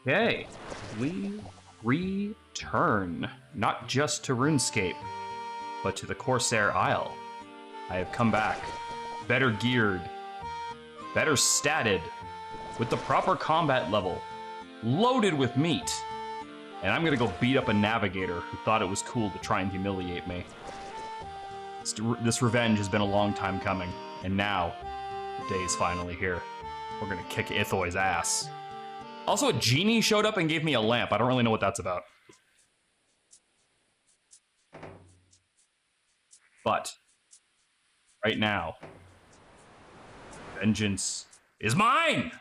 Okay, we return, not just to Runescape, but to the Corsair Isle. I have come back, better geared, better statted, with the proper combat level, loaded with meat. And I'm gonna go beat up a navigator who thought it was cool to try and humiliate me. This revenge has been a long time coming, and now, the day is finally here. We're gonna kick Ithoy's ass. Also, a genie showed up and gave me a lamp. I don't really know what that's about. But, right now, vengeance is mine!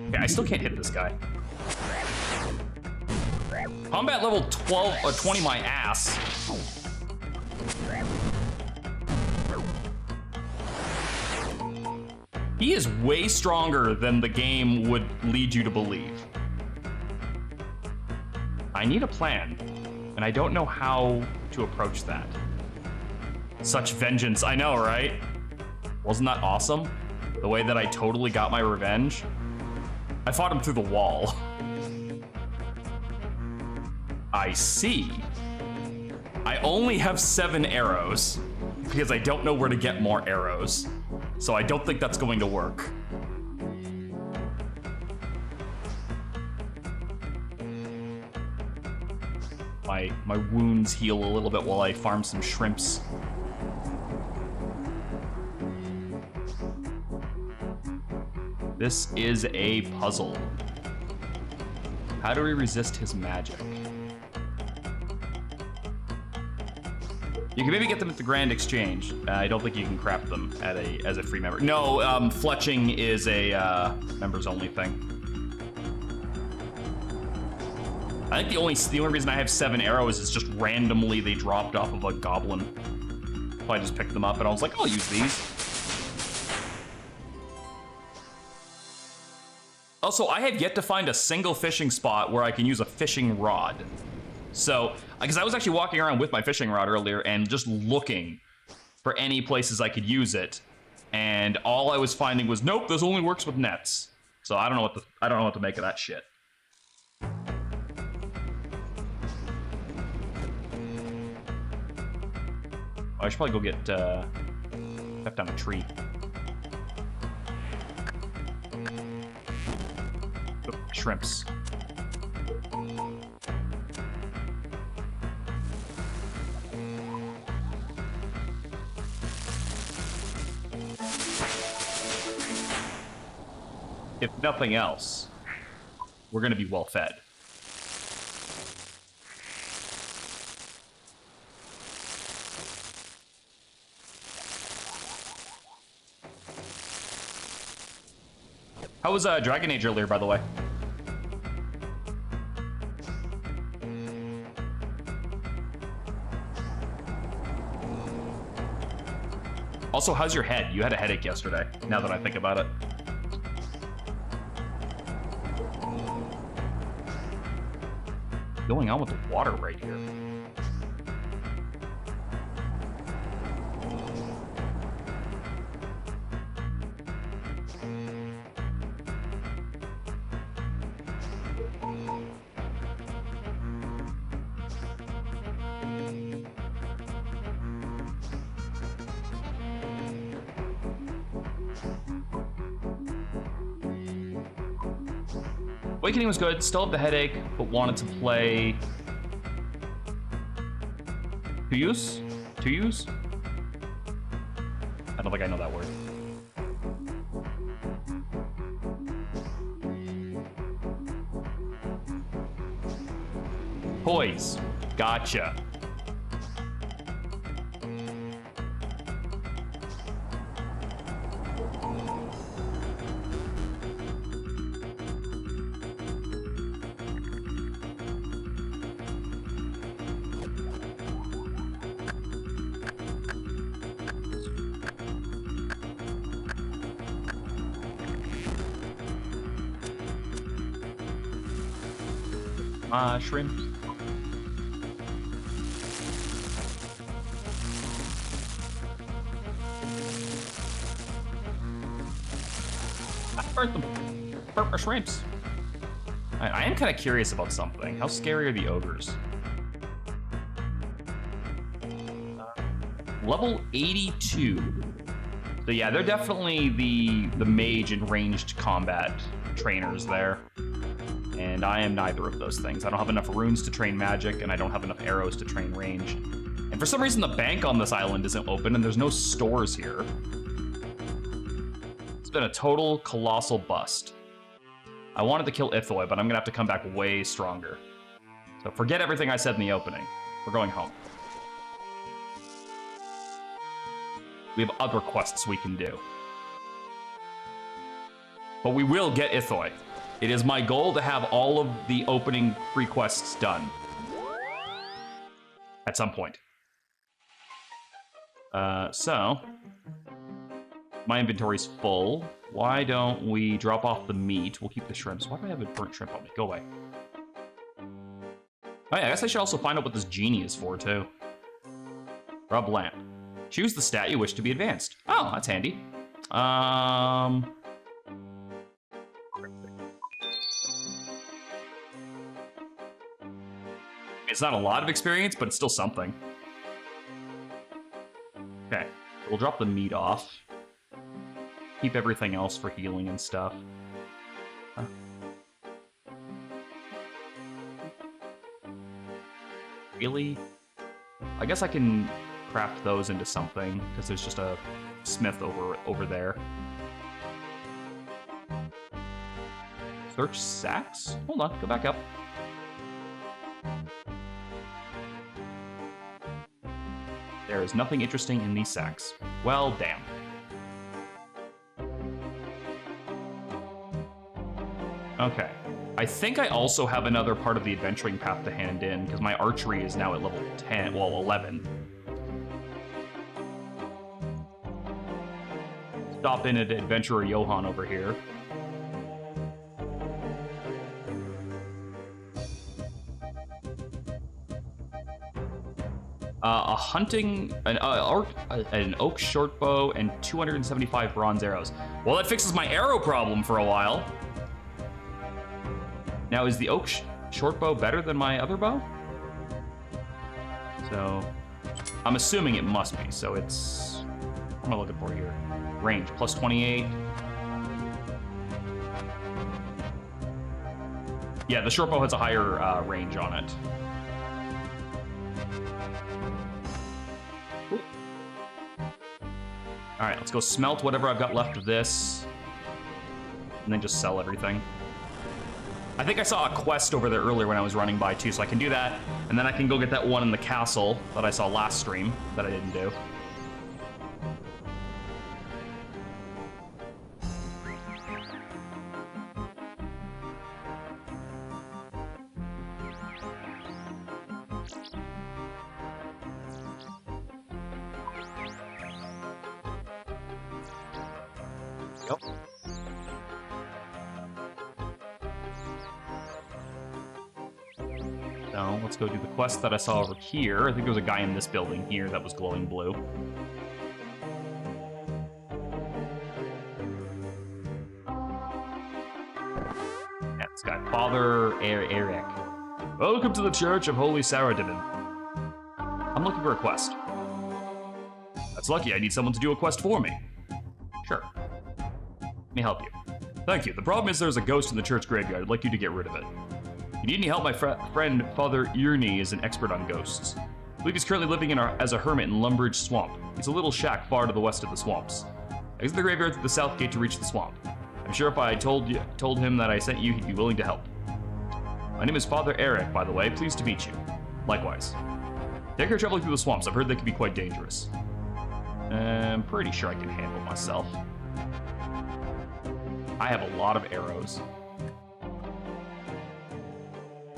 Okay, I still can't hit this guy. Combat level 12 or 20 my ass. He is way stronger than the game would lead you to believe. I need a plan, and I don't know how to approach that. Such vengeance, I know, right? Wasn't that awesome? The way that I totally got my revenge? I fought him through the wall. I see. I only have 7 arrows because I don't know where to get more arrows. So I don't think that's going to work. My wounds heal a little bit while I farm some shrimps. This is a puzzle. How do we resist his magic? You can maybe get them at the Grand Exchange. I don't think you can craft them at as a free member. No, fletching is a members only thing. I think the only reason I have 7 arrows is just randomly they dropped off of a goblin. So I just picked them up and I was like, I'll use these. Also, I have yet to find a single fishing spot where I can use a fishing rod. So, because I was actually walking around with my fishing rod earlier and just looking for any places I could use it, and all I was finding was, nope, this only works with nets. So I don't know what to make of that shit. I should probably go get cut down a tree. Oh, shrimps. If nothing else, we're gonna be well fed. How was Dragon Age earlier, by the way? Also, how's your head? You had a headache yesterday, now that I think about it. What's going on with the water right here? Awakening was good, still have the headache, but wanted to play... Tuyus? Tuyus? I don't think I know that word. Poise. Gotcha. Shrimps. burnt them. Burnt my shrimps. I am kind of curious about something. How scary are the ogres? Level 82. So yeah, they're definitely the mage and ranged combat trainers there. And I am neither of those things. I don't have enough runes to train magic, and I don't have enough arrows to train range. And for some reason, the bank on this island isn't open, and there's no stores here. It's been a total colossal bust. I wanted to kill Ithoi, but I'm gonna have to come back way stronger. So forget everything I said in the opening. We're going home. We have other quests we can do. But we will get Ithoi. It is my goal to have all of the opening free quests done. At some point. So, my inventory's full. Why don't we drop off the meat? We'll keep the shrimps. Why do I have a burnt shrimp on me? Go away. Oh yeah, I guess I should also find out what this genie is for, too. Rub lamp. Choose the stat you wish to be advanced. Oh, that's handy. It's not a lot of experience, but it's still something. Okay, we'll drop the meat off. Keep everything else for healing and stuff. Huh. Really? I guess I can craft those into something, because there's just a smith over there. Search sacks? Hold on, go back up. There is nothing interesting in these sacks. Well, damn. Okay. I think I also have another part of the adventuring path to hand in, because my archery is now at level 10, well, 11. Stop in at Adventurer Johan over here. An oak shortbow, and 275 bronze arrows. Well, that fixes my arrow problem for a while. Now, is the oak shortbow better than my other bow? So, I'm assuming it must be. So it's, what am I looking for here? Range, plus 28. Yeah, the shortbow has a higher range on it. All right, let's go smelt whatever I've got left of this, and then just sell everything. I think I saw a quest over there earlier when I was running by too, so I can do that, and then I can go get that one in the castle that I saw last stream that I didn't do. So let's go do the quest that I saw over here. I think there was a guy in this building here that was glowing blue. Yeah, this guy, Father Eric. Welcome to the Church of Holy Saradin. I'm looking for a quest. That's lucky. I need someone to do a quest for me. Sure. Let me help you. Thank you. The problem is there's a ghost in the church graveyard. I'd like you to get rid of it. If you need any help, my friend Father Irney is an expert on ghosts. I believe he's currently living as a hermit in Lumbridge Swamp. He's a little shack far to the west of the swamps. Exit the graveyard through the south gate to reach the swamp. I'm sure if I told him that I sent you, he'd be willing to help. My name is Father Eric, by the way. Pleased to meet you. Likewise. Take care traveling through the swamps. I've heard they can be quite dangerous. I'm pretty sure I can handle myself. I have a lot of arrows.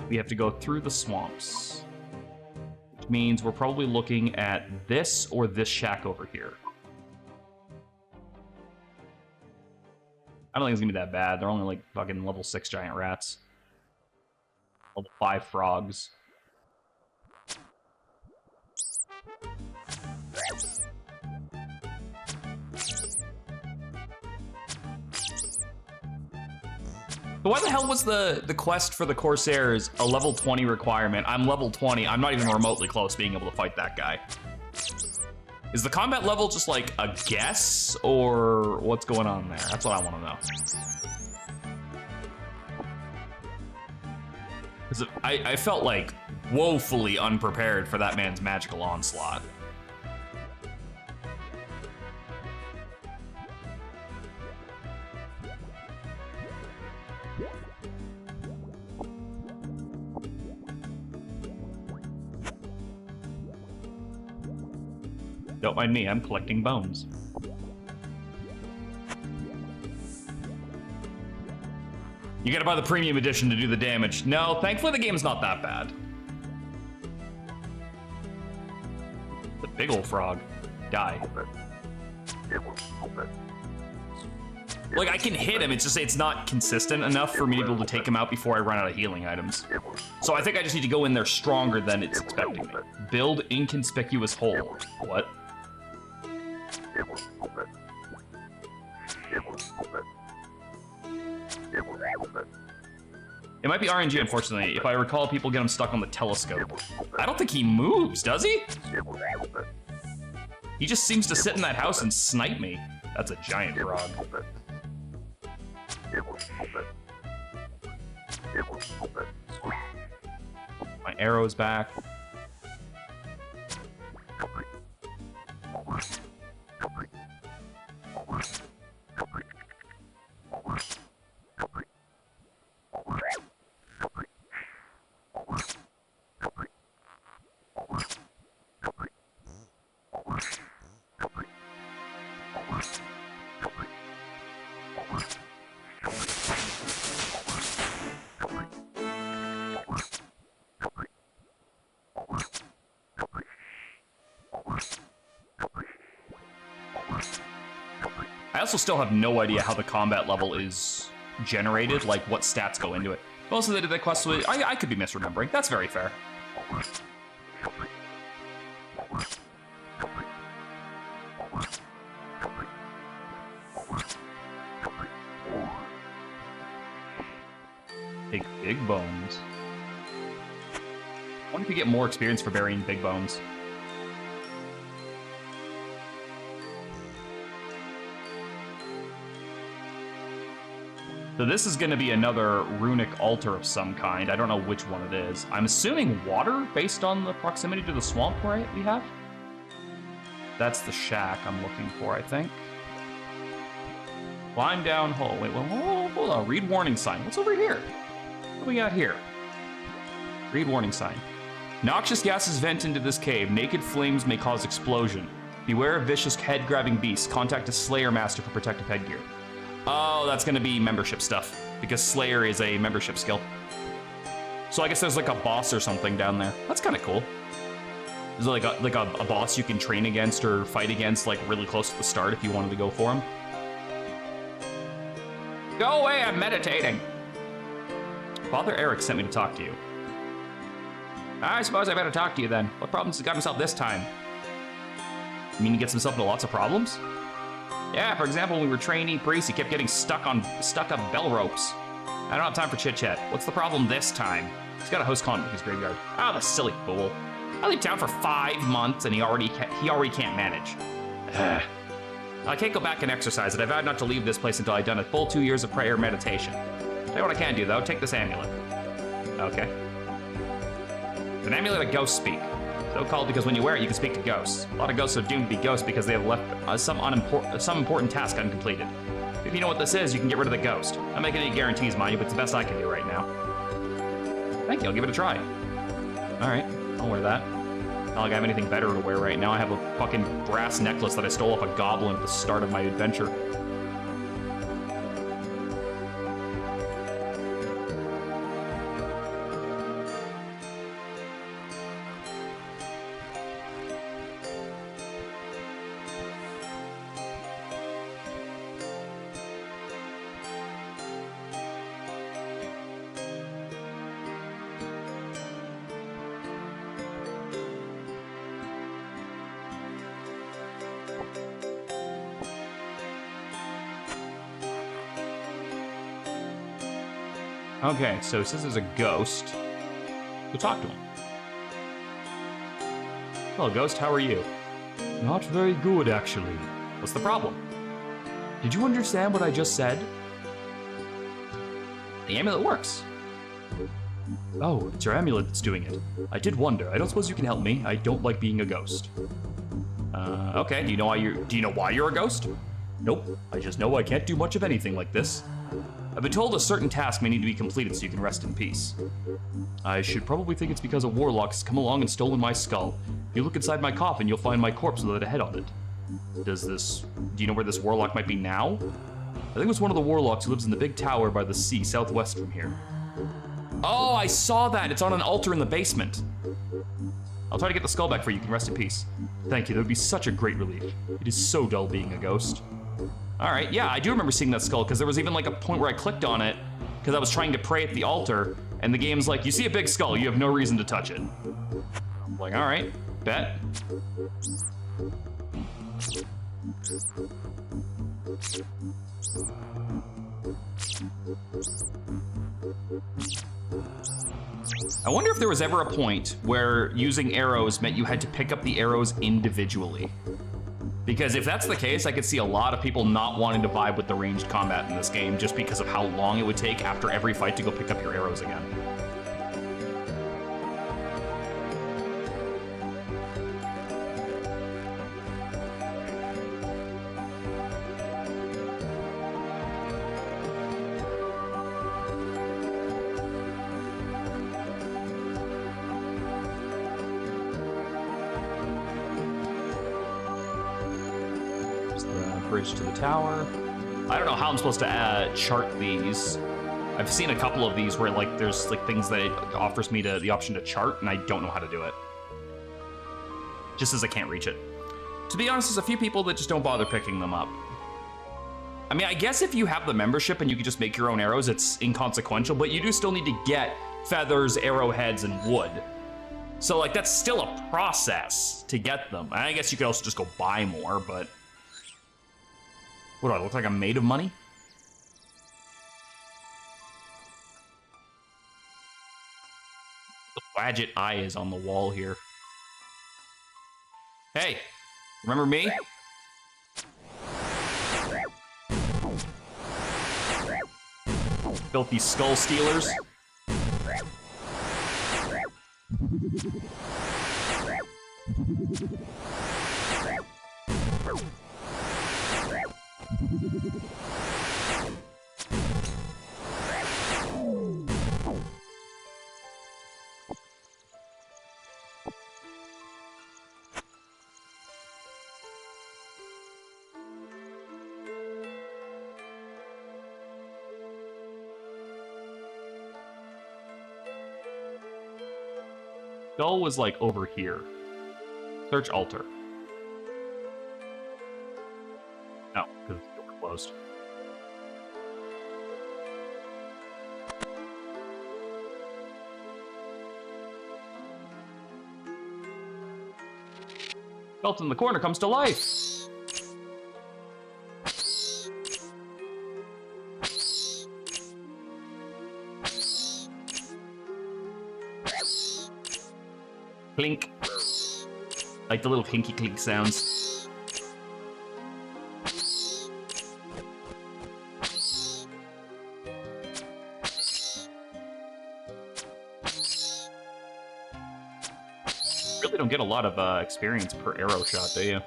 We have to go through the swamps, which means we're probably looking at this or this shack over here. I don't think it's gonna be that bad. They're only like fucking level 6 giant rats. Level 5 frogs. But why the hell was the quest for the Corsairs a level 20 requirement? I'm level 20. I'm not even remotely close to being able to fight that guy. Is the combat level just like a guess, or what's going on there? That's what I want to know. Because I felt like woefully unprepared for that man's magical onslaught. Don't mind me, I'm collecting bones. You gotta buy the premium edition to do the damage. No, thankfully the game's not that bad. The big old frog. Die. Like, I can hit him, it's just it's not consistent enough for me to be able to take him out before I run out of healing items. So I think I just need to go in there stronger than it's expecting me. Build inconspicuous hole. What? It might be RNG, unfortunately. If I recall, people get him stuck on the telescope. I don't think he moves, does he? He just seems to sit in that house and snipe me. That's a giant frog. My arrow's back. I also still have no idea how the combat level is generated, like what stats go into it. Mostly they did that quest with... I could be misremembering. That's very fair. Big bones. I wonder if you get more experience for burying big bones. So this is going to be another runic altar of some kind. I don't know which one it is. I'm assuming water, based on the proximity to the swamp we have. That's the shack I'm looking for, I think. Climb down hole. Wait, well, hold on. Read warning sign. What's over here? What do we got here? Read warning sign. Noxious gases vent into this cave. Naked flames may cause explosion. Beware of vicious head-grabbing beasts. Contact a Slayer Master for protective headgear. Oh, that's gonna be membership stuff, because Slayer is a membership skill. So I guess there's like a boss or something down there. That's kind of cool. Is there like a boss you can train against or fight against, like really close to the start if you wanted to go for him? Go away, I'm meditating. Father Eric sent me to talk to you. I suppose I better talk to you then. What problems has he got himself this time? You mean he gets himself into lots of problems? Yeah, for example, when we were trainee priests, he kept getting stuck up bell ropes. I don't have time for chit-chat. What's the problem this time? He's got a host con with his graveyard. Oh, the silly fool. I leave town for 5 months and he already can't manage. I can't go back and exercise, and I vowed not to leave this place until I'd done a full 2 years of prayer meditation. Tell you what I can do, though. Take this amulet. Okay. It's an amulet of ghost speak. So called because when you wear it, you can speak to ghosts. A lot of ghosts are doomed to be ghosts because they have left some important task uncompleted. If you know what this is, you can get rid of the ghost. I'm not making any guarantees, mind you, but it's the best I can do right now. Thank you, I'll give it a try. Alright, I'll wear that. Not like I have anything better to wear right now. I have a fucking brass necklace that I stole off a goblin at the start of my adventure. Okay, so it says there's a ghost. Go talk to him. Hello, ghost, how are you? Not very good, actually. What's the problem? Did you understand what I just said? The amulet works. Oh, it's your amulet that's doing it. I did wonder. I don't suppose you can help me. I don't like being a ghost. Okay. Do you know why you're a ghost? Nope. I just know I can't do much of anything like this. I've been told a certain task may need to be completed so you can rest in peace. I should probably think it's because a warlock has come along and stolen my skull. If you look inside my coffin, you'll find my corpse without a head on it. Do you know where this warlock might be now? I think it was one of the warlocks who lives in the big tower by the sea southwest from here. Oh, I saw that. It's on an altar in the basement. I'll try to get the skull back for you. You can rest in peace. Thank you. That would be such a great relief. It is so dull being a ghost. All right, yeah, I do remember seeing that skull because there was even like a point where I clicked on it because I was trying to pray at the altar and the game's like, you see a big skull, you have no reason to touch it. I'm like, all right, bet. I wonder if there was ever a point where using arrows meant you had to pick up the arrows individually. Because if that's the case, I could see a lot of people not wanting to vibe with the ranged combat in this game just because of how long it would take after every fight to go pick up your arrows again. Bridge to the tower. I don't know how I'm supposed to chart these. I've seen a couple of these where like there's like things that it offers me the option to chart, and I don't know how to do it. Just as I can't reach it. To be honest, there's a few people that just don't bother picking them up. I mean, I guess if you have the membership and you can just make your own arrows, it's inconsequential, but you do still need to get feathers, arrowheads, and wood. So like that's still a process to get them. I guess you could also just go buy more, but what do I look like? I'm made of money? The Wadget eye is on the wall here. Hey, remember me? Filthy skull stealers. Skull was like over here. Search altar. No, because it's door closed. Belt in the corner comes to life. Clink. Like the little clinky clink sounds. Really don't get a lot of experience per arrow shot, do you?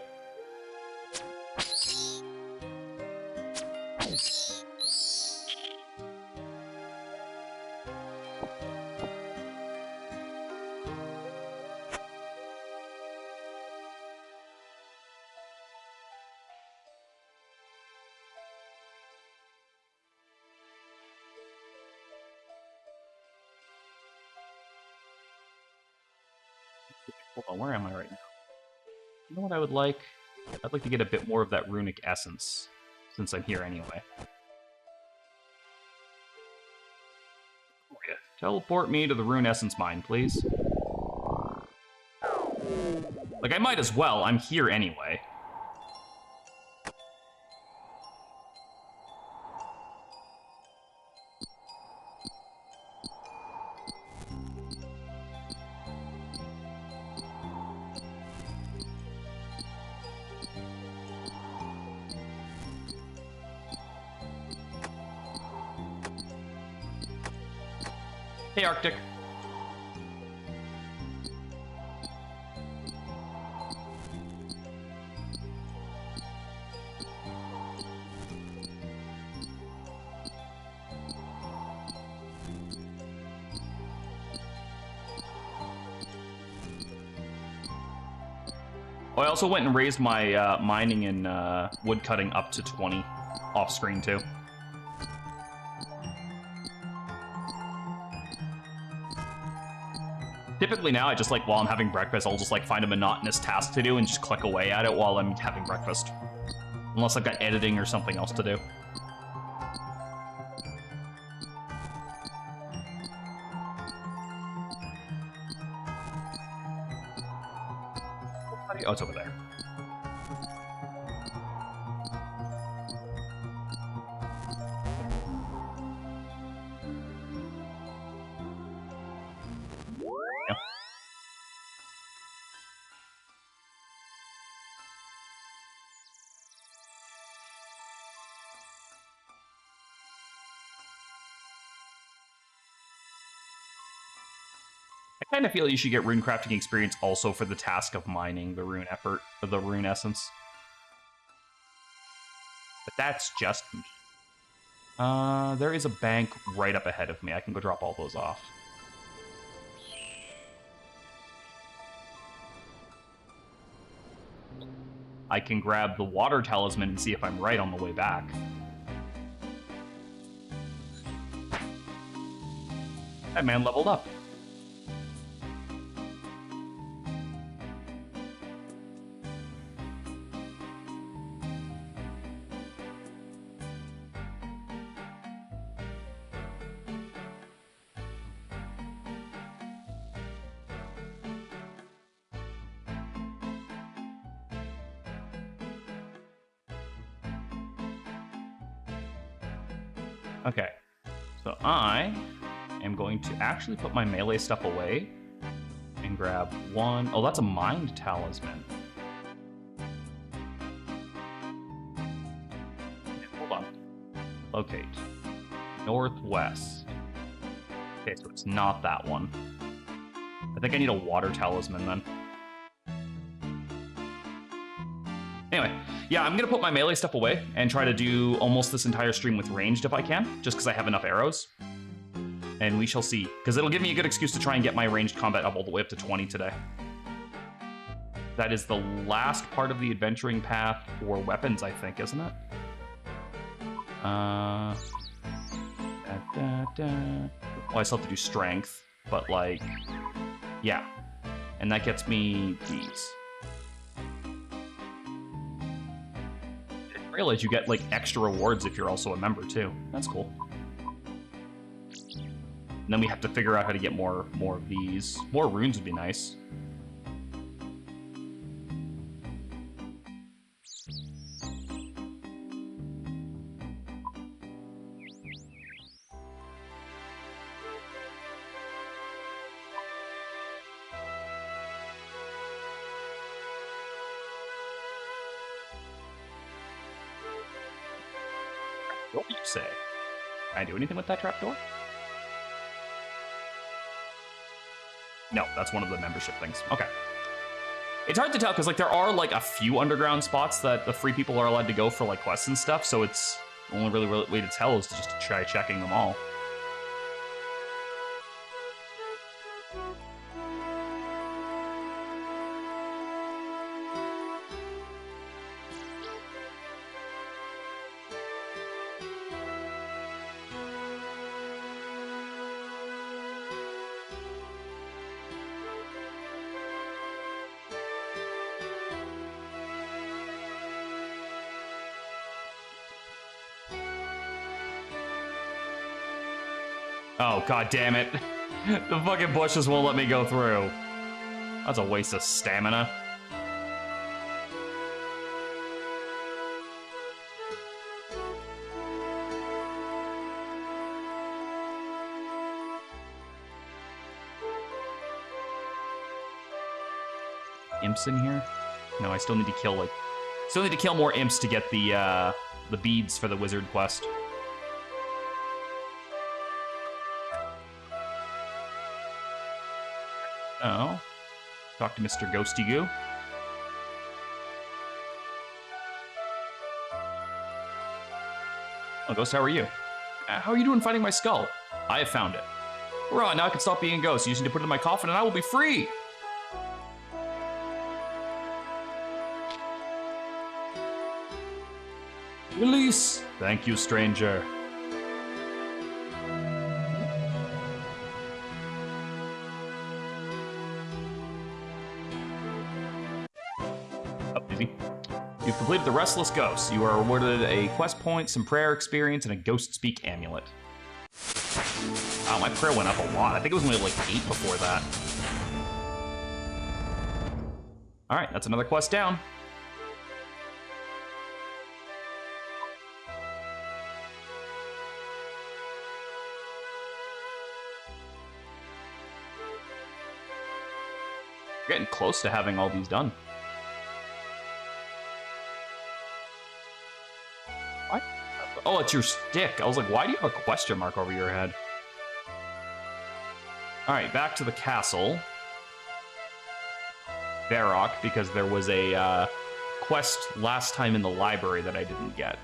Hold on, where am I right now? You know what I would like? I'd like to get a bit more of that runic essence, since I'm here anyway. Oh, yeah. Teleport me to the rune essence mine, please. Like, I might as well. I'm here anyway. Hey, Arctic. Oh, I also went and raised my mining and wood cutting up to 20 off screen too. Typically now, I just like while I'm having breakfast, I'll just like find a monotonous task to do and just click away at it while I'm having breakfast. Unless I've got editing or something else to do. Oh, it's over there. Yeah. I kind of feel you should get rune crafting experience also for the task of mining the rune effort, or the rune essence. But that's just me. There is a bank right up ahead of me. I can go drop all those off. I can grab the water talisman and see if I'm right on the way back. That man leveled up. Okay, so I am going to actually put my melee stuff away and grab one. Oh, that's a mind talisman. Okay, hold on. Locate. Northwest. Okay, so it's not that one. I think I need a water talisman then. Anyway, yeah, I'm gonna put my melee stuff away and try to do almost this entire stream with ranged if I can, just because I have enough arrows. And we shall see, because it'll give me a good excuse to try and get my ranged combat up all the way up to 20 today. That is the last part of the adventuring path for weapons, I think, isn't it? Well, I still have to do strength, but like, yeah. And that gets me these. I realize you get like extra rewards if you're also a member too. That's cool. And then we have to figure out how to get more of these. More runes would be nice. What do you say? Can I do anything with that trapdoor? No, that's one of the membership things. Okay. It's hard to tell because like there are like a few underground spots that the free people are allowed to go for like quests and stuff, so it's the only really way to tell is to just try checking them all. Oh, god damn it. The fucking bushes won't let me go through. That's a waste of stamina. Imps in here? No, I still need to kill like... Still need to kill more imps to get the beads for the wizard quest. Oh. Talk to Mr. Ghosty Goo. Oh, Ghost, how are you? How are you doing finding my skull? I have found it. Hurrah, now I can stop being a ghost. You just need to put it in my coffin and I will be free! Release! Thank you, stranger. Oh, easy. You've completed the Restless Ghost. You are awarded a quest point, some prayer experience, and a Ghost Speak amulet. Wow, my prayer went up a lot. I think it was only like 8 before that. Alright, that's another quest down. We're getting close to having all these done. What? Oh, it's your stick. I was like, why do you have a question mark over your head? Alright, back to the castle. Varrock, because there was a quest last time in the library that I didn't get.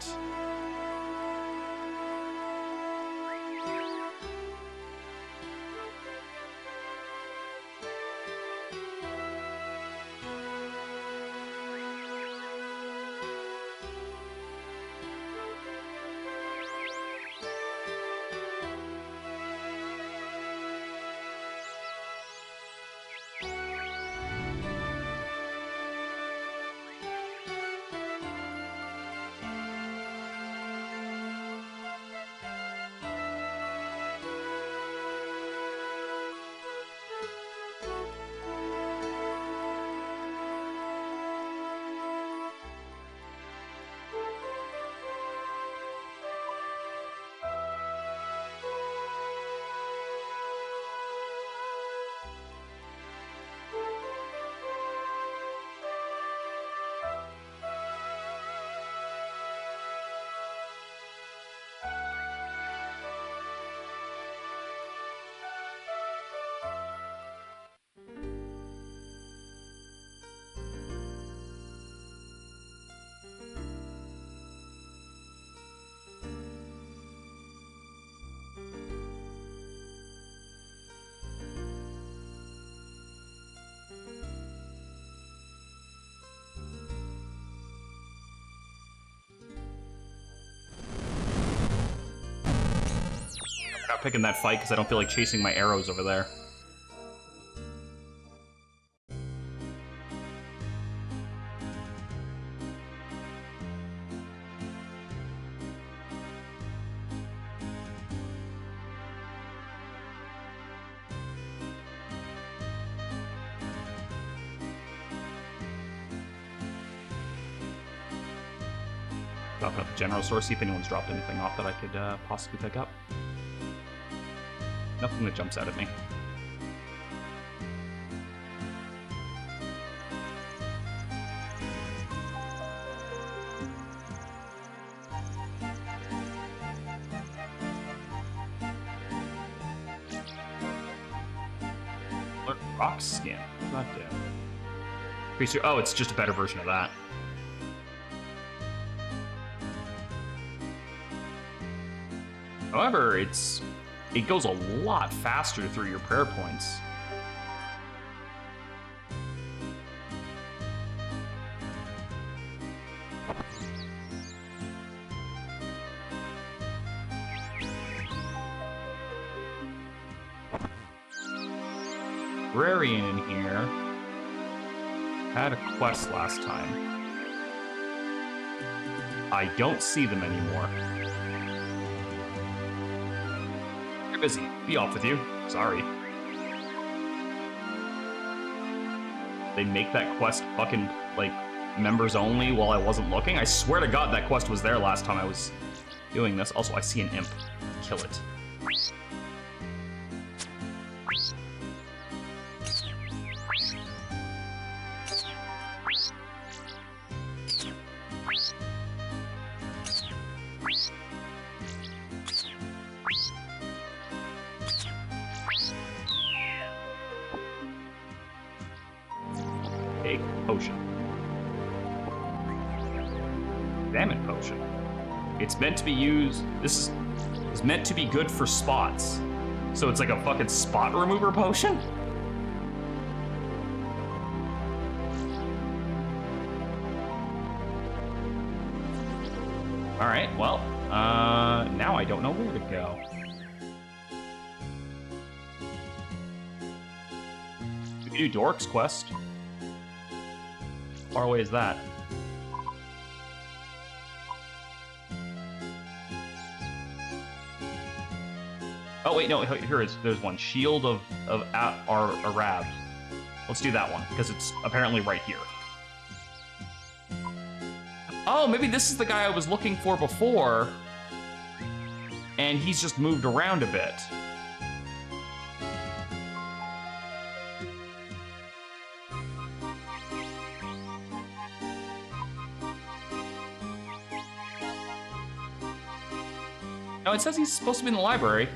Not picking that fight because I don't feel like chasing my arrows over there. Stop at the general store, see if anyone's dropped anything off that I could possibly pick up. Nothing that jumps out at me. Rock skin. God damn. Oh, it's just a better version of that. However, it goes a lot faster through your prayer points. Librarian in here had a quest last time. I don't see them anymore. You're busy. Be off with you. Sorry. They make that quest fucking, like, members only while I wasn't looking? I swear to God that quest was there last time I was doing this. Also, I see an imp. Kill it. a potion. Examine potion. It's meant to be used. This is meant to be good for spots. So it's like a fucking spot remover potion? Alright, well, now I don't know where to go. We can do Dork's quest. How far away is that? Oh wait, no, here is. There's one. Shield of Arab. Let's do that one, because it's apparently right here. Oh, maybe this is the guy I was looking for before, and he's just moved around a bit. No, it says he's supposed to be in the library.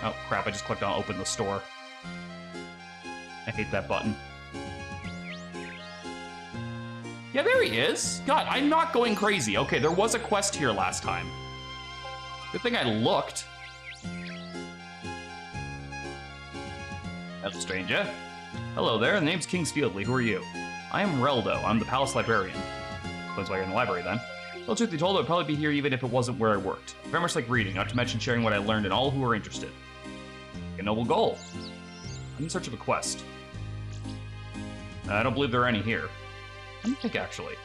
Oh, crap, I just clicked on open the store. I hate that button. Yeah, there he is. God, I'm not going crazy. Okay, there was a quest here last time. Good thing I looked. Hello, stranger. Hello there, the name's Kingsfieldly. Who are you? I am Reldo. I'm the palace librarian. Explains why you're in the library, then. Well, truth be told, I'd probably be here even if it wasn't where I worked. Very much like reading, not to mention sharing what I learned and all who are interested. A noble goal. I'm in search of a quest. I don't believe there are any here. I don't think, actually.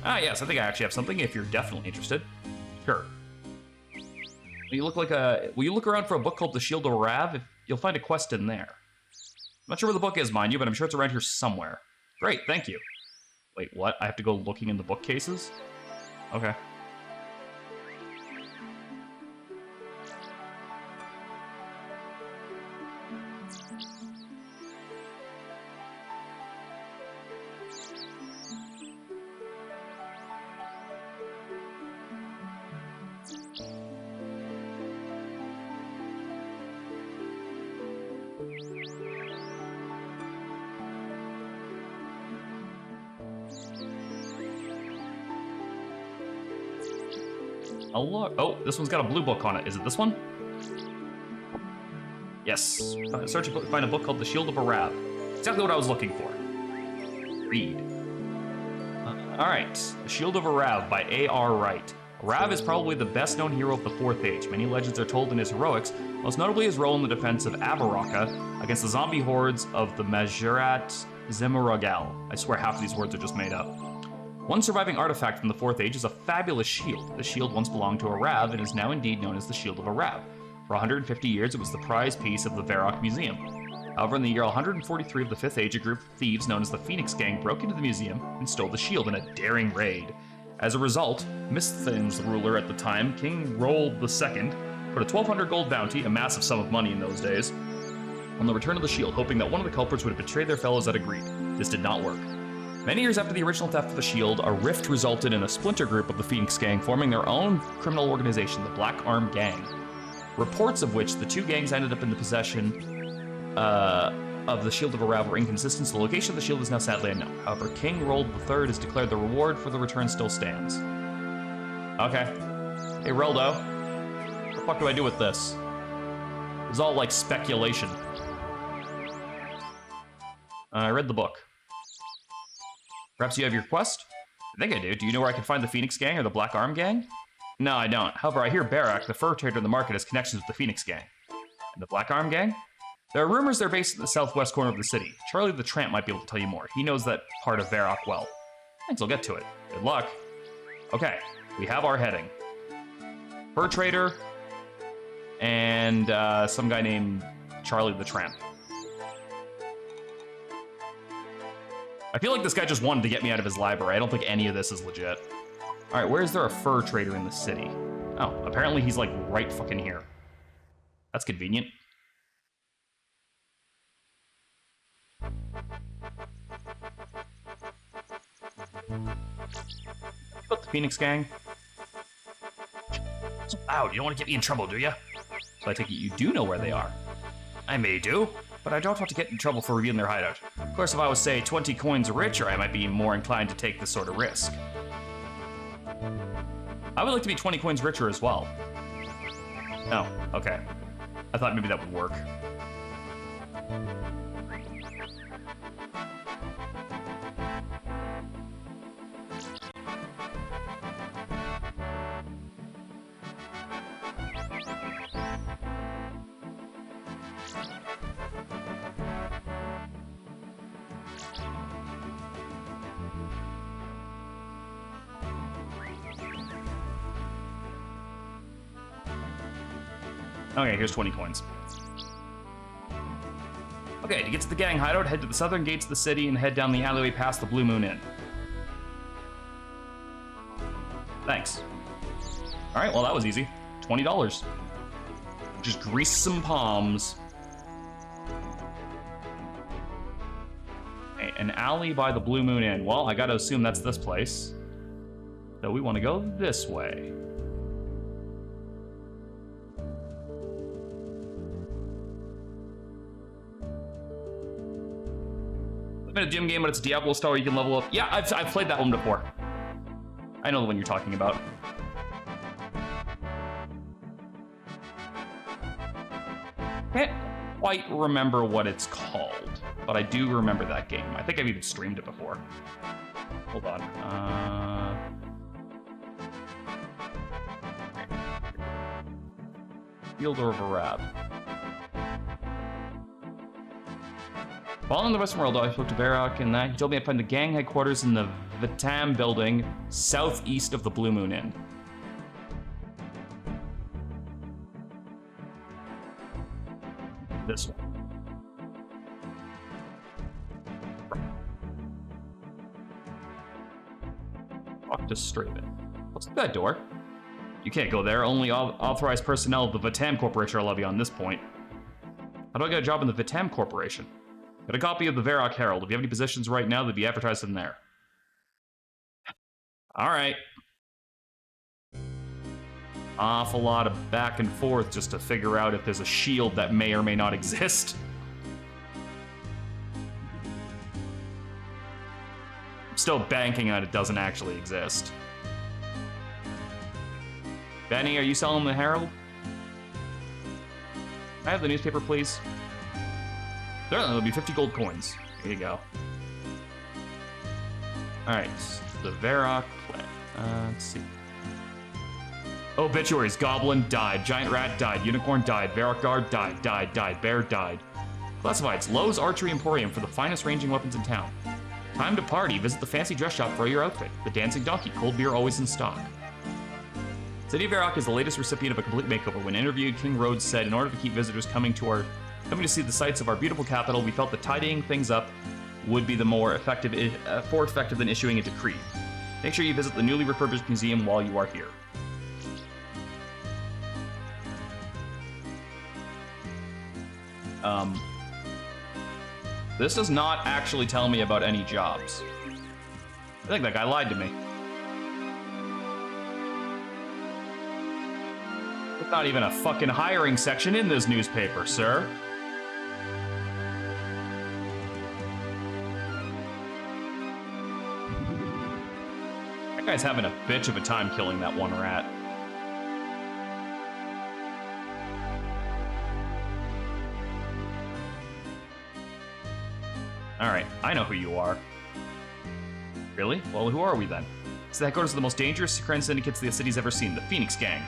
Ah, yes, I think I actually have something if you're definitely interested. Sure. Will you look around for a book called The Shield of Rav? You'll find a quest in there. I'm not sure where the book is, mind you, but I'm sure it's around here somewhere. Great, thank you. Wait, what? I have to go looking in the bookcases? Okay. I'll look. Oh, this one's got a blue book on it. Is it this one? Yes. Search and find a book called The Shield of Arab. Exactly what I was looking for. Read. All right. The Shield of Arab by A.R. Wright. Arab is probably the best-known hero of the Fourth Age. Many legends are told in his heroics, most notably his role in the defense of Abaraka against the zombie hordes of the Majorat Zemuragal. I swear half of these words are just made up. One surviving artifact from the Fourth Age is a fabulous shield. The shield once belonged to Arab and is now indeed known as the Shield of Arab. For 150 years, it was the prize piece of the Varrock Museum. However, in the year 143 of the Fifth Age, a group of thieves known as the Phoenix Gang broke into the museum and stole the shield in a daring raid. As a result, Misthin's ruler at the time, King Rold II, put a 1,200 gold bounty, a massive sum of money in those days, on the return of the shield, hoping that one of the culprits would have betrayed their fellows that agreed. This did not work. Many years after the original theft of the shield, a rift resulted in a splinter group of the Phoenix Gang forming their own criminal organization, the Black Arm Gang. Reports of which the two gangs ended up in the possession of the Shield of Arab were inconsistent, so the location of the shield is now sadly unknown. However, King Rold III has declared the reward for the return still stands. Okay. Hey, Reldo. What the fuck do I do with this? It's all like speculation. I read the book. Perhaps you have your quest? I think I do. Do you know where I can find the Phoenix Gang or the Black Arm Gang? No, I don't. However, I hear Barak, the fur trader in the market, has connections with the Phoenix Gang. And the Black Arm Gang? There are rumors they're based in the southwest corner of the city. Charlie the Tramp might be able to tell you more. He knows that part of Varrock well. Thanks, I'll get to it. Good luck. Okay, we have our heading. Fur trader and some guy named Charlie the Tramp. I feel like this guy just wanted to get me out of his library. I don't think any of this is legit. All right, where is there a fur trader in the city? Oh, apparently he's like right fucking here. That's convenient. About the Phoenix Gang. So loud, you don't want to get me in trouble, do you? So I take it you do know where they are. I may do, but I don't want to get in trouble for revealing their hideout. Of course, if I was, say, 20 coins richer, I might be more inclined to take this sort of risk. I would like to be 20 coins richer as well. Oh, okay. I thought maybe that would work. Okay, here's 20 coins. Okay, to get to the gang hideout, head to the southern gates of the city and head down the alleyway past the Blue Moon Inn. Thanks. Alright, well that was easy. $20. Just grease some palms. Okay, an alley by the Blue Moon Inn. Well, I gotta assume that's this place. So we want to go this way. A gym game, but it's Diablo style. You can level up. Yeah, I've played that one before. I know the one you're talking about. Can't quite remember what it's called, but I do remember that game. I think I've even streamed it before. Hold on. Field of Arab. While in the Western world, I spoke to Varrock and that. He told me I'd find the gang headquarters in the Vitam building, southeast of the Blue Moon Inn. This one. Talk to Straven. What's that door? You can't go there. Only authorized personnel of the Vitam Corporation are allowed on this point. How do I get a job in the Vitam Corporation? Got a copy of the Varrock Herald. If you have any positions right now, they'd be advertised in there. Alright. Awful lot of back and forth just to figure out if there's a shield that may or may not exist. I'm still banking on it doesn't actually exist. Benny, are you selling the Herald? Can I have the newspaper, please? There'll be 50 gold coins. Here you go. Alright, the Varrock plan. Let's see. Obituaries. Goblin died. Giant rat died. Unicorn died. Varrock guard died. Bear died. Classifieds. Lowe's Archery Emporium for the finest ranging weapons in town. Time to party. Visit the fancy dress shop for your outfit. The Dancing Donkey. Cold beer always in stock. City of Varrock is the latest recipient of a complete makeover. When interviewed, King Rhodes said, in order to keep visitors coming to see the sights of our beautiful capital, we felt that tidying things up would be the more effective than issuing a decree. Make sure you visit the newly refurbished museum while you are here. This does not actually tell me about any jobs. I think that guy lied to me. There's not even a fucking hiring section in this newspaper, sir. That guy's having a bitch of a time killing that one rat. Alright, I know who you are. Really? Well, who are we then? It's the headquarters of the most dangerous crime syndicates the city's ever seen, the Phoenix Gang.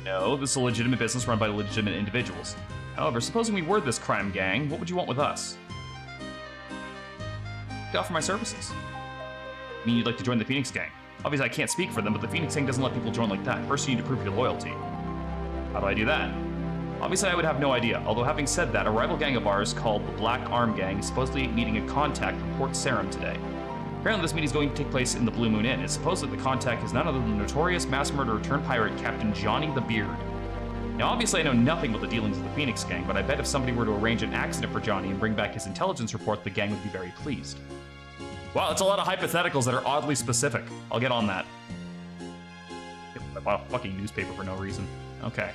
No, this is a legitimate business run by legitimate individuals. However, supposing we were this crime gang, what would you want with us? To offer my services. I mean, you'd like to join the Phoenix Gang. Obviously, I can't speak for them, but the Phoenix Gang doesn't let people join like that. First, you need to prove your loyalty. How do I do that? Obviously, I would have no idea, although having said that, a rival gang of ours called the Black Arm Gang is supposedly meeting a contact from Port Sarum today. Apparently, this meeting is going to take place in the Blue Moon Inn. It's supposed that the contact is none other than the notorious mass murderer turned pirate Captain Johnny the Beard. Now, obviously, I know nothing about the dealings of the Phoenix Gang, but I bet if somebody were to arrange an accident for Johnny and bring back his intelligence report, the gang would be very pleased. Wow, it's a lot of hypotheticals that are oddly specific. I'll get on that. I bought a fucking newspaper for no reason. Okay.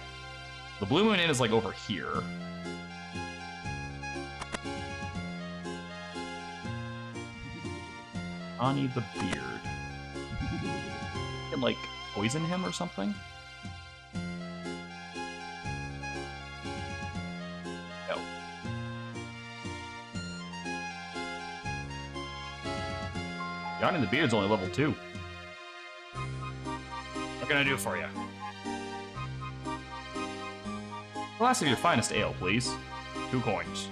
The Blue Moon Inn is, like, over here. Johnny the Beard. Can, like, poison him or something? No. Johnny the Beard's only level 2. What can I do for you? A glass of your finest ale, please. 2 coins.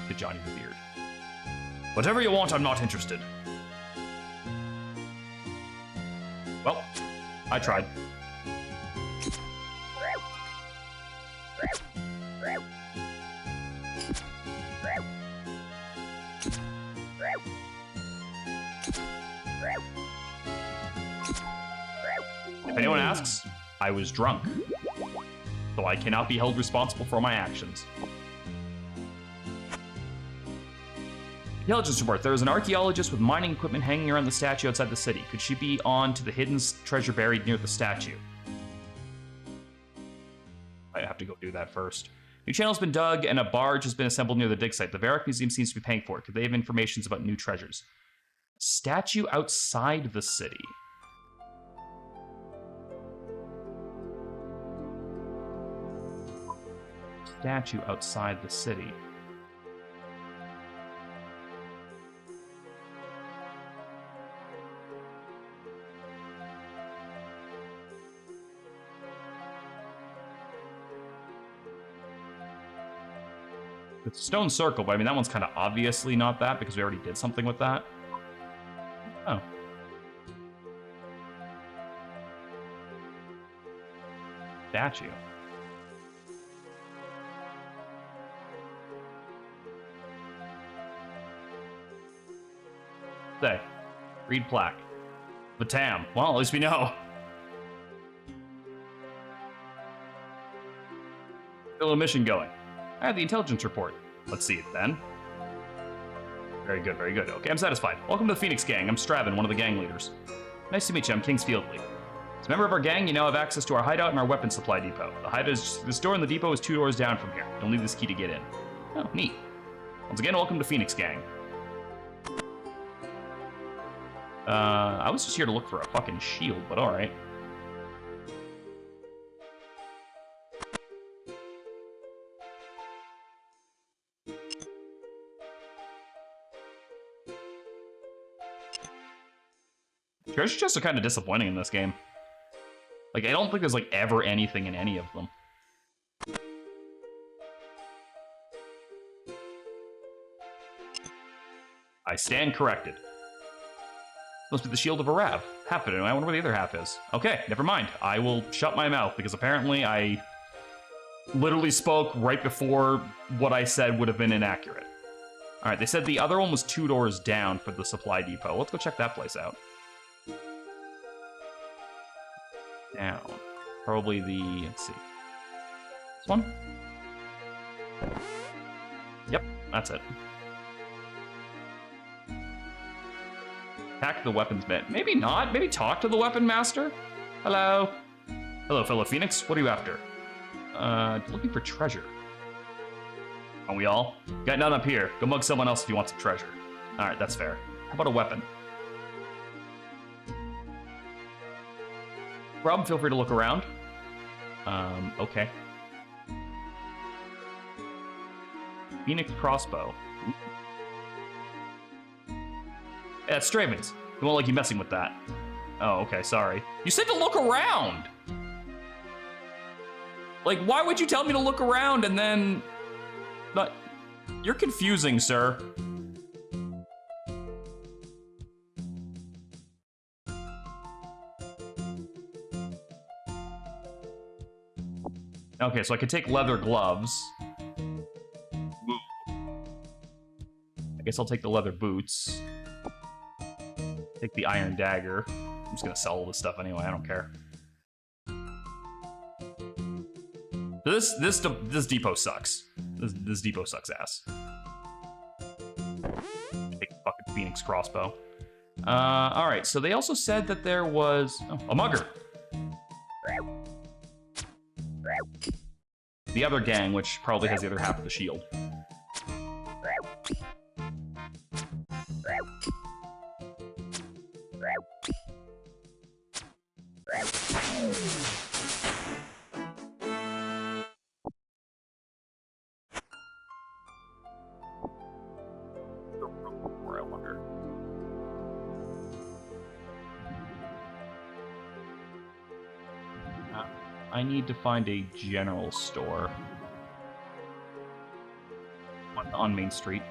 To Johnny the Beard. Whatever you want, I'm not interested. Well, I tried. If anyone asks, I was drunk, so I cannot be held responsible for my actions. Intelligence report. There is an archaeologist with mining equipment hanging around the statue outside the city. Could she be on to the hidden treasure buried near the statue? I have to go do that first. New channel's been dug and a barge has been assembled near the dig site. The Varric Museum seems to be paying for it. Could they have information about new treasures? Statue outside the city. Statue outside the city. It's Stone Circle, but I mean, that one's kind of obviously not that because we already did something with that. Oh. Statue. Say, read plaque. Batam. Well, at least we know. Still a mission going. I have the intelligence report. Let's see it then. Very good, very good. Okay, I'm satisfied. Welcome to the Phoenix Gang. I'm Straven, one of the gang leaders. Nice to meet you. I'm Kings Fieldley. As a member of our gang, you now have access to our hideout and our weapons supply depot. The store in the depot is 2 doors down from here. You'll need this key to get in. Oh, neat. Once again, welcome to Phoenix Gang. I was just here to look for a fucking shield, but alright. Treasure chests are kind of disappointing in this game. Like, I don't think there's, like, ever anything in any of them. I stand corrected. Must be the shield of Arav. Half of it, I wonder where the other half is. Okay, never mind. I will shut my mouth, because apparently I literally spoke right before what I said would have been inaccurate. Alright, they said the other one was 2 doors down for the supply depot. Let's go check that place out. Down. Probably the... let's see. This one? Yep, that's it. Attack the weapons bit. Maybe not. Maybe talk to the weapon master? Hello? Hello, fellow Phoenix. What are you after? Looking for treasure. Aren't we all? Got none up here. Go mug someone else if you want some treasure. Alright, that's fair. How about a weapon? Rob, feel free to look around. Okay. Phoenix crossbow. Yeah, it's Straven's. He won't like you messing with that. Oh, okay, sorry. You said to look around! Like, why would you tell me to look around and then... But you're confusing, sir. Okay, so I could take leather gloves. Ooh. I guess I'll take the leather boots. Take the iron dagger. I'm just gonna sell all this stuff anyway, I don't care. This depot sucks. This depot sucks ass. Take the fucking Phoenix crossbow. Alright, so they also said that there was... oh, a mugger! The other gang, which probably has the other half of the shield. I need to find a general store. On Main Street.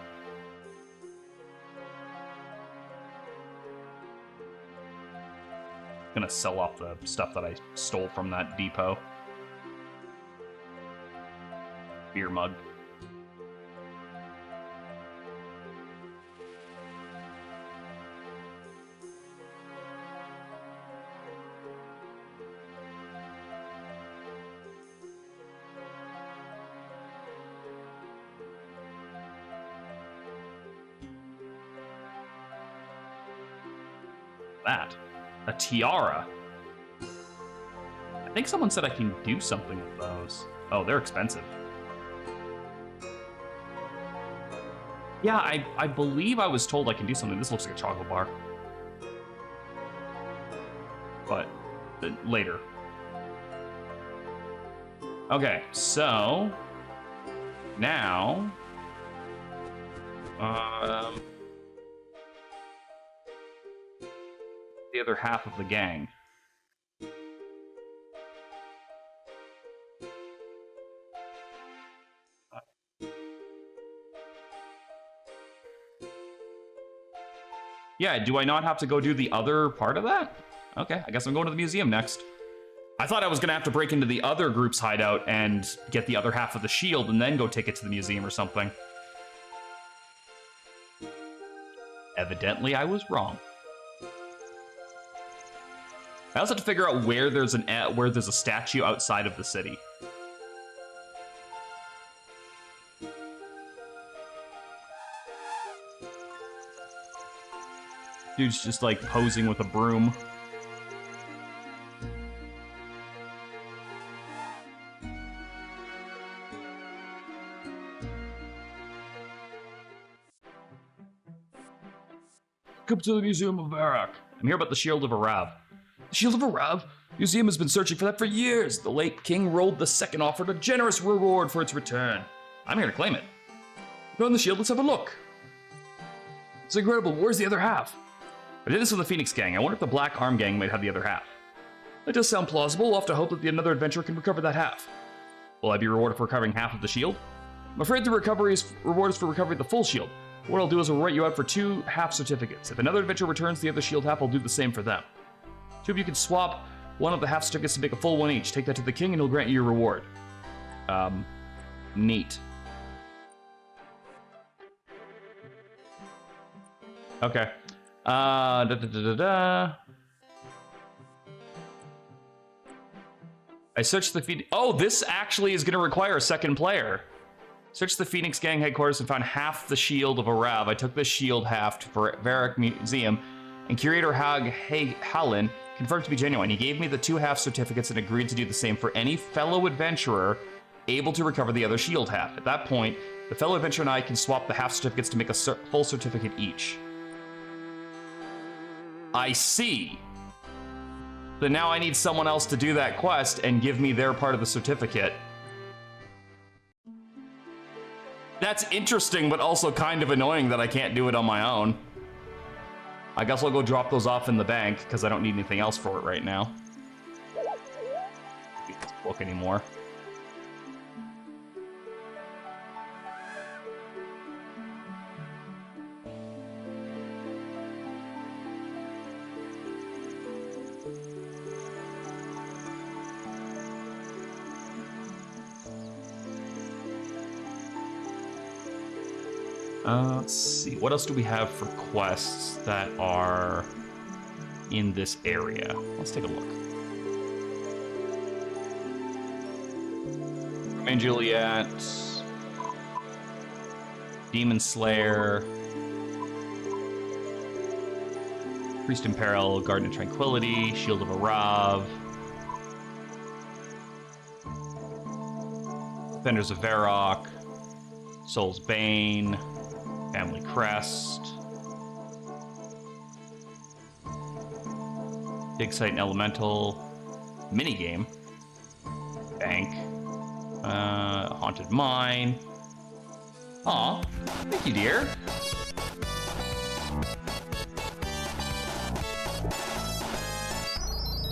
Gonna sell off the stuff that I stole from that depot. Beer mug. That. A tiara. I think someone said I can do something with those. Oh, they're expensive. Yeah, I believe I was told I can do something. This looks like a chocolate bar. But later. Okay, so now the other half of the gang. Yeah, do I not have to go do the other part of that? Okay, I guess I'm going to the museum next. I thought I was going to have to break into the other group's hideout and get the other half of the shield and then go take it to the museum or something. Evidently, I was wrong. I also have to figure out where there's a statue outside of the city. Dude's just like posing with a broom. Come to the Museum of Varrock. I'm here about the Shield of Arav. The Shield of Arav? The museum has been searching for that for years. The late king Rold II offered a generous reward for its return. I'm here to claim it. Go on the shield, let's have a look. It's incredible. Where's the other half? I did this with the Phoenix Gang. I wonder if the Black Arm Gang might have the other half. That does sound plausible. We'll have to hope that another adventurer can recover that half. Will I be rewarded for recovering half of the shield? I'm afraid the reward is for recovering the full shield. What I'll do is I'll write you out for 2 half certificates. If another adventurer returns the other shield half, I'll do the same for them. 2 of you can swap one of the half certificates to make a full one each. Take that to the king and he'll grant you your reward. Neat. Okay. I searched the feed. Oh, this actually is going to require a second player. Searched the Phoenix Gang headquarters and found half the shield of Arav. I took this shield half to Varrock Museum, and curator Hallen confirmed to be genuine. He gave me the 2 half certificates and agreed to do the same for any fellow adventurer able to recover the other shield half. At that point, the fellow adventurer and I can swap the half certificates to make a full certificate each. I see. So now I need someone else to do that quest and give me their part of the certificate. That's interesting, but also kind of annoying that I can't do it on my own. I guess I'll go drop those off in the bank, because I don't need anything else for it right now. I don't need this book anymore. Let's see, what else do we have for quests that are in this area? Let's take a look. Romeo and Juliet, Demon Slayer, Priest in Peril, Garden of Tranquility, Shield of Arav, Defenders of Varrock, Soul's Bane, Family Crest, Dig Site and Elemental, Minigame, Bank, Haunted Mine. Aw, thank you, dear.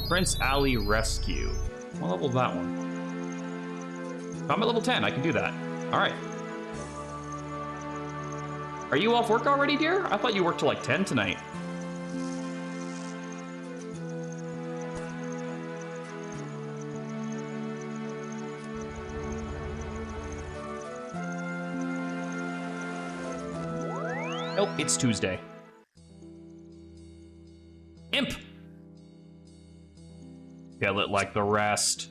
Prince Ali Rescue. What level is that one? I'm at level 10. I can do that. All right. Are you off work already, dear? I thought you worked till like 10 tonight. Nope, it's Tuesday. Imp! Kill it like the rest.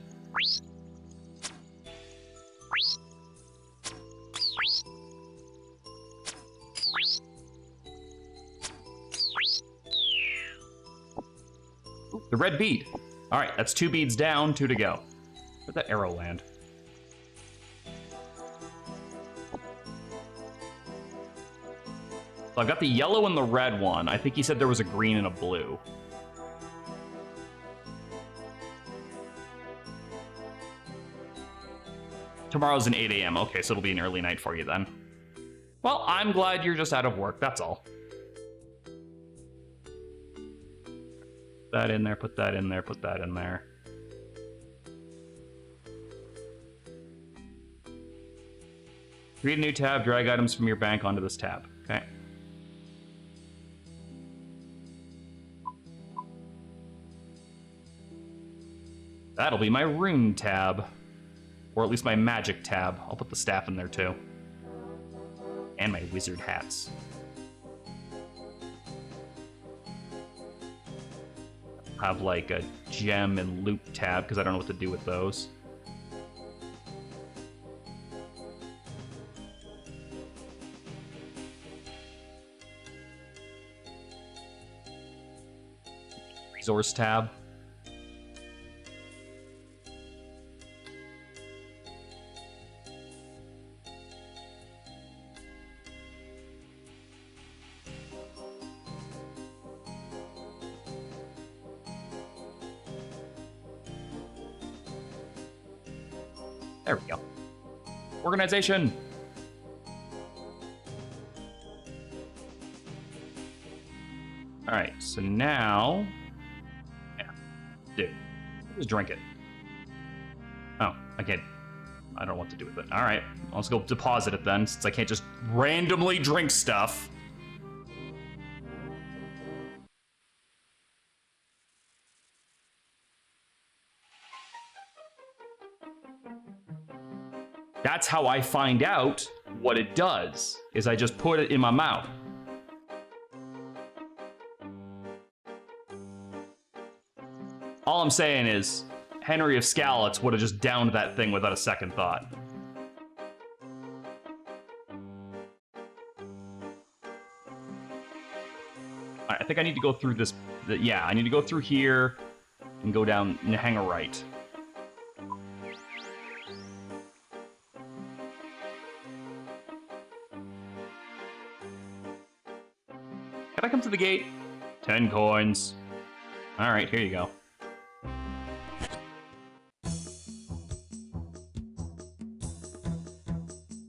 Ooh, the red bead. All right, that's 2 beads down, 2 to go. Where'd that arrow land? So I've got the yellow and the red one. I think he said there was a green and a blue. Tomorrow's an 8 a.m. Okay, so it'll be an early night for you then. Well, I'm glad you're just out of work, that's all. Put that in there, put that in there, put that in there. Create a new tab, drag items from your bank onto this tab. Okay. That'll be my rune tab. Or at least my magic tab. I'll put the staff in there too. And my wizard hats. I'll have like a gem and loot tab because I don't know what to do with those. Resource tab. There we go. Organization. All right, so now, yeah, dude, just drink it. Oh, I can't. I don't know what to do with it. All right, let's go deposit it then, since I can't just randomly drink stuff. That's how I find out what it does, is I just put it in my mouth. All I'm saying is, Henry of Skalitz would have just downed that thing without a second thought. Alright, I think I need to go through this, yeah, I need to go through here and go down and hang a right. Can I come to the gate? 10 coins. Alright, here you go.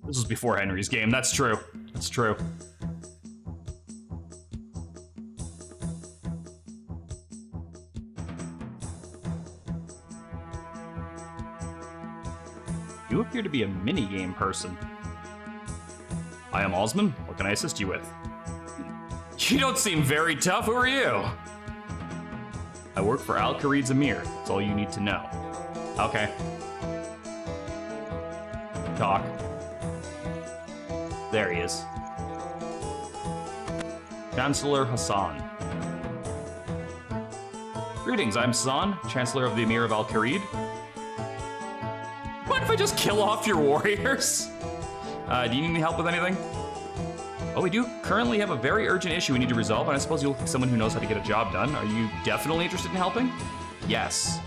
This was before Henry's game, that's true. That's true. You appear to be a minigame person. I am Osman. What can I assist you with? You don't seem very tough. Who are you? I work for Al-Kharid's Emir. That's all you need to know. Okay. Talk. There he is. Chancellor Hassan. Greetings, I'm Hassan, Chancellor of the Emir of Al-Kharid. What if I just kill off your warriors? Do you need any help with anything? Oh, we do currently have a very urgent issue we need to resolve, and I suppose you'll look like someone who knows how to get a job done. Are you definitely interested in helping? Yes.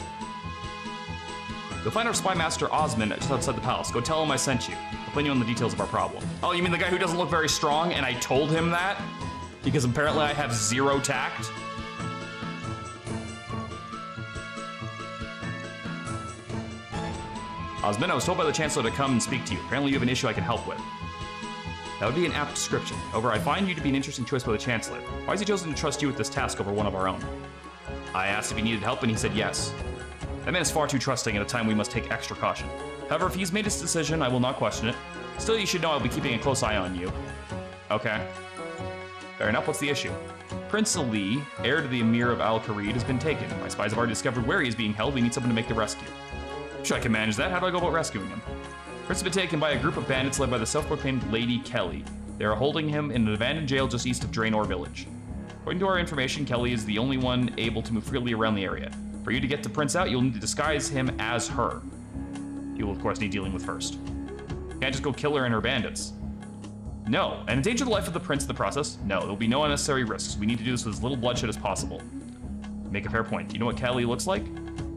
You'll find our spy master Osman just outside the palace. Go tell him I sent you. I'll plan you on the details of our problem. Oh, you mean the guy who doesn't look very strong, and I told him that? Because apparently I have 0 tact? Osman, I was told by the Chancellor to come and speak to you. Apparently you have an issue I can help with. That would be an apt description. However, I find you to be an interesting choice by the Chancellor. Why has he chosen to trust you with this task over one of our own? I asked if he needed help, and he said yes. That man is far too trusting at a time we must take extra caution. However, if he's made his decision, I will not question it. Still, you should know I'll be keeping a close eye on you. Okay. Fair enough, what's the issue? Prince Ali, heir to the Emir of Al-Kharid, has been taken. My spies have already discovered where he is being held. We need someone to make the rescue. Sure, I can manage that. How do I go about rescuing him? Prince has been taken by a group of bandits led by the self-proclaimed Lady Kelly. They are holding him in an abandoned jail just east of Draenor village. According to our information, Kelly is the only one able to move freely around the area. For you to get the prince out, you'll need to disguise him as her. You will, of course, need dealing with first. You can't just go kill her and her bandits. No. And endanger the life of the prince in the process? No. There will be no unnecessary risks. We need to do this with as little bloodshed as possible. Make a fair point. Do you know what Kelly looks like?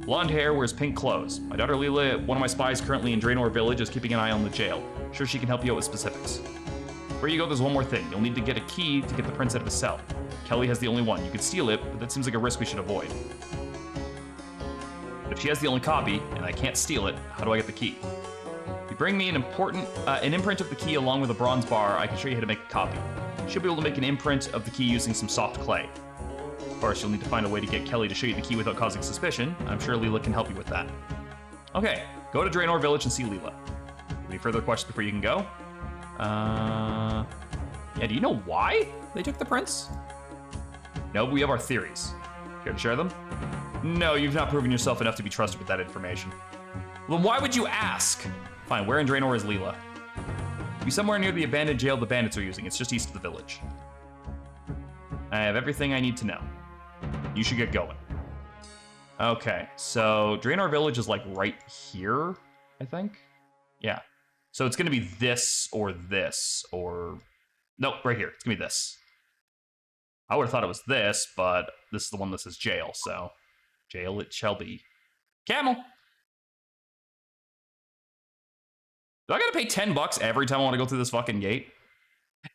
Blonde hair, wears pink clothes. My daughter Leela, one of my spies currently in Draenor village, is keeping an eye on the jail. Sure, she can help you out with specifics. Before you go, there's one more thing. You'll need to get a key to get the prince out of his cell. Kelly has the only one. You could steal it, but that seems like a risk we should avoid. But if she has the only copy, and I can't steal it, how do I get the key? If you bring me an imprint of the key along with a bronze bar, I can show you how to make a copy. You should be able to make an imprint of the key using some soft clay. Of course, you'll need to find a way to get Kelly to show you the key without causing suspicion. I'm sure Leela can help you with that. Okay, go to Draenor village and see Leela. Any further questions before you can go? Yeah, do you know why they took the prince? No, but we have our theories. Care to share them? No, you've not proven yourself enough to be trusted with that information. Well, then why would you ask? Fine, where in Draenor is Leela? Be somewhere near the abandoned jail the bandits are using. It's just east of the village. I have everything I need to know. You should get going. Okay, so Draenor village is like right here, I think? Yeah. So it's gonna be this, or... Nope, right here. It's gonna be this. I would have thought it was this, but this is the one that says jail, so... Jail it shall be. Camel! Do I gotta pay $10 every time I want to go through this fucking gate?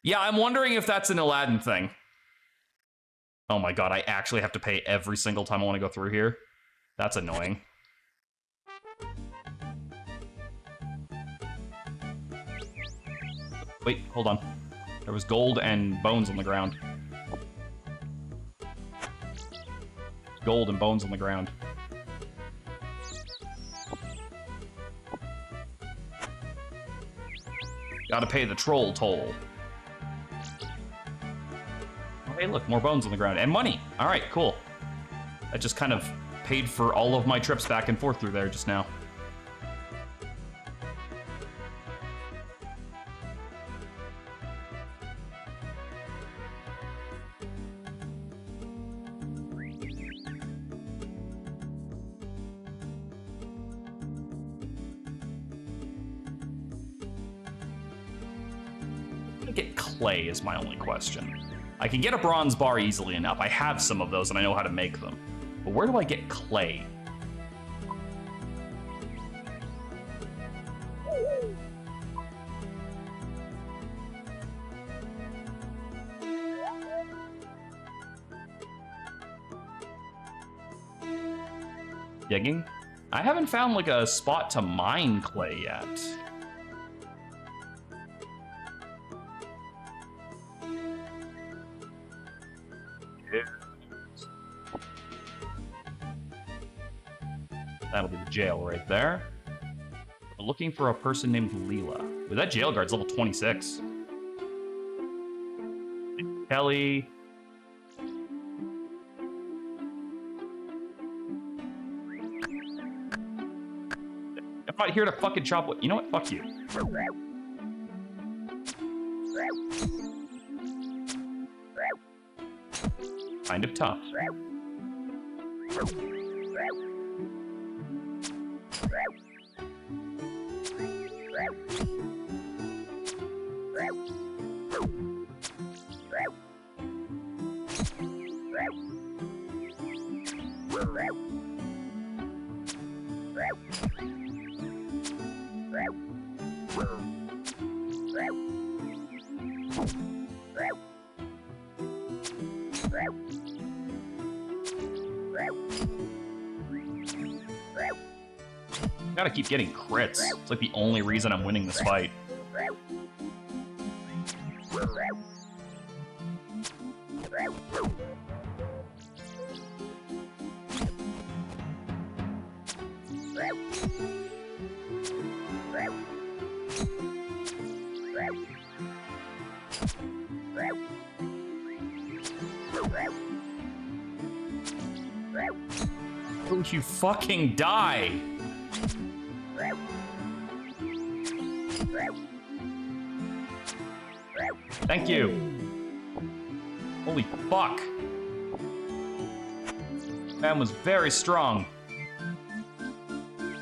Yeah, I'm wondering if that's an Aladdin thing. Oh my god, I actually have to pay every single time I want to go through here? That's annoying. Wait, hold on. There was gold and bones on the ground. Gold and bones on the ground. Gotta pay the troll toll. Oh, hey, look, more bones on the ground. And money! Alright, cool. That just kind of paid for all of my trips back and forth through there just now. Get clay is my only question. I can get a bronze bar easily enough. I have some of those and I know how to make them. But where do I get clay? Digging? I haven't found like a spot to mine clay yet. That'll be the jail right there. We're looking for a person named Leela. Wait, that jail guard's level 26. Kelly. I'm not here to fucking chop what. You know what? Fuck you. Kind of tough. Gotta keep getting crits. It's like the only reason I'm winning this fight. Don't you fucking die! Thank you. Holy fuck. Man was very strong.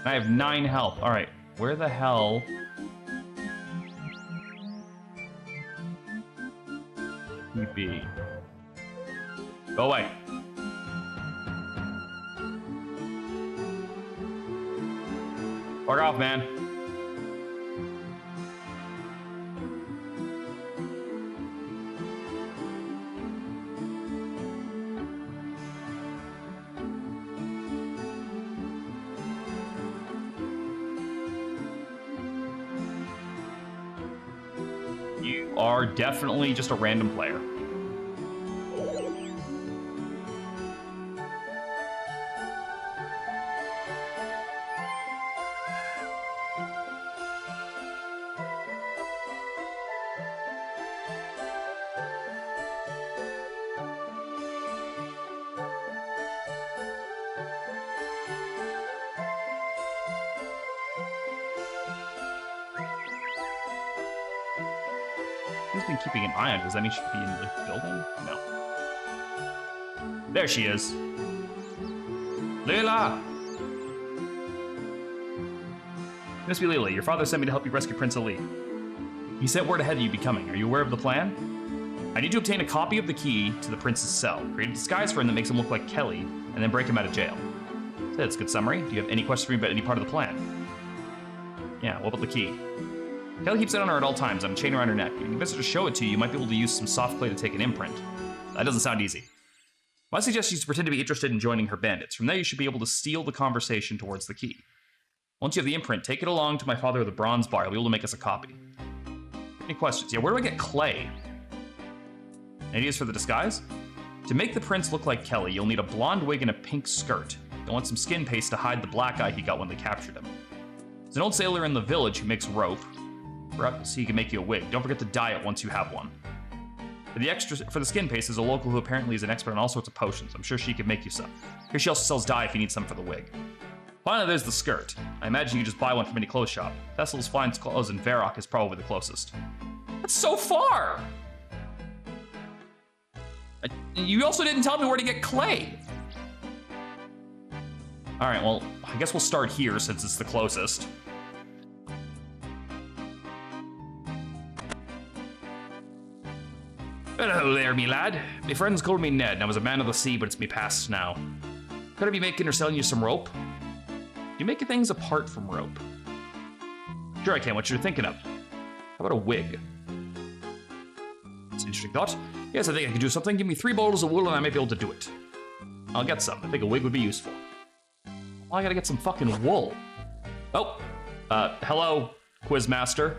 I have 9 health. Alright, where the hell... he be? Go away. Fuck off, man. You are definitely just a random player. He's been keeping an eye on her. Does that mean she could be in the building? No. There she is. Leela! Miss Leela, your father sent me to help you rescue Prince Ali. He sent word ahead that you'd be coming. Are you aware of the plan? I need to obtain a copy of the key to the prince's cell, create a disguise for him that makes him look like Kelly, and then break him out of jail. That's a good summary. Do you have any questions for me about any part of the plan? Yeah, what about the key? Kelly keeps it on her at all times on a chain around her neck. If you visit to show it to you, you might be able to use some soft clay to take an imprint. That doesn't sound easy. My suggestion is to pretend to be interested in joining her bandits. From there, you should be able to steal the conversation towards the key. Once you have the imprint, take it along to my father at the Bronze Bar. He'll be able to make us a copy. Any questions? Yeah, where do I get clay? Ideas for the disguise? To make the prince look like Kelly, you'll need a blonde wig and a pink skirt. You'll want some skin paste to hide the black eye he got when they captured him. There's an old sailor in the village who makes rope, so he can make you a wig. Don't forget to dye it once you have one. For the skin paste, there's a local who apparently is an expert on all sorts of potions. I'm sure she could make you some. Here she also sells dye if you need some for the wig. Finally, there's the skirt. I imagine you can just buy one from any clothes shop. Thessel's Fine Clothes in Varrock is probably the closest. That's so far! You also didn't tell me where to get clay. Alright, well, I guess we'll start here since it's the closest. Hello there, me lad. My friends called me Ned, and I was a man of the sea, but it's me past now. Could I be making or selling you some rope? You making things apart from rope? Sure I can, what you're thinking of. How about a wig? It's an interesting thought. Yes, I think I can do something. Give me 3 bottles of wool and I might be able to do it. I'll get some. I think a wig would be useful. Well, I gotta get some fucking wool. Oh, hello, Quizmaster.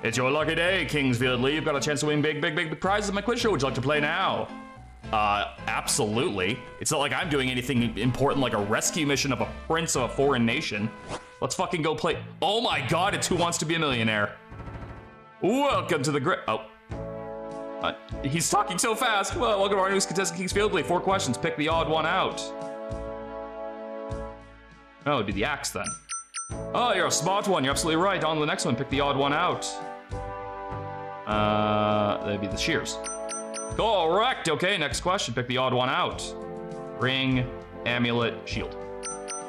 It's your lucky day, Kingsfield Lee. You've got a chance to win big prizes at my quiz show. Would you like to play now? Absolutely. It's not like I'm doing anything important like a rescue mission of a prince of a foreign nation. Let's fucking go play. Oh my god, it's Who Wants to Be a Millionaire. Welcome to the he's talking so fast. Well, welcome to our newest contestant, Kingsfield Lee. 4 questions, pick the odd one out. Oh, it'd be the axe then. Oh, you're a smart one. You're absolutely right. On to the next one. Pick the odd one out. That'd be the shears. Correct. Okay, next question. Pick the odd one out. Ring, amulet, shield.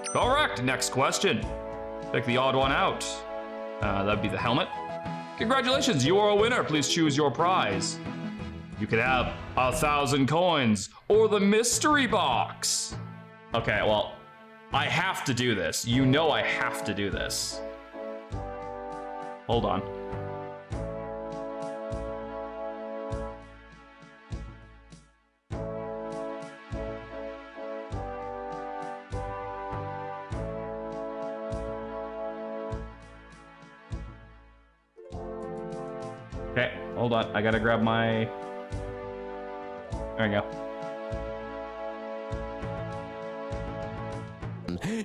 Correct. Next question. Pick the odd one out. That'd be the helmet. Congratulations, you are a winner. Please choose your prize. You could have 1,000 coins or the mystery box. Okay, well, I have to do this. You know I have to do this. Hold on. Okay, hold on. I gotta grab my... There we go.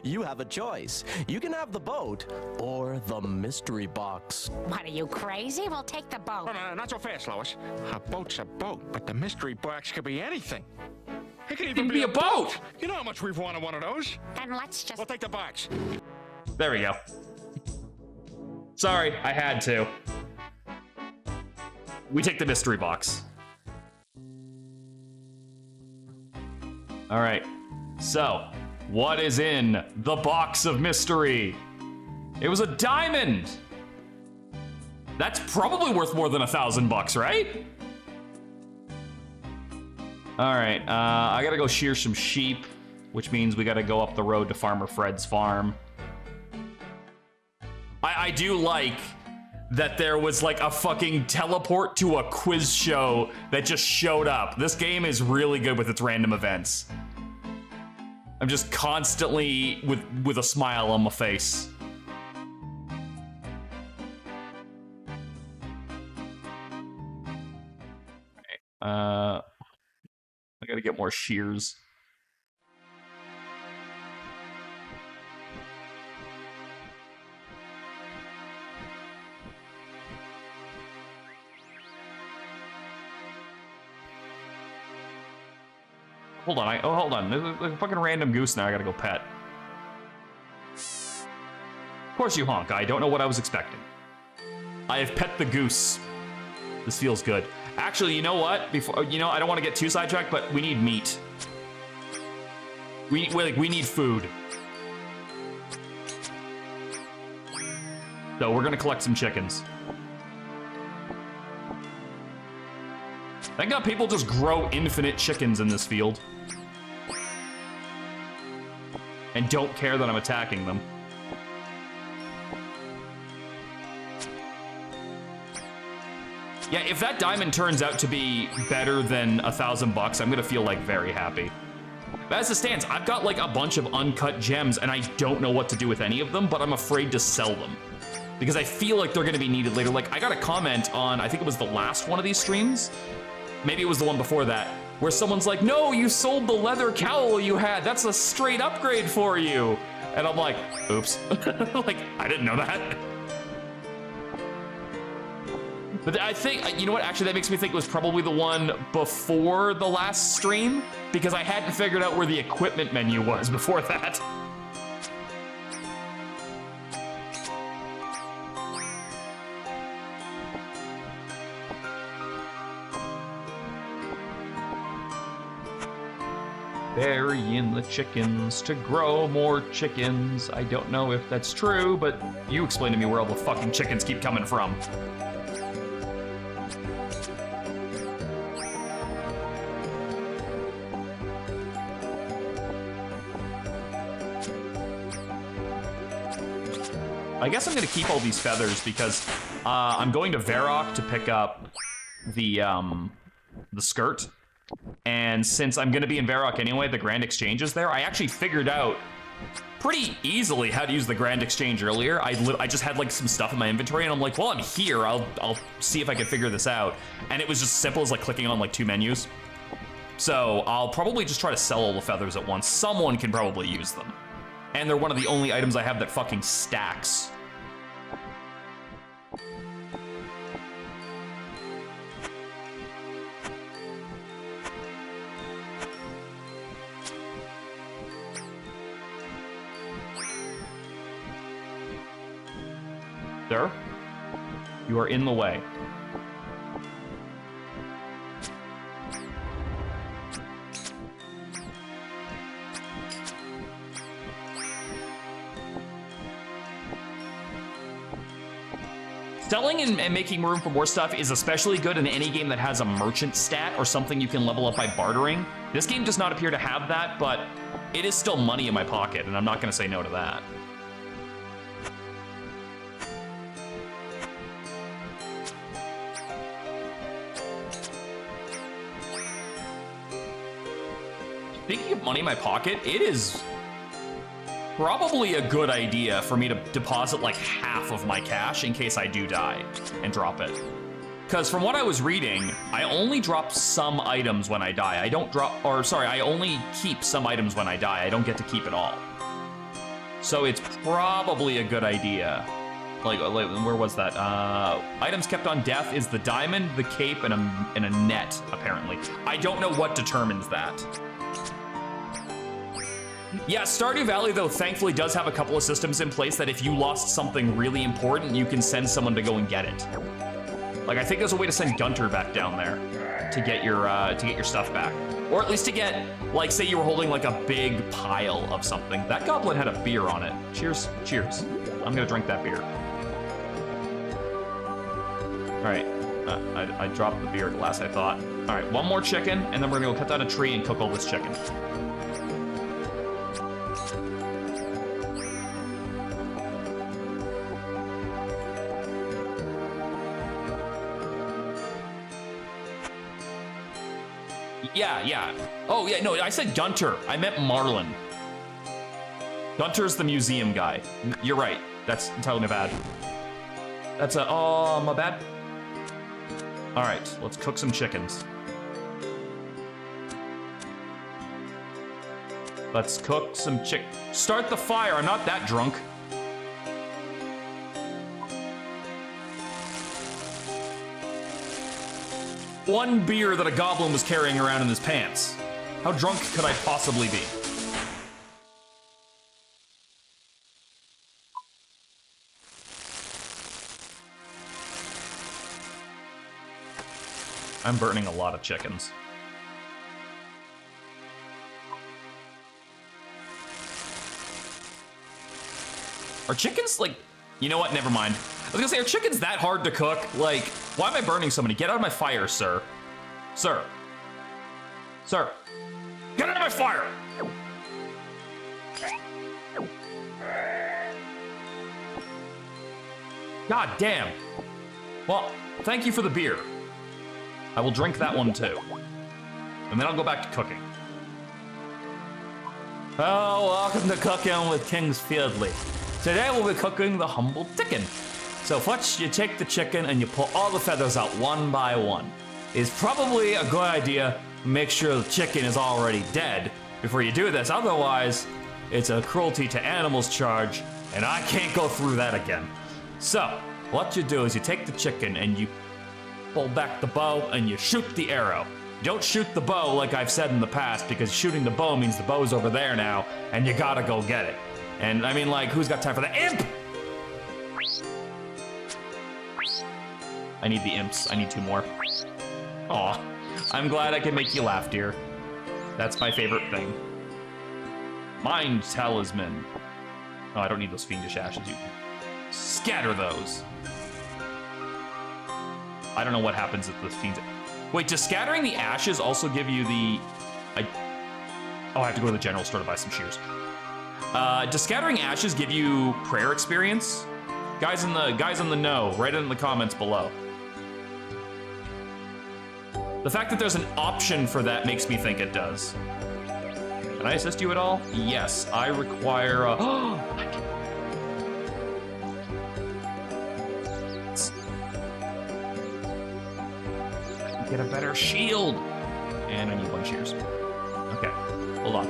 You have a choice. You can have the boat or the mystery box. What, are you crazy? We'll take the boat. No, not so fast, Lois. A boat's a boat, but the mystery box could be anything. It could even be a boat. You know how much we've wanted one of those. Then let's just... We'll take the box. There we go. Sorry, I had to. We take the mystery box. All right. So, what is in the box of mystery? It was a diamond. That's probably worth more than $1,000, right? All right, I gotta go shear some sheep, which means we gotta go up the road to Farmer Fred's farm. I do like that there was like a fucking teleport to a quiz show that just showed up. This game is really good with its random events. I'm just constantly with a smile on my face. I gotta get more shears. Hold on, hold on. There's a fucking random goose now I gotta go pet. Of course you honk. I don't know what I was expecting. I have pet the goose. This feels good. Actually, you know what? Before, you know, I don't want to get too sidetracked, but we need meat. We need food. So we're gonna collect some chickens. Thank God people just grow infinite chickens in this field. And don't care that I'm attacking them. Yeah, if that diamond turns out to be better than $1,000, I'm gonna feel like very happy. But as it stands, I've got like a bunch of uncut gems and I don't know what to do with any of them, but I'm afraid to sell them. Because I feel like they're gonna be needed later. Like, I got a comment on, I think it was the last one of these streams, maybe it was the one before that, where someone's like, no, you sold the leather cowl you had. That's a straight upgrade for you. And I'm like, oops. Like, I didn't know that. But I think, you know what, actually that makes me think it was probably the one before the last stream, because I hadn't figured out where the equipment menu was before that. Burying the chickens to grow more chickens. I don't know if that's true, but you explain to me where all the fucking chickens keep coming from. I guess I'm gonna keep all these feathers because I'm going to Varrock to pick up the skirt. And since I'm gonna be in Varrock anyway, the Grand Exchange is there. I actually figured out pretty easily how to use the Grand Exchange earlier. I just had like some stuff in my inventory and I'm like, well, I'm here. I'll see if I can figure this out. And it was just simple as like clicking on like 2 menus. So I'll probably just try to sell all the feathers at once. Someone can probably use them. And they're one of the only items I have that fucking stacks. Sir, you are in the way. Selling and making room for more stuff is especially good in any game that has a merchant stat or something you can level up by bartering. This game does not appear to have that, but it is still money in my pocket, and I'm not going to say no to that. Speaking of money in my pocket, it is probably a good idea for me to deposit like half of my cash in case I do die and drop it. Because from what I was reading, I only drop some items when I die. I only keep some items when I die. I don't get to keep it all. So it's probably a good idea. Like, where was that? Items kept on death is the diamond, the cape, and a net, apparently. I don't know what determines that. Yeah, Stardew Valley, though, thankfully does have a couple of systems in place that if you lost something really important, you can send someone to go and get it. Like, I think there's a way to send Gunter back down there to get your stuff back. Or at least to get, like, say you were holding, like, a big pile of something. That goblin had a beer on it. Cheers, cheers. I'm gonna drink that beer. All right, I dropped the beer at last, I thought. All right, one more chicken, and then we're gonna go cut down a tree and cook all this chicken. Yeah. Oh, yeah, no, I said Gunter. I meant Marlin. Gunter's the museum guy. You're right. That's entirely my bad. That's oh, my bad. All right, let's cook some chickens. Let's cook some Start the fire, I'm not that drunk. One beer that a goblin was carrying around in his pants. How drunk could I possibly be? I'm burning a lot of chickens. Are chickens, like, you know what, never mind. I was gonna say, are chickens that hard to cook? Like, why am I burning so many? Get out of my fire, sir. Sir. Sir. Get out of my fire! God damn. Well, thank you for the beer. I will drink that one too. And then I'll go back to cooking. Oh, welcome to Cooking with King's Fieldly. Today we'll be cooking the humble chicken. So first you take the chicken and you pull all the feathers out one by one. It's probably a good idea to make sure the chicken is already dead before you do this. Otherwise, it's a cruelty to animals charge, and I can't go through that again. So, what you do is you take the chicken and you pull back the bow and you shoot the arrow. Don't shoot the bow like I've said in the past, because shooting the bow means the bow's over there now and you gotta go get it. And I mean, like, who's got time for that? Imp! I need the imps. I need 2 more. Aw, I'm glad I can make you laugh, dear. That's my favorite thing. Mind Talisman. Oh, I don't need those fiendish ashes. You can scatter those. I don't know what happens if the fiends... Wait, does scattering the ashes also give you the... Oh, I have to go to the general store to buy some shears. Does scattering ashes give you prayer experience? Guys in the know, write it in the comments below. The fact that there's an option for that makes me think it does. Can I assist you at all? Yes, I require a... Get a better shield. And I need 1 shears. Okay, hold on.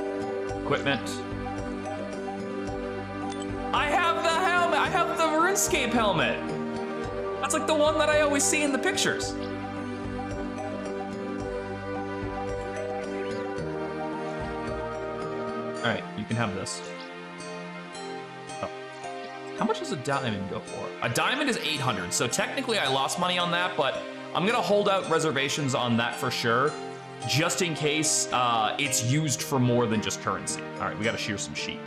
Equipment. I have the helmet! I have the Runescape helmet! That's like the one that I always see in the pictures. Alright, you can have this. Oh. How much does a diamond go for? A diamond is 800, so technically I lost money on that, but I'm gonna hold out reservations on that for sure, just in case it's used for more than just currency. All right, we gotta shear some sheep.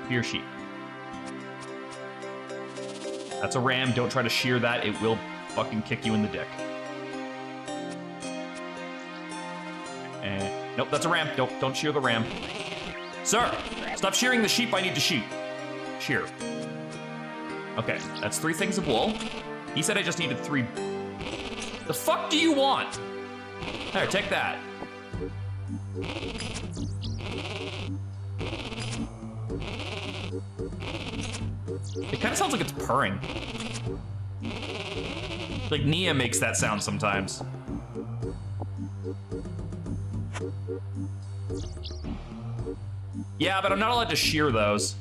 Shear sheep. That's a ram, don't try to shear that, it will fucking kick you in the dick. And, nope, that's a ram, don't shear the ram. Sir, stop shearing the sheep I need to shoot. Shear. Okay, that's 3 things of wool. He said I just needed 3. The fuck do you want? There, take that. It kind of sounds like it's purring. Like Nia makes that sound sometimes. Yeah, but I'm not allowed to shear those.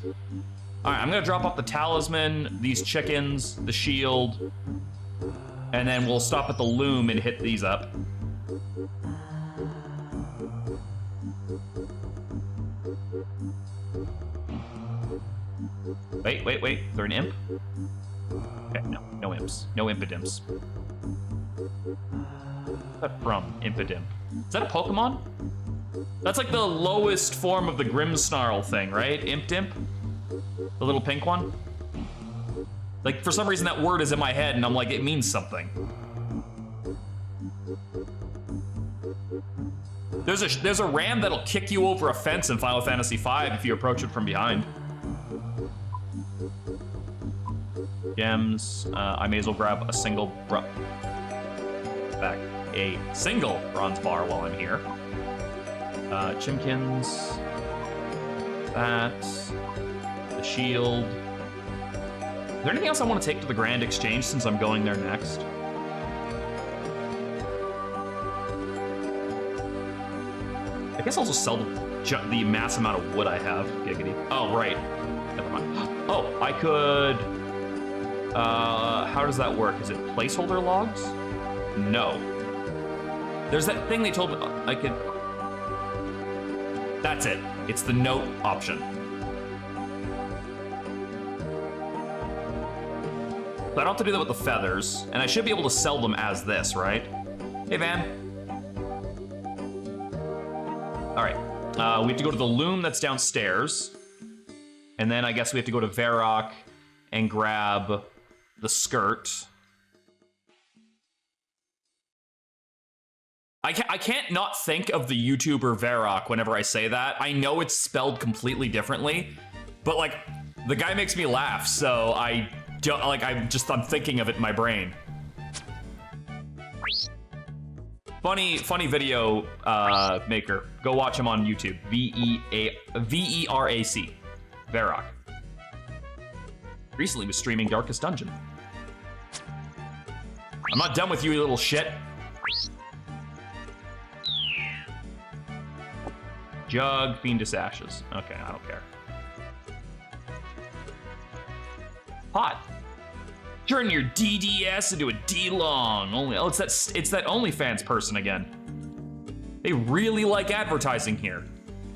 All right, I'm gonna drop off the talisman, these chickens, the shield, and then we'll stop at the loom and hit these up. Wait. Is there an imp? Okay, no imps. No impidimps. What's that from? Impidimp. Is that a Pokemon? That's like the lowest form of the Grimmsnarl thing, right? Impdimp? The little pink one? Like, for some reason that word is in my head and I'm like, it means something. There's a ram that'll kick you over a fence in Final Fantasy V if you approach it from behind. Gems. I may as well grab a single bronze bar while I'm here. Chimkins. That. The shield. Is there anything else I want to take to the Grand Exchange since I'm going there next? I guess I'll just sell the mass amount of wood I have. Giggity. Oh, right. Never mind. Oh, I could... how does that work? Is it placeholder logs? No. There's that thing they told me I could... That's it. It's the note option. So I don't have to do that with the feathers, and I should be able to sell them as this, right? Hey, Van. All right. We have to go to the loom that's downstairs, and then I guess we have to go to Varrock and grab the skirt. I can't not think of the YouTuber Varrock whenever I say that. I know it's spelled completely differently, but like the guy makes me laugh, so I don't like. I'm thinking of it in my brain. Funny video maker. Go watch him on YouTube. V-E-R-A-C. Varrock. Recently was streaming Darkest Dungeon. I'm not done with you little shit. Jug, Fiendish Ashes. Okay, I don't care. Pot. Turn your DDS into a D-long. It's that OnlyFans person again. They really like advertising here.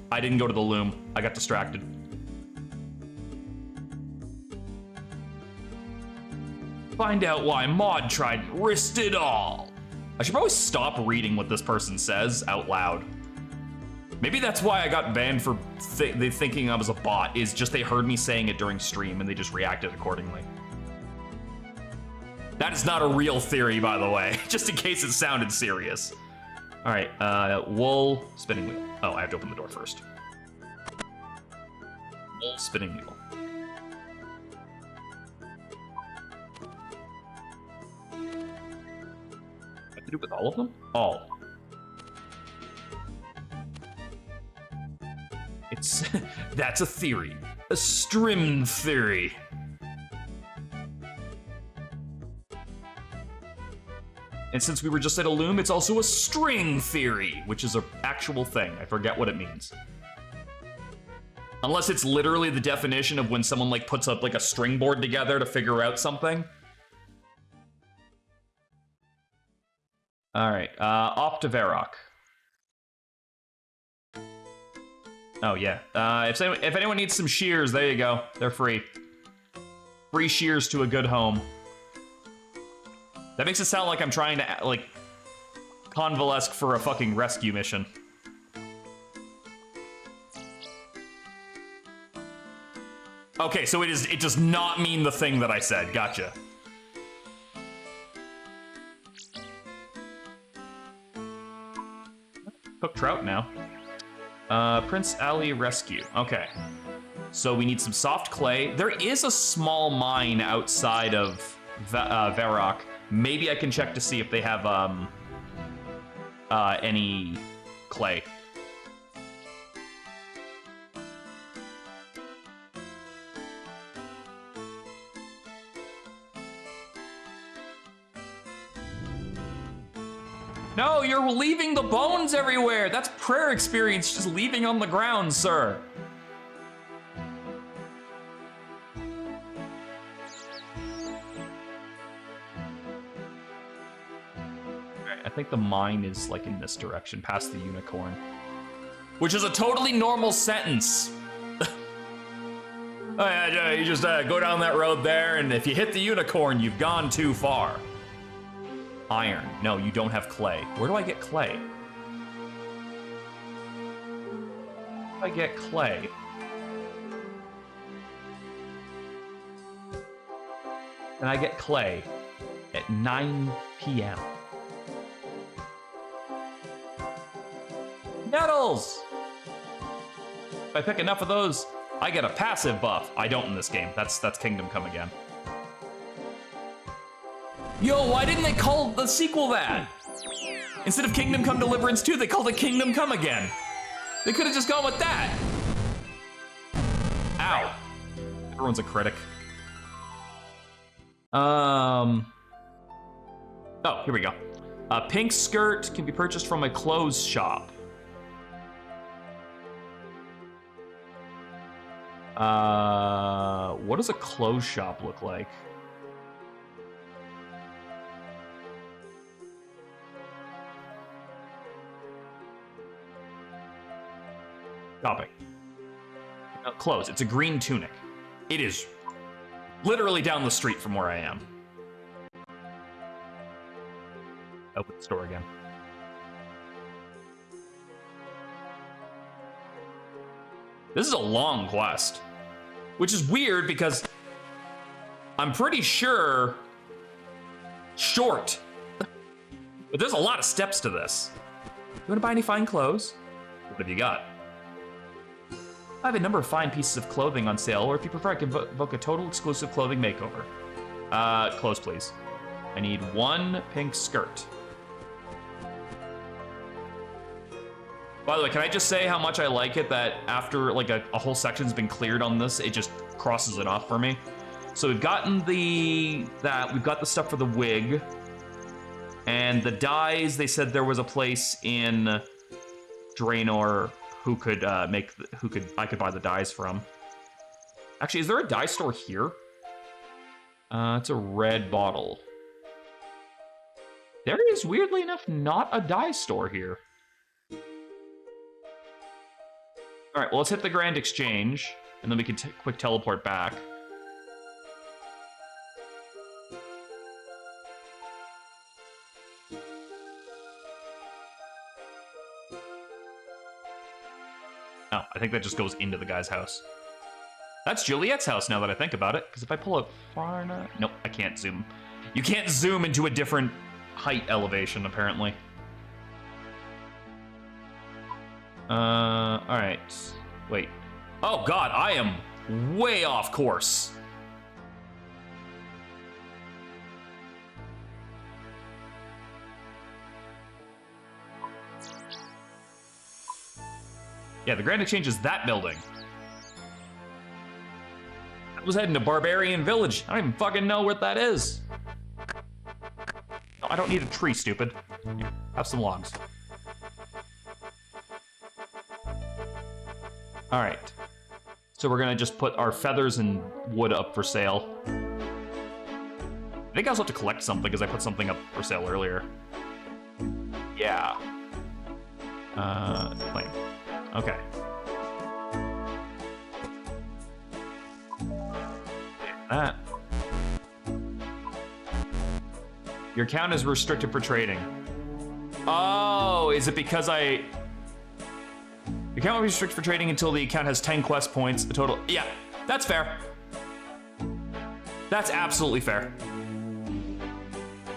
I didn't go to the loom. I got distracted. Find out why Maud tried and risked it all. I should probably stop reading what this person says out loud. Maybe that's why I got banned for thinking I was a bot, is just they heard me saying it during stream and they just reacted accordingly. That is not a real theory, by the way, just in case it sounded serious. All right, wool, spinning wheel. Oh, I have to open the door first. Wool, spinning wheel. I have to do it with all of them? All. It's, that's a theory. A strim theory. And since we were just at a loom, it's also a string theory, which is an actual thing. I forget what it means. Unless it's literally the definition of when someone like puts up like a string board together to figure out something. All right, off to Varrock. Oh yeah, if anyone needs some shears, there you go. They're free. Free shears to a good home. That makes it sound like I'm trying to, like, convalesce for a fucking rescue mission. Okay, so it does not mean the thing that I said. Gotcha. Cook trout now. Prince Ali rescue. Okay. So we need some soft clay. There is a small mine outside of Varrock. Maybe I can check to see if they have any clay. No, you're leaving the bones everywhere. That's prayer experience just leaving on the ground, sir. I think the mine is like in this direction, past the unicorn. Which is a totally normal sentence. You just go down that road there, and if you hit the unicorn, you've gone too far. Iron. No, you don't have clay. Where do I get clay? I get clay. And I get clay at 9 p.m. Nettles! If I pick enough of those, I get a passive buff. I don't in this game. That's Kingdom Come again. Yo, why didn't they call the sequel that? Instead of Kingdom Come Deliverance 2, they called it Kingdom Come again. They could have just gone with that. Ow. Everyone's a critic. Oh, here we go. A pink skirt can be purchased from a clothes shop. What does a clothes shop look like? Shopping. Clothes. It's a green tunic. It is literally down the street from where I am. Open the store again. This is a long quest, which is weird because I'm pretty sure short, but there's a lot of steps to this. You want to buy any fine clothes? What have you got? I have a number of fine pieces of clothing on sale, or if you prefer, I can book a total exclusive clothing makeover. Clothes, please. I need one pink skirt. By the way, can I just say how much I like it that after like a whole section's been cleared on this, it just crosses it off for me. So we've gotten we've got the stuff for the wig, and the dyes. They said there was a place in Draenor who could I could buy the dyes from. Actually, is there a dye store here? It's a red bottle. There is, weirdly enough, not a dye store here. All right, well, let's hit the Grand Exchange, and then we can quick teleport back. Oh, I think that just goes into the guy's house. That's Juliet's house now that I think about it, because if I pull it far enough... Nope, I can't zoom. You can't zoom into a different height elevation, apparently. All right. Wait. Oh, God, I am way off course. Yeah, the Grand Exchange is that building. I was heading to Barbarian Village. I don't even fucking know what that is. No, I don't need a tree, stupid. Here, have some logs. All right. So we're gonna just put our feathers and wood up for sale. I think I also have to collect something because I put something up for sale earlier. Yeah. Claim. Okay. That. Your account is restricted for trading. Oh, is it because your account will be restricted for trading until the account has 10 quest points, a total. Yeah, that's fair. That's absolutely fair.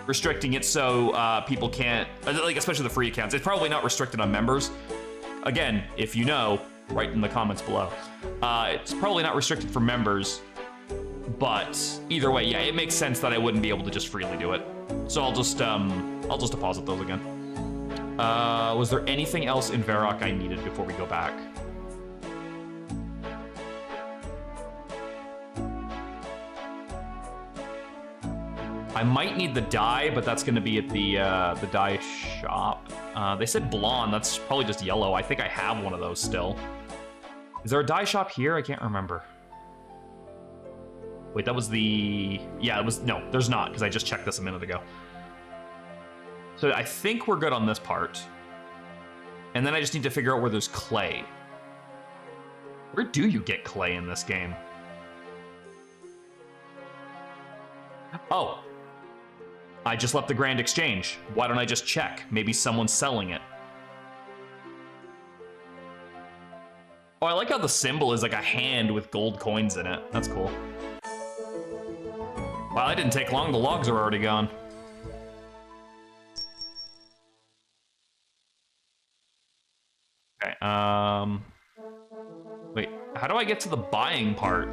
Restricting it so people can't, like, especially the free accounts. It's probably not restricted on members. Again, if you know, write in the comments below. It's probably not restricted for members, but either way, yeah, it makes sense that I wouldn't be able to just freely do it. So I'll just deposit those again. Was there anything else in Varrock I needed before we go back? I might need the dye, but that's going to be at the dye shop. They said blonde. That's probably just yellow. I think I have one of those still. Is there a dye shop here? I can't remember. Wait, that was the... Yeah, it was... No, there's not, because I just checked this a minute ago. So I think we're good on this part. And then I just need to figure out where there's clay. Where do you get clay in this game? Oh. I just left the Grand Exchange. Why don't I just check? Maybe someone's selling it. Oh, I like how the symbol is like a hand with gold coins in it. That's cool. Wow, that didn't take long. The logs are already gone. Okay, wait, how do I get to the buying part?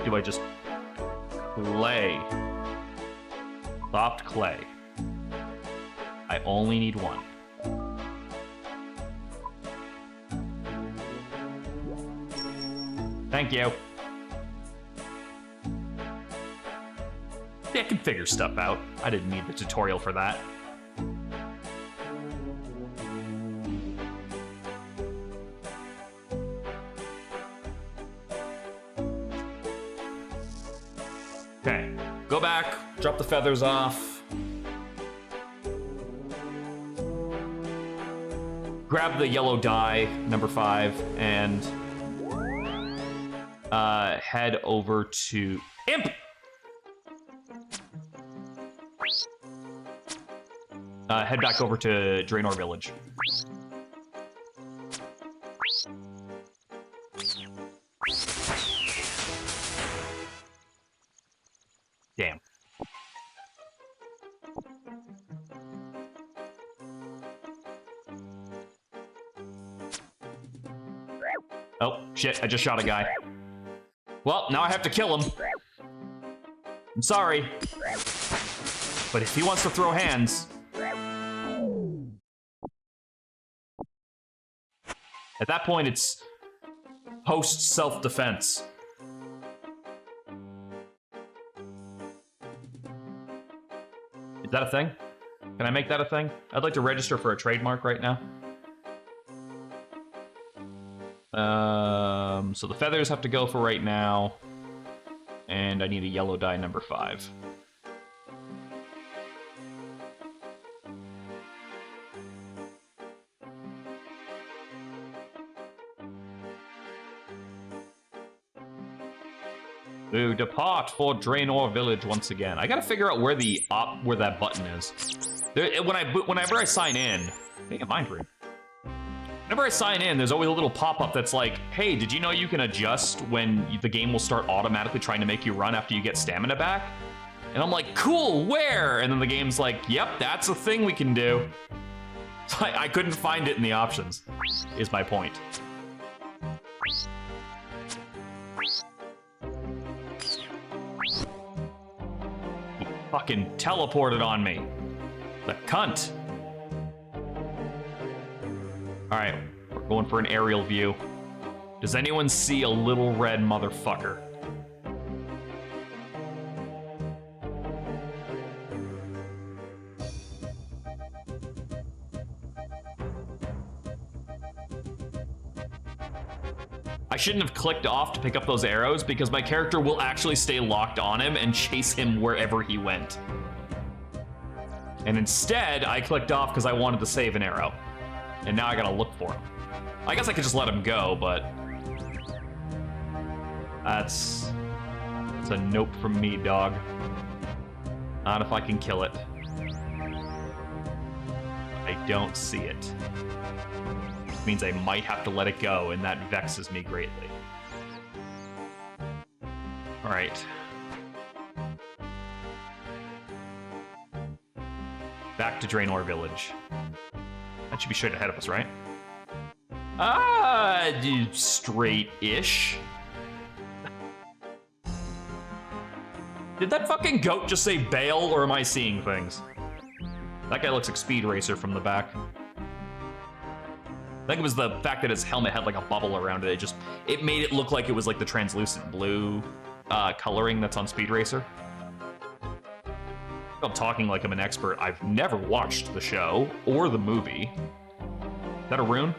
Do I just clay? Soft clay. I only need one. Thank you. Yeah, I can figure stuff out. I didn't need the tutorial for that. Okay, go back, drop the feathers off. Grab the yellow dye, number 5, and head over to Imp! Head back over to Draenor Village. Damn. Oh, shit, I just shot a guy. Well, now I have to kill him. I'm sorry. But if he wants to throw hands... At that point, it's post self-defense. Is that a thing? Can I make that a thing? I'd like to register for a trademark right now. So the feathers have to go for right now. And I need a yellow dye number 5. To depart for Draenor Village once again. I gotta figure out where the where that button is. Whenever I sign in, make a mind read. Whenever I sign in, there's always a little pop-up that's like, "Hey, did you know you can adjust when the game will start automatically trying to make you run after you get stamina back?" And I'm like, "Cool, where?" And then the game's like, "Yep, that's a thing we can do." So I couldn't find it in the options. Is my point. Fucking teleported on me. The cunt. Alright, we're going for an aerial view. Does anyone see a little red motherfucker? I shouldn't have clicked off to pick up those arrows because my character will actually stay locked on him and chase him wherever he went. And instead, I clicked off because I wanted to save an arrow. And now I gotta look for him. I guess I could just let him go, but... That's a nope from me, dog. Not if I can kill it. I don't see it. Means I might have to let it go, and that vexes me greatly. All right. Back to Draenor Village. That should be straight ahead of us, right? Straight-ish. Did that fucking goat just say bail, or am I seeing things? That guy looks like Speed Racer from the back. I think it was the fact that his helmet had like a bubble around it. It made it look like it was like the translucent blue coloring that's on Speed Racer. I'm talking like I'm an expert. I've never watched the show or the movie. Is that a rune?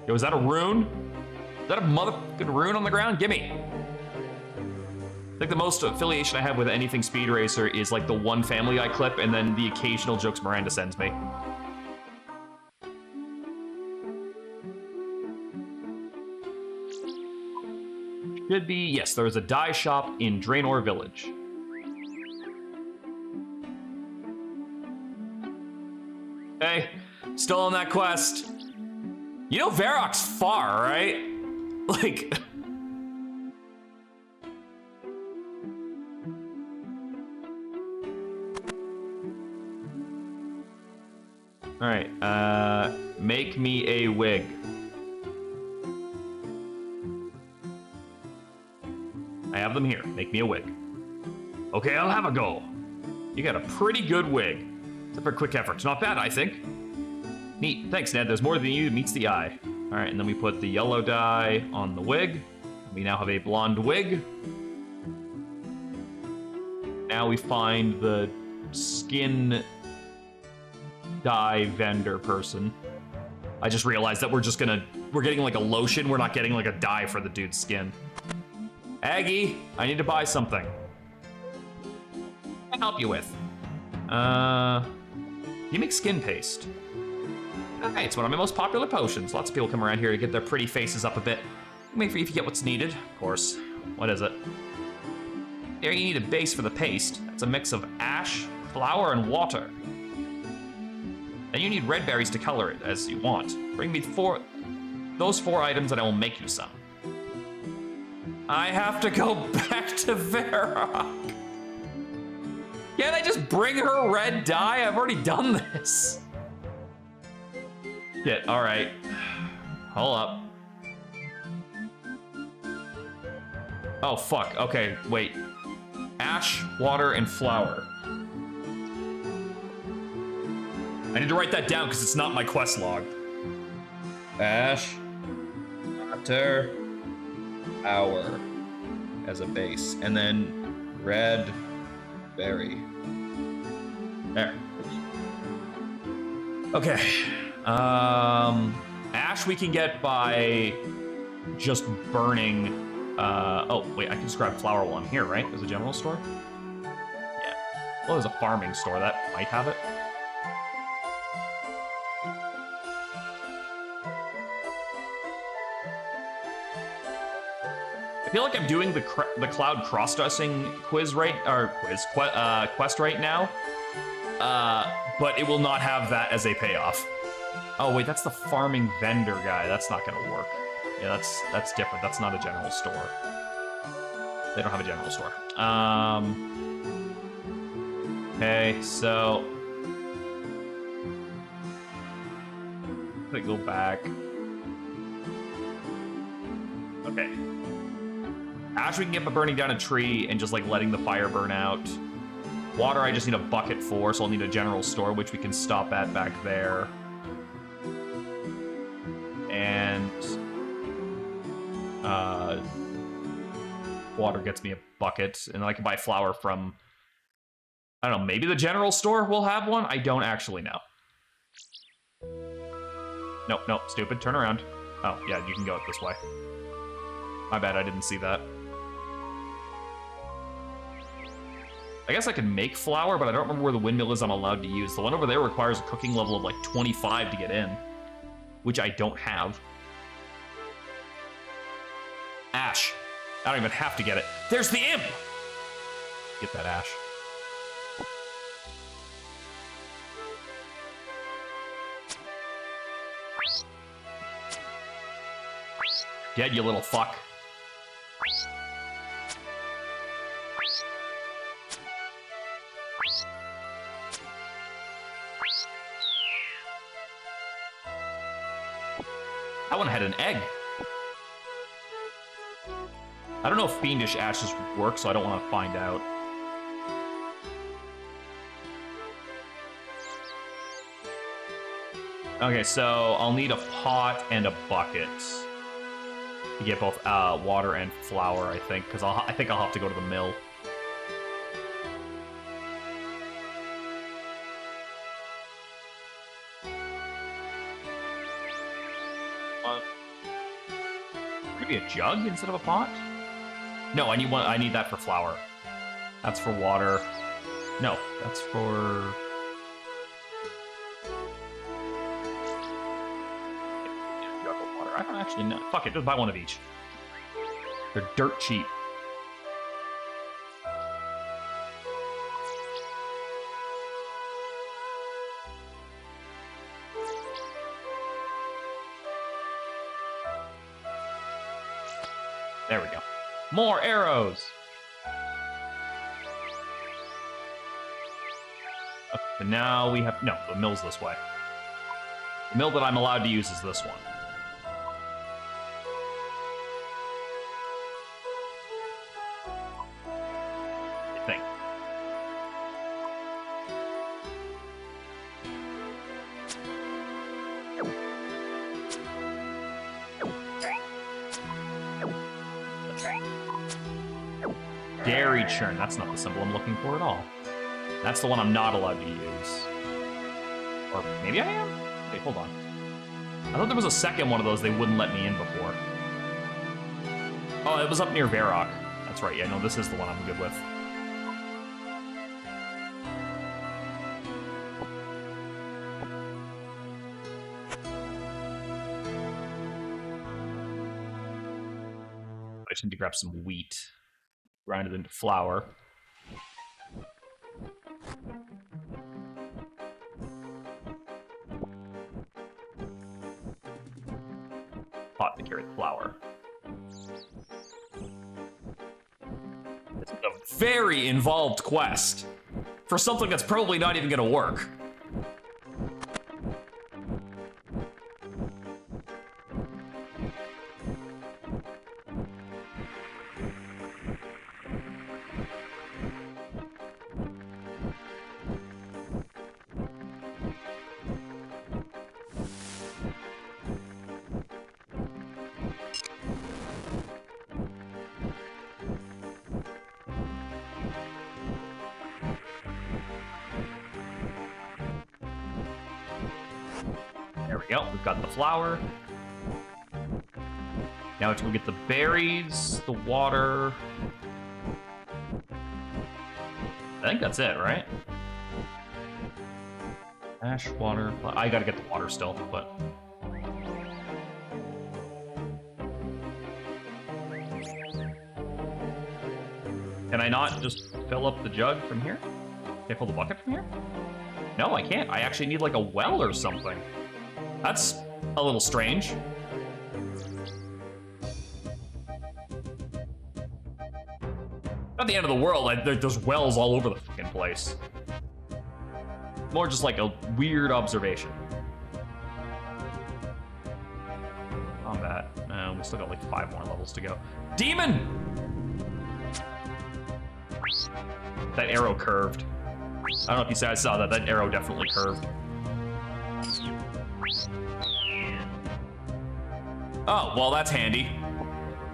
Yo, is that a rune? Is that a motherfucking rune on the ground? Gimme. Like the most affiliation I have with anything Speed Racer is like the one Family Guy clip and then the occasional jokes Miranda sends me. Should be, yes, there is a dye shop in Draenor Village. Hey, still on that quest. You know Varrock's far, right? Like... Alright, make me a wig. I have them here. Make me a wig. Okay, I'll have a go. You got a pretty good wig. Except for quick efforts. Not bad, I think. Neat. Thanks, Ned. There's more than you meets the eye. Alright, and then we put the yellow dye on the wig. We now have a blonde wig. Now we find the skin dye vendor person. I just realized that we're getting like a lotion. We're not getting like a dye for the dude's skin. Aggie, I need to buy something. What can I help you with? You make skin paste. Okay, it's one of my most popular potions. Lots of people come around here to get their pretty faces up a bit. Wait for you if you get what's needed. Of course. What is it? There you need a base for the paste. It's a mix of ash, flour, and water. Then you need red berries to color it as you want. Bring me those 4 items and I will make you some. I have to go back to Varrock. Can't I just bring her red dye? I've already done this. Shit, alright. Hold up. Oh, fuck. Okay, wait. Ash, water, and flour. I need to write that down because it's not my quest log. Ash, water, flour as a base, and then red berry. There. Okay. Ash we can get by just burning. Oh wait, I can just grab flour while I'm here, right? There's a general store. Yeah. Well, there's a farming store that might have it. I feel like I'm doing the cloud cross-dressing quest right now, but it will not have that as a payoff. Oh wait, that's the farming vendor guy. That's not gonna work. Yeah, that's different. That's not a general store. They don't have a general store. Okay, so let me go back. Okay. Ash we can get by burning down a tree and just like letting the fire burn out. Water I just need a bucket for, so I'll need a general store, which we can stop at back there. And water gets me a bucket, and then I can buy flour from, I don't know, maybe the general store will have one? I don't actually know. Nope, nope, stupid, turn around. Oh, yeah, you can go it this way. My bad, I didn't see that. I guess I can make flour, but I don't remember where the windmill is I'm allowed to use. The one over there requires a cooking level of like 25 to get in, which I don't have. Ash. I don't even have to get it. There's the imp! Get that ash. Dead, you little fuck. That one had an egg. I don't know if fiendish ashes work, so I don't want to find out. Okay, so I'll need a pot and a bucket to get both water and flour, I think, because I think I'll have to go to the mill. Maybe a jug instead of a pot? No, I need one. I need that for flour. That's for water. No, that's for... water. I don't actually know. Fuck it, just buy one of each. They're dirt cheap. There we go. More arrows! Okay, so now we have... No, the mill's this way. The mill that I'm allowed to use is this one. I think. Dairy churn. That's not the symbol I'm looking for at all. That's the one I'm not allowed to use. Or maybe I am? Wait, hold on. I thought there was a second one of those they wouldn't let me in before. Oh, it was up near Varrock. That's right, yeah, no, this is the one I'm good with. I just need to grab some wheat. Grind it into flour. Pot to carry the flour. This is a very involved quest for something that's probably not even gonna work. Yep, we've got the flour. Now we have to go get the berries, the water. I think that's it, right? Ash, water. I gotta get the water still, but... Can I not just fill up the jug from here? Can I fill the bucket from here? No, I can't. I actually need like a well or something. That's a little strange. Not the end of the world, there's wells all over the fucking place. More just like a weird observation. Combat. No, we still got like 5 more levels to go. Demon! That arrow curved. I don't know if you guys saw that. That arrow definitely curved. Oh, well, that's handy.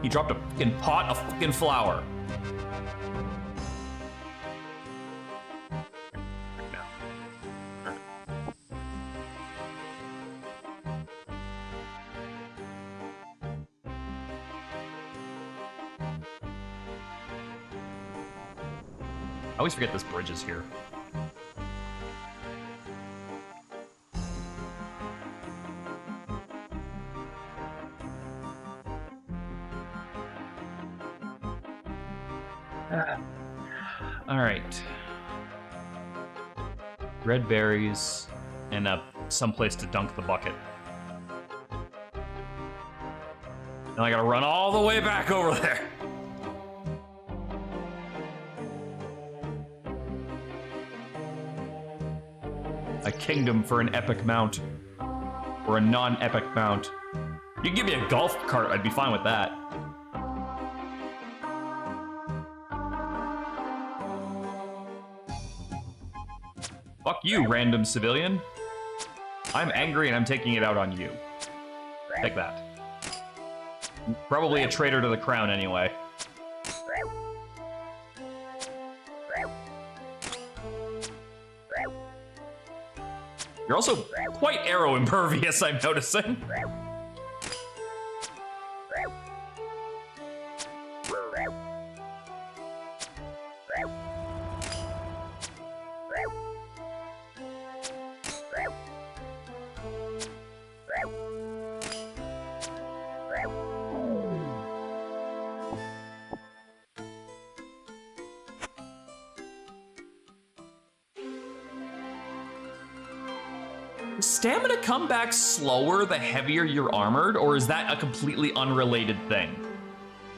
He dropped a fucking pot of fucking flour. I always forget this bridge is here. All right. Red berries and some place to dunk the bucket. Now I gotta run all the way back over there. A kingdom for an epic mount. Or a non-epic mount. You can give me a golf cart, I'd be fine with that. Fuck you, random civilian. I'm angry and I'm taking it out on you. Take that. Probably a traitor to the crown anyway. You're also quite arrow impervious, I'm noticing. Does stamina come back slower the heavier you're armored, or is that a completely unrelated thing?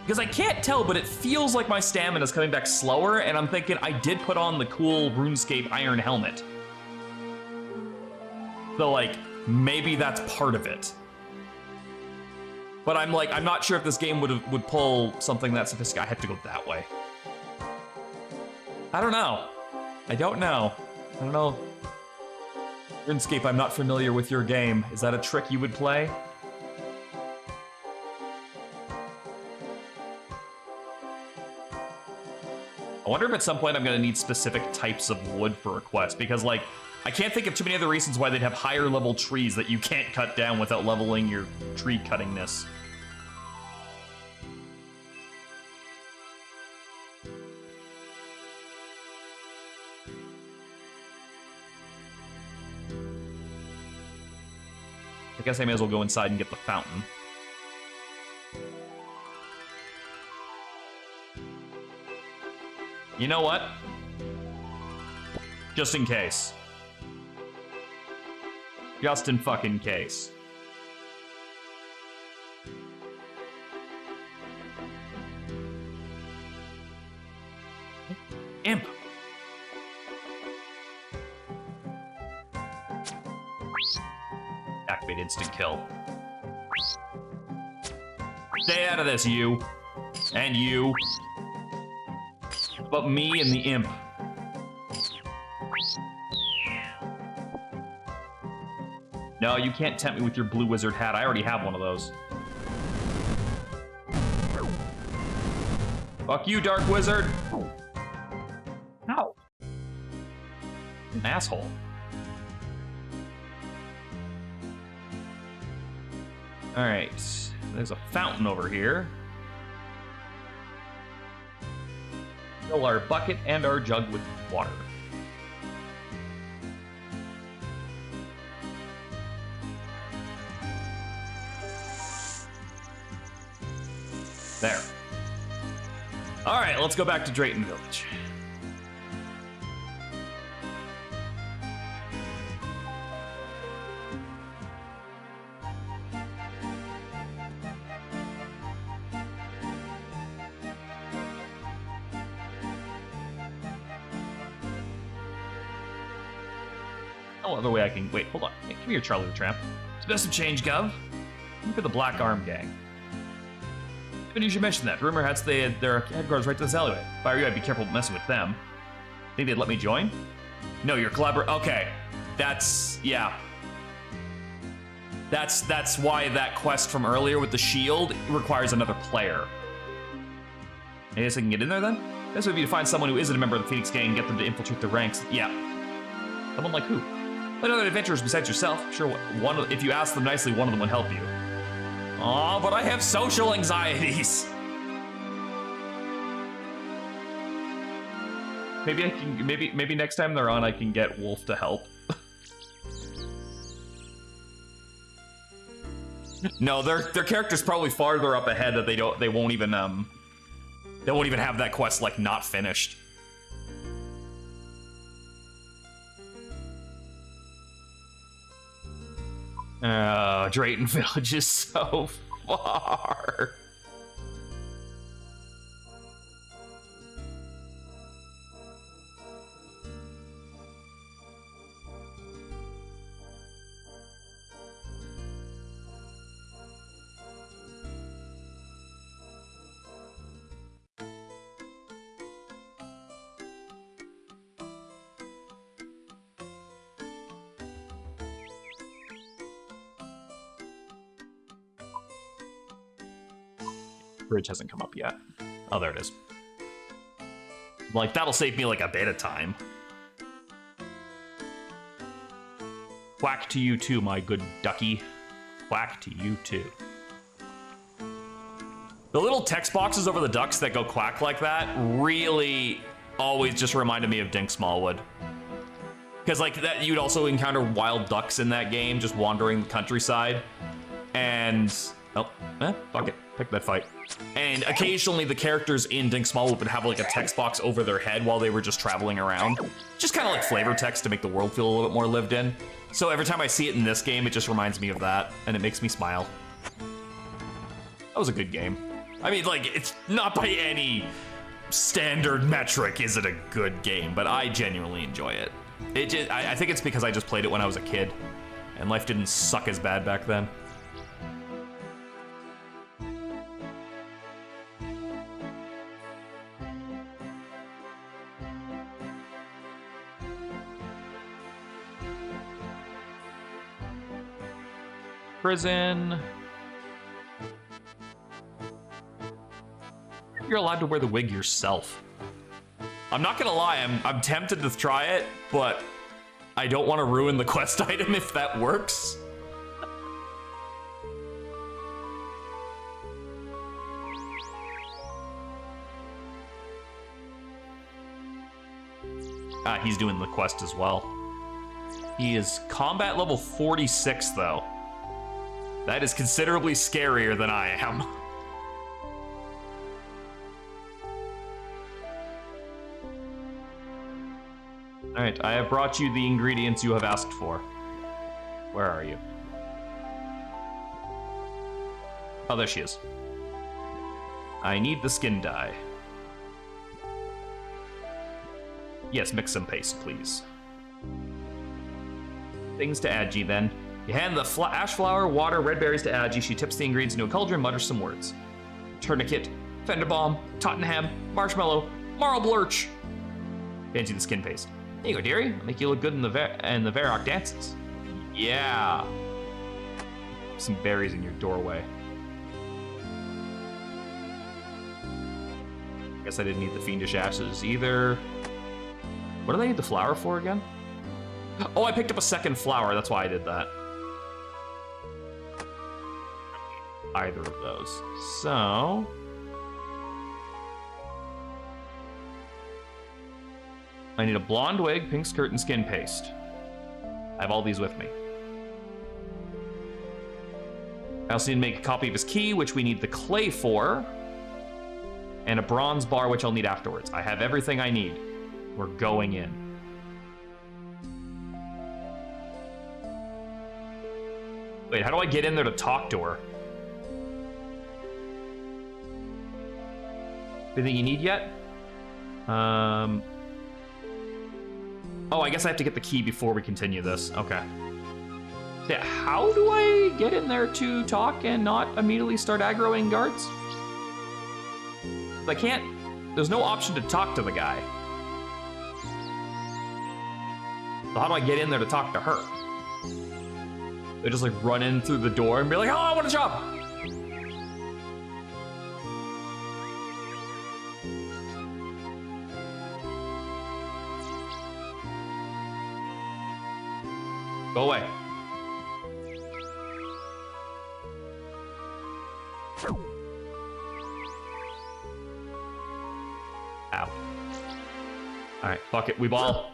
Because I can't tell, but it feels like my stamina is coming back slower, and I'm thinking I did put on the cool RuneScape iron helmet. So, like, maybe that's part of it. But I'm not sure if this game would pull something that sophisticated. I have to go that way. I don't know. I don't know. RuneScape, I'm not familiar with your game. Is that a trick you would play? I wonder if at some point I'm gonna need specific types of wood for a quest, because like, I can't think of too many other reasons why they'd have higher level trees that you can't cut down without leveling your tree cuttingness. I guess I may as well go inside and get the fountain. You know what? Just in case. Just in fucking case. Imp. Activate instant kill. Stay out of this, you. And you. But me and the imp. No, you can't tempt me with your blue wizard hat. I already have one of those. Fuck you, dark wizard. Ow. An asshole. Alright, there's a fountain over here. Fill our bucket and our jug with water. There. Alright, let's go back to Drayton Village. No other way I can... Wait, hold on. Hey, come here, Charlie the Tramp. Spend some change, Gov. Look at the Black Arm Gang. Even you should mention that. Rumor has their headquarters right to this alleyway. If I were you, I'd be careful messing with them. Think they'd let me join? No, you're collaborating. Okay. That's... yeah. That's why that quest from earlier with the shield requires another player. I guess I can get in there then? This would be to find someone who isn't a member of the Phoenix Gang and get them to infiltrate the ranks. Yeah. Someone like who? But other adventurers besides yourself. Sure, if you ask them nicely, one of them would help you. Aw, but I have social anxieties. Maybe I can. Maybe next time they're on, I can get Wolf to help. No, their character's probably farther up ahead that they won't even have that quest like not finished. Drayton Village is so far. Bridge hasn't come up yet. Oh, there it is. Like, that'll save me like a bit of time. Quack to you too, my good ducky. Quack to you too. The little text boxes over the ducks that go quack like that really always just reminded me of Dink Smallwood. Because like that, you'd also encounter wild ducks in that game, just wandering the countryside. And, fuck it, pick that fight. And occasionally the characters in Dink Smallwood would have like a text box over their head while they were just traveling around. Just kind of like flavor text to make the world feel a little bit more lived in. So every time I see it in this game, it just reminds me of that, and it makes me smile. That was a good game. I mean, like, it's not by any standard metric is it a good game, but I genuinely enjoy it. I think it's because I just played it when I was a kid, and life didn't suck as bad back then. Prison. You're allowed to wear the wig yourself. I'm not gonna lie, I'm tempted to try it, but I don't want to ruin the quest item if that works. Ah, he's doing the quest as well. He is combat level 46, though. That is considerably scarier than I am. All right, I have brought you the ingredients you have asked for. Where are you? Oh, there she is. I need the skin dye. Yes, mix some paste, please. Things to Agi, then. You hand the ash flour, water, red berries to Agi. She tips the ingredients into a cauldron, mutters some words. Tourniquet, fender bomb, Tottenham, marshmallow, marl blurch. Hands you the skin paste. Here you go, dearie. I'll make you look good in the Varrock dances. Yeah. Some berries in your doorway. Guess I didn't need the fiendish ashes either. What do they need the flour for again? Oh, I picked up a second flower. That's why I did that. Either of those. So... I need a blonde wig, pink skirt, and skin paste. I have all these with me. I also need to make a copy of his key, which we need the clay for. And a bronze bar, which I'll need afterwards. I have everything I need. We're going in. Wait, how do I get in there to talk to her? Anything you need yet? Oh, I guess I have to get the key before we continue this. Okay. Yeah, how do I get in there to talk and not immediately start aggroing guards? I can't... There's no option to talk to the guy. So how do I get in there to talk to her? They just like run in through the door and be like, oh, I want a job! Go away. Ow. Alright, fuck it, we ball.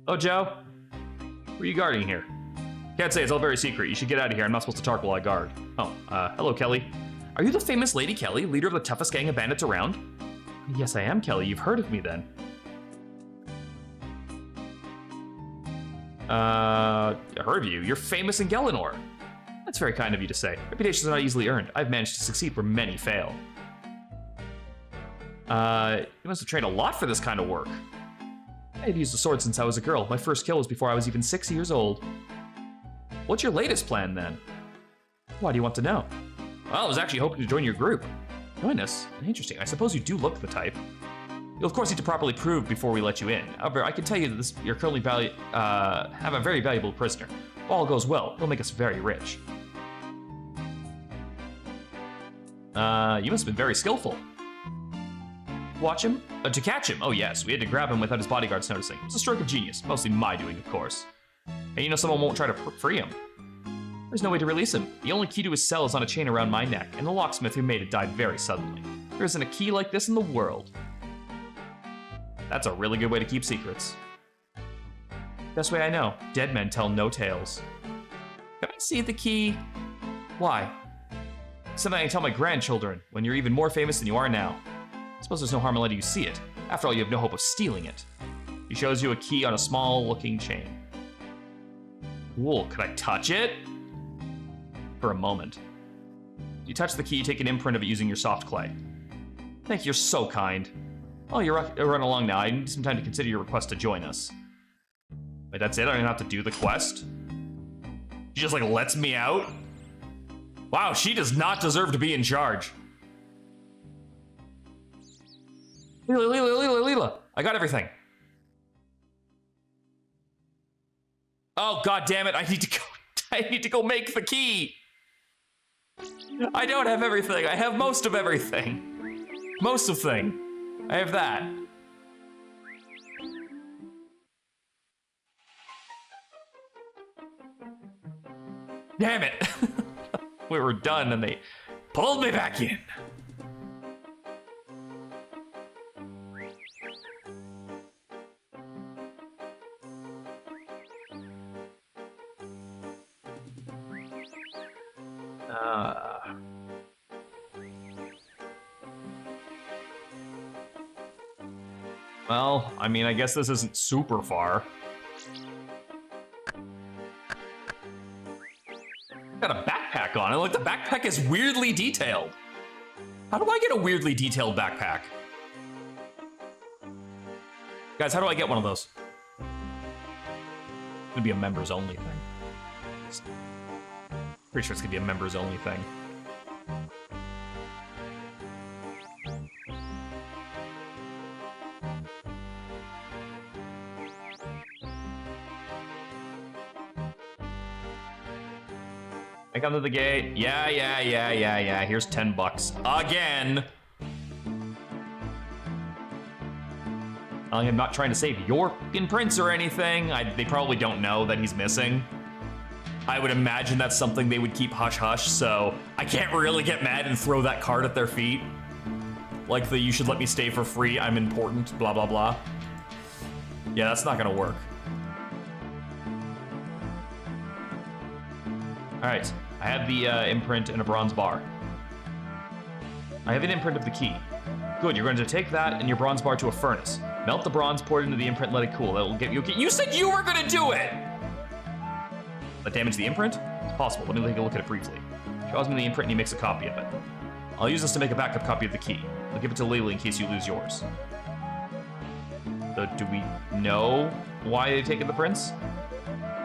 Oh, Joe. What are you guarding here? Can't say, it's all very secret. You should get out of here. I'm not supposed to talk while I guard. Oh, hello, Kelly. Are you the famous Lady Kelly, leader of the toughest gang of bandits around? Yes, I am, Kelly. You've heard of me, then. Heard of you. You're famous in Gelenor. That's very kind of you to say. Reputations are not easily earned. I've managed to succeed where many fail. You must have trained a lot for this kind of work. I've used a sword since I was a girl. My first kill was before I was even 6 years old. What's your latest plan, then? Why do you want to know? Well, I was actually hoping to join your group. Join us? Interesting. I suppose you do look the type. You'll of course need to properly prove before we let you in. However, I can tell you that you're currently have a very valuable prisoner. If all goes well, he'll make us very rich. You must have been very skillful. Watch him? To catch him? Oh yes, we had to grab him without his bodyguards noticing. It's a stroke of genius, mostly my doing, of course. And you know someone won't try to free him. There's no way to release him. The only key to his cell is on a chain around my neck, and the locksmith who made it died very suddenly. There isn't a key like this in the world. That's a really good way to keep secrets. Best way I know. Dead men tell no tales. Can I see the key? Why? Something I can tell my grandchildren when you're even more famous than you are now. I suppose there's no harm in letting you see it. After all, you have no hope of stealing it. He shows you a key on a small-looking chain. Cool, could I touch it? For a moment. You touch the key, take an imprint of it using your soft clay. Thank you, you're so kind. Oh, you're running along now. I need some time to consider your request to join us. Wait, that's it? I don't even have to do the quest? She just, like, lets me out? Wow, she does not deserve to be in charge. Leela, I got everything. Oh, god damn it, I need to go make the key. I don't have everything. I have most of everything. Most of thing. I have that. Damn it. We were done and they pulled me back in. Well, I mean, I guess this isn't super far. Got a backpack on it. Like, the backpack is weirdly detailed. How do I get a weirdly detailed backpack? Guys, how do I get one of those? It's gonna be a members only thing. Pretty sure it's gonna be a members only thing. I come to the gate. Yeah. Here's 10 bucks. Again. I'm not trying to save your fucking prince or anything. They probably don't know that he's missing. I would imagine that's something they would keep hush-hush, so I can't really get mad and throw that card at their feet. Like the, you should let me stay for free, I'm important, blah, blah, blah. Yeah, that's not gonna work. All right, I have the imprint and a bronze bar. I have an imprint of the key. Good, you're going to take that and your bronze bar to a furnace. Melt the bronze, pour it into the imprint, let it cool. That will get you. You said you were gonna do it! That damage the imprint? It's possible. Let me take a look at it briefly. Shows me the imprint and he makes a copy of it. I'll use this to make a backup copy of the key. I'll give it to Lily in case you lose yours. So do we know why they've taken the prince?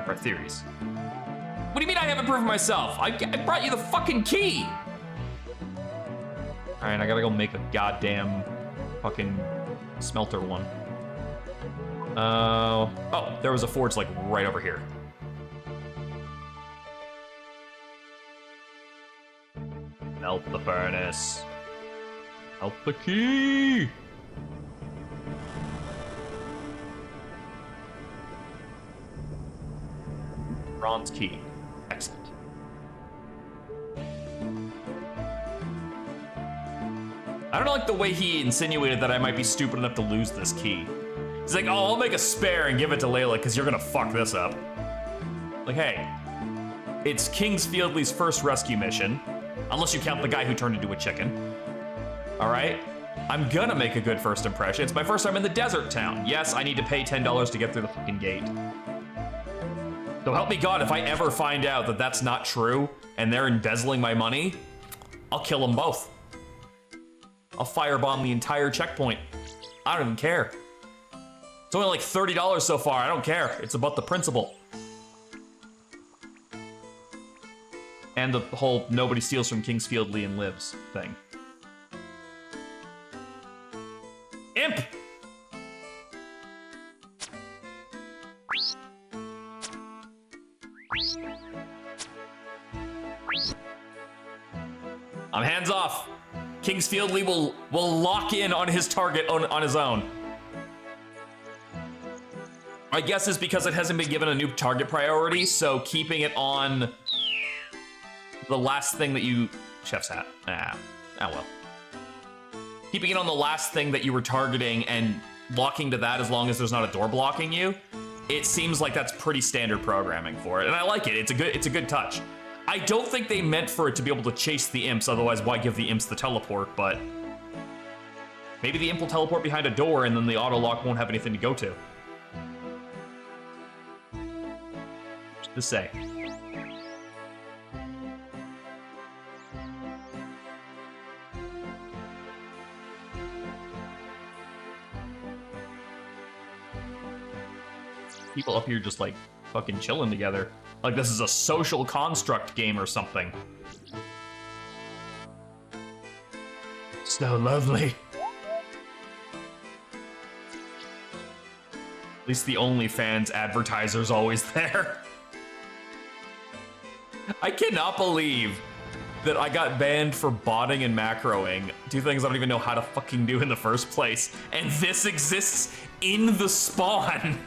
Our theories. What do you mean I haven't proven myself? I brought you the fucking key! Alright, I gotta go make a goddamn fucking smelter one. Oh, there was a forge like right over here. Melt the furnace. Melt the key! Bronze key. Excellent. I don't like the way he insinuated that I might be stupid enough to lose this key. He's like, oh, I'll make a spare and give it to Layla because you're gonna fuck this up. Like, hey, it's King's Fieldley's first rescue mission, unless you count the guy who turned into a chicken. All right? I'm gonna make a good first impression. It's my first time in the desert town. Yes, I need to pay $10 to get through the fucking gate. So help me God, if I ever find out that that's not true and they're embezzling my money, I'll kill them both. I'll firebomb the entire checkpoint. I don't even care. It's only like $30 so far. I don't care. It's about the principle. And the whole nobody steals from King's Fieldley and lives thing. Imp! I'm hands off. King's Fieldley will lock in on his target on his own. I guess it's because it hasn't been given a new target priority, so keeping it on the last thing that you... Chef's hat. Well. Keeping it on the last thing that you were targeting and locking to that as long as there's not a door blocking you, it seems like that's pretty standard programming for it, and I like it. It's a good touch. I don't think they meant for it to be able to chase the imps, otherwise why give the imps the teleport, but Maybe the imp will teleport behind a door and then the auto lock won't have anything to go to. Just to say. People up here just like fucking chilling together. Like this is a social construct game or something. So lovely. At least the OnlyFans advertiser's always there. I cannot believe that I got banned for botting and macroing. Two things I don't even know how to fucking do in the first place. And this exists in the spawn.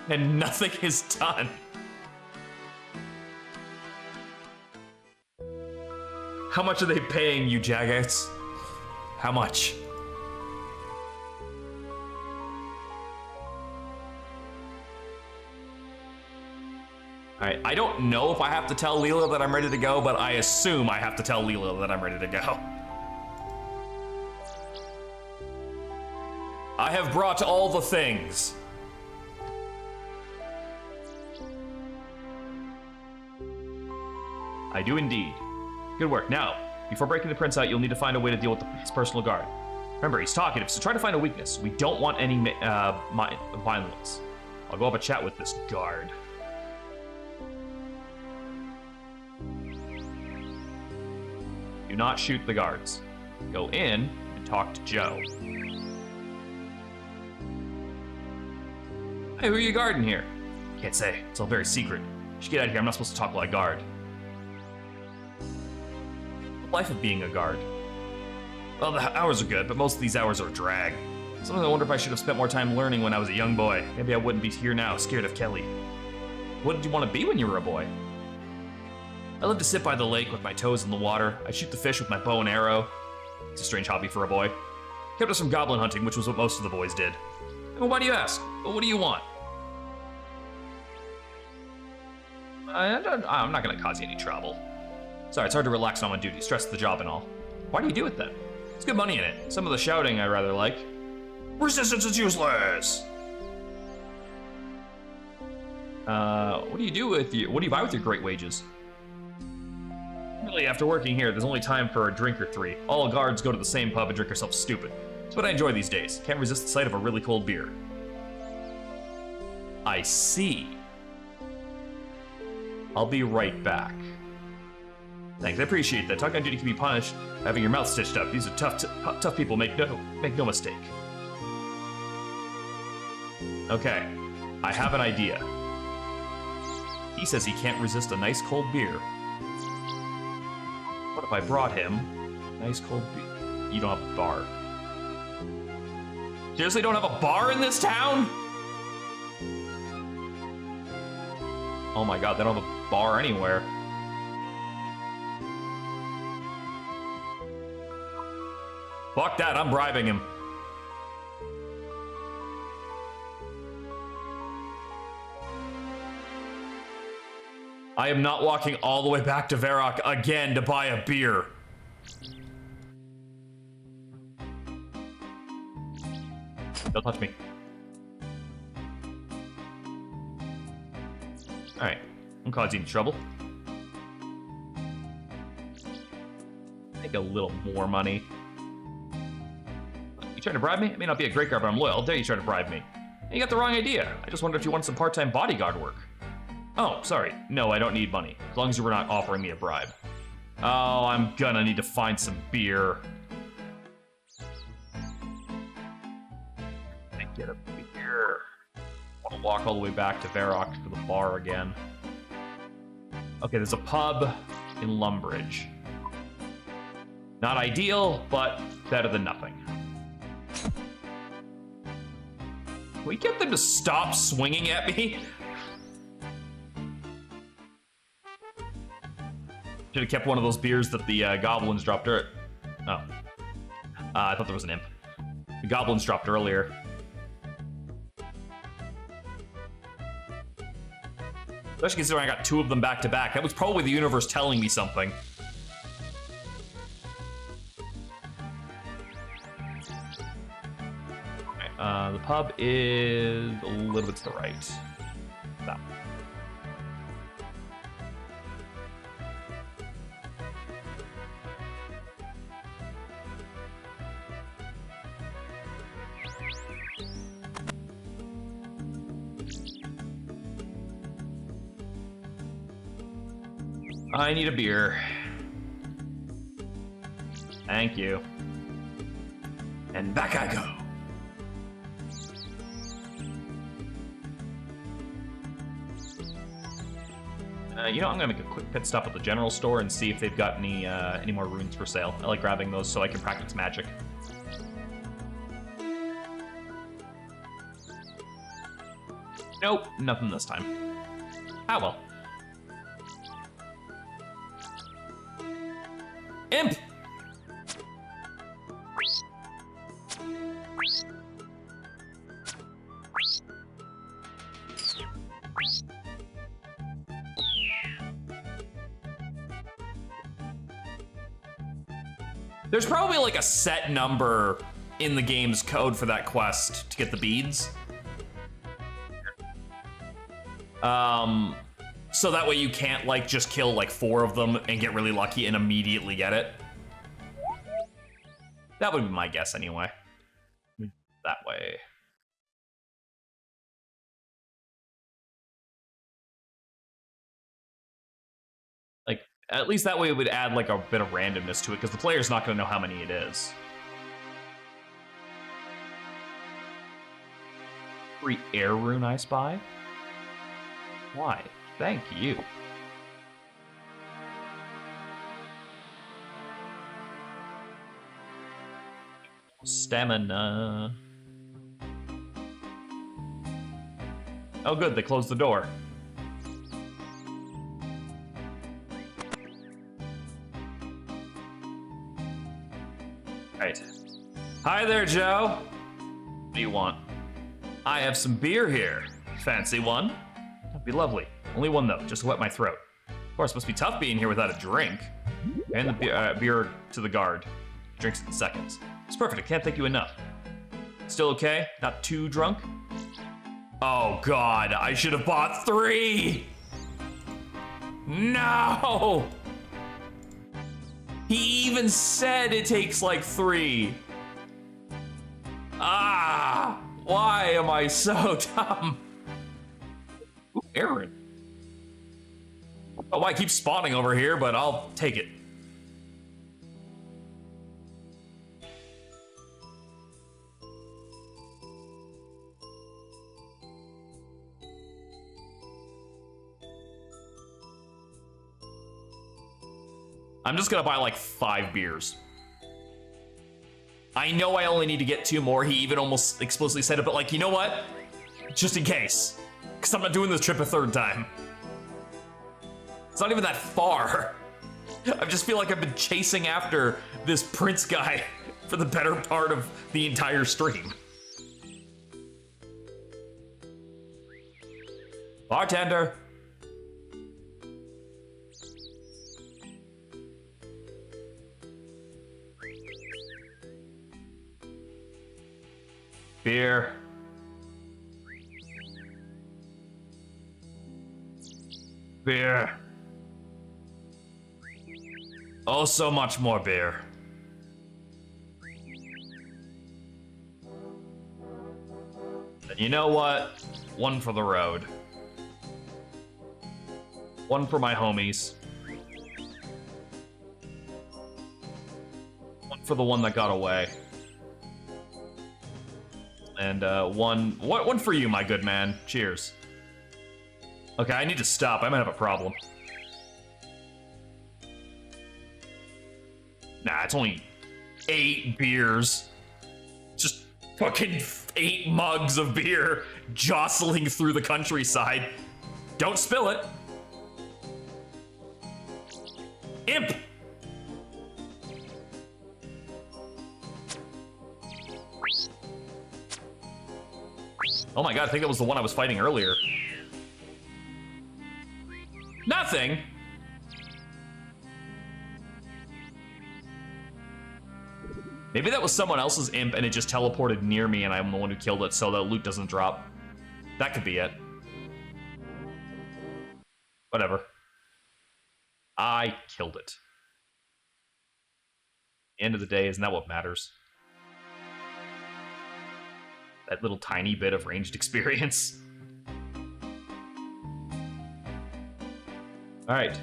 And nothing is done. How much are they paying you, Jagex? How much? Alright, I don't know if I have to tell Leela that I'm ready to go, but I assume I have to tell Leela that I'm ready to go. I have brought all the things. I do indeed. Good work. Now, before breaking the prince out, you'll need to find a way to deal with his personal guard. Remember, he's talkative, so try to find a weakness. We don't want any violence. I'll go have a chat with this guard. Do not shoot the guards. Go in and talk to Joe. Hey, who are you guarding here? Can't say. It's all very secret. You should get out of here. I'm not supposed to talk while I guard. Life of being a guard. Well, the hours are good, but most of these hours are a drag. Sometimes I wonder if I should have spent more time learning when I was a young boy. Maybe I wouldn't be here now, scared of Kelly. What did you want to be when you were a boy? I loved to sit by the lake with my toes in the water. I'd shoot the fish with my bow and arrow. It's a strange hobby for a boy. Kept us from goblin hunting, which was what most of the boys did. Well, why do you ask? Well, what do you want? I'm not going to cause you any trouble. Sorry, it's hard to relax when I'm on duty, stress the job and all. Why do you do it then? There's good money in it. Some of the shouting I rather like. Resistance is useless! What do you do with what do you buy with your great wages? Really, after working here, there's only time for a drink or three. All guards go to the same pub and drink yourself stupid. It's what I enjoy these days. Can't resist the sight of a really cold beer. I see. I'll be right back. Thanks, I appreciate that. Talking on duty can be punished. Having your mouth stitched up. These are tough people. Make no mistake. Okay, I have an idea. He says he can't resist a nice cold beer. What if I brought him nice cold beer? You don't have a bar. Seriously, don't have a bar in this town? Oh my god, they don't have a bar anywhere. Fuck that, I'm bribing him. I am not walking all the way back to Varrock again to buy a beer. Don't touch me. Alright, I'm causing trouble. Make a little more money. You trying to bribe me? I may not be a great guard, but I'm loyal. How dare you try to bribe me? You got the wrong idea. I just wondered if you wanted some part-time bodyguard work. Oh, sorry. No, I don't need money. As long as you were not offering me a bribe. Oh, I'm gonna need to find some beer. I get a beer. I want to walk all the way back to Varrock to the bar again. Okay, there's a pub in Lumbridge. Not ideal, but better than nothing. Can we get them to stop swinging at me? Should have kept one of those beers that the goblins dropped earlier. Oh. I thought there was an imp. The goblins dropped earlier. Especially considering I got two of them back to back. That was probably the universe telling me something. pub is a little bit to the right. That one. I need a beer. Thank you. And back I go. You know, I'm gonna make a quick pit stop at the general store and see if they've got any more runes for sale. I like grabbing those so I can practice magic. Nope, nothing this time. Ah well. Imp! There's probably like a set number in the game's code for that quest to get the beads. So that way you can't like just kill like 4 of them and get really lucky and immediately get it. That would be my guess anyway. That way. Like, at least that way it would add like a bit of randomness to it, because the player's not going to know how many it is. Free air rune I spy? Why? Thank you. Stamina. Oh good, they closed the door. Right. Hi there, Joe. What do you want? I have some beer here. Fancy one? That'd be lovely. Only one though, just to wet my throat. Of course, it must be tough being here without a drink. And the beer to the guard. Drinks it in seconds. It's perfect, I can't thank you enough. Still okay? Not too drunk? Oh God, I should have bought 3! No! He even said it takes like 3. Ah! Why am I so dumb? Ooh, Aaron. Oh, I keep spawning over here, but I'll take it. I'm just gonna buy like 5 beers. I know I only need to get 2 more. He even almost explicitly said it, but like, you know what? Just in case. Because I'm not doing this trip a 3rd time. It's not even that far. I just feel like I've been chasing after this Prince guy for the better part of the entire stream. Bartender. Beer. Beer. Oh, so much more beer. And you know what? One for the road. One for my homies. One for the one that got away. And one for you, my good man. Cheers. Okay, I need to stop. I might have a problem. Nah, it's only 8 beers. Just fucking 8 mugs of beer jostling through the countryside. Don't spill it. Imp! Oh my god, I think that was the one I was fighting earlier. Nothing! Maybe that was someone else's imp and it just teleported near me and I'm the one who killed it so the loot doesn't drop. That could be it. Whatever. I killed it. End of the day, isn't that what matters? That little tiny bit of ranged experience. Alright.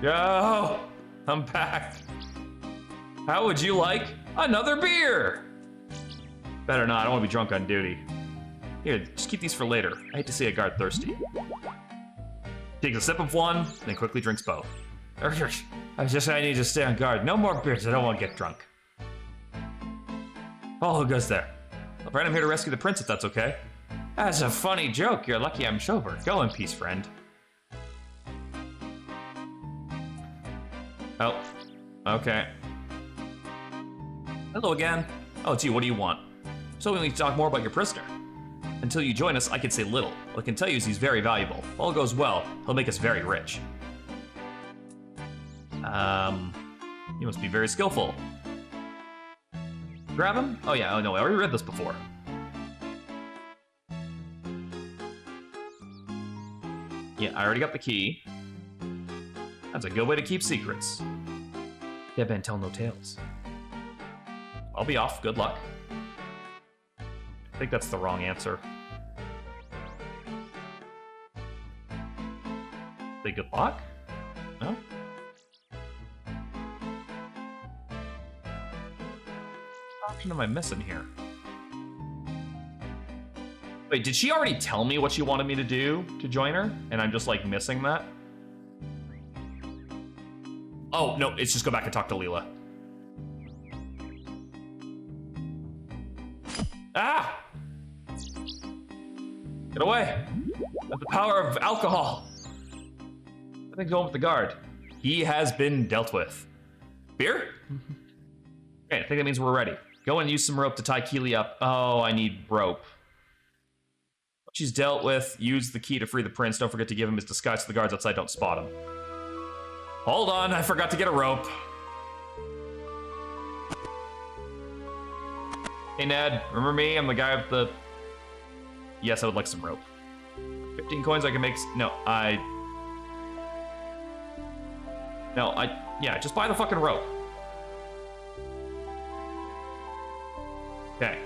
Yo! I'm back. How would you like another beer? Better not, I don't want to be drunk on duty. Here, just keep these for later. I hate to see a guard thirsty. Takes a sip of one, then quickly drinks both. I need to stay on guard. No more beers, I don't want to get drunk. Oh, who goes there? Friend, I'm here to rescue the prince if that's okay. That's a funny joke. You're lucky I'm sober. Go in peace, friend. Oh, okay. Hello again. Oh, gee, what do you want? So we need to talk more about your prisoner. Until you join us, I can say little. What I can tell you is he's very valuable. If all goes well, he'll make us very rich. He must be very skillful. Grab him? Oh yeah, oh no, I already read this before. Yeah, I already got the key. That's a good way to keep secrets. Dead man tell no tales. I'll be off, good luck. I think that's the wrong answer. Say good luck? No? What option am I missing here? Wait, did she already tell me what she wanted me to do to join her? And I'm just like missing that? Oh, no, it's just go back and talk to Leela. Ah! Get away! With the power of alcohol! I think going with the guard. He has been dealt with. Beer? Okay, I think that means we're ready. Go and use some rope to tie Keely up. Oh, I need rope. She's dealt with. Use the key to free the prince. Don't forget to give him his disguise so the guards outside don't spot him. Hold on, I forgot to get a rope. Hey Ned, remember me? I'm the guy with the... Yes, I would like some rope. 15 coins I can make... Yeah, just buy the fucking rope. Okay.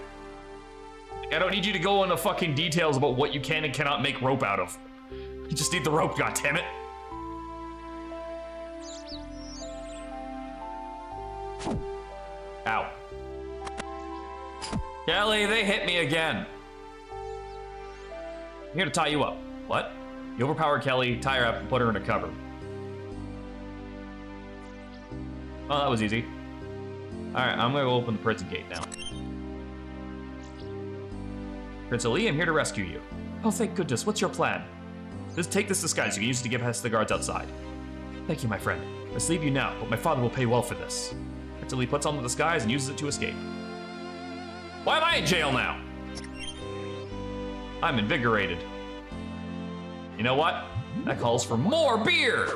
I don't need you to go into fucking details about what you can and cannot make rope out of. You just need the rope, goddammit. Ow. Kelly, they hit me again. I'm here to tie you up. What? You overpower Kelly, tie her up, and put her in a cupboard. Oh, that was easy. Alright, I'm gonna go open the prison gate now. Prince Ali, I'm here to rescue you. Oh, thank goodness. What's your plan? Just take this disguise. You can use it to give us the guards outside. Thank you, my friend. Let's leave you now, but my father will pay well for this. Prince Ali puts on the disguise and uses it to escape. Why am I in jail now? I'm invigorated. You know what? That calls for more beer!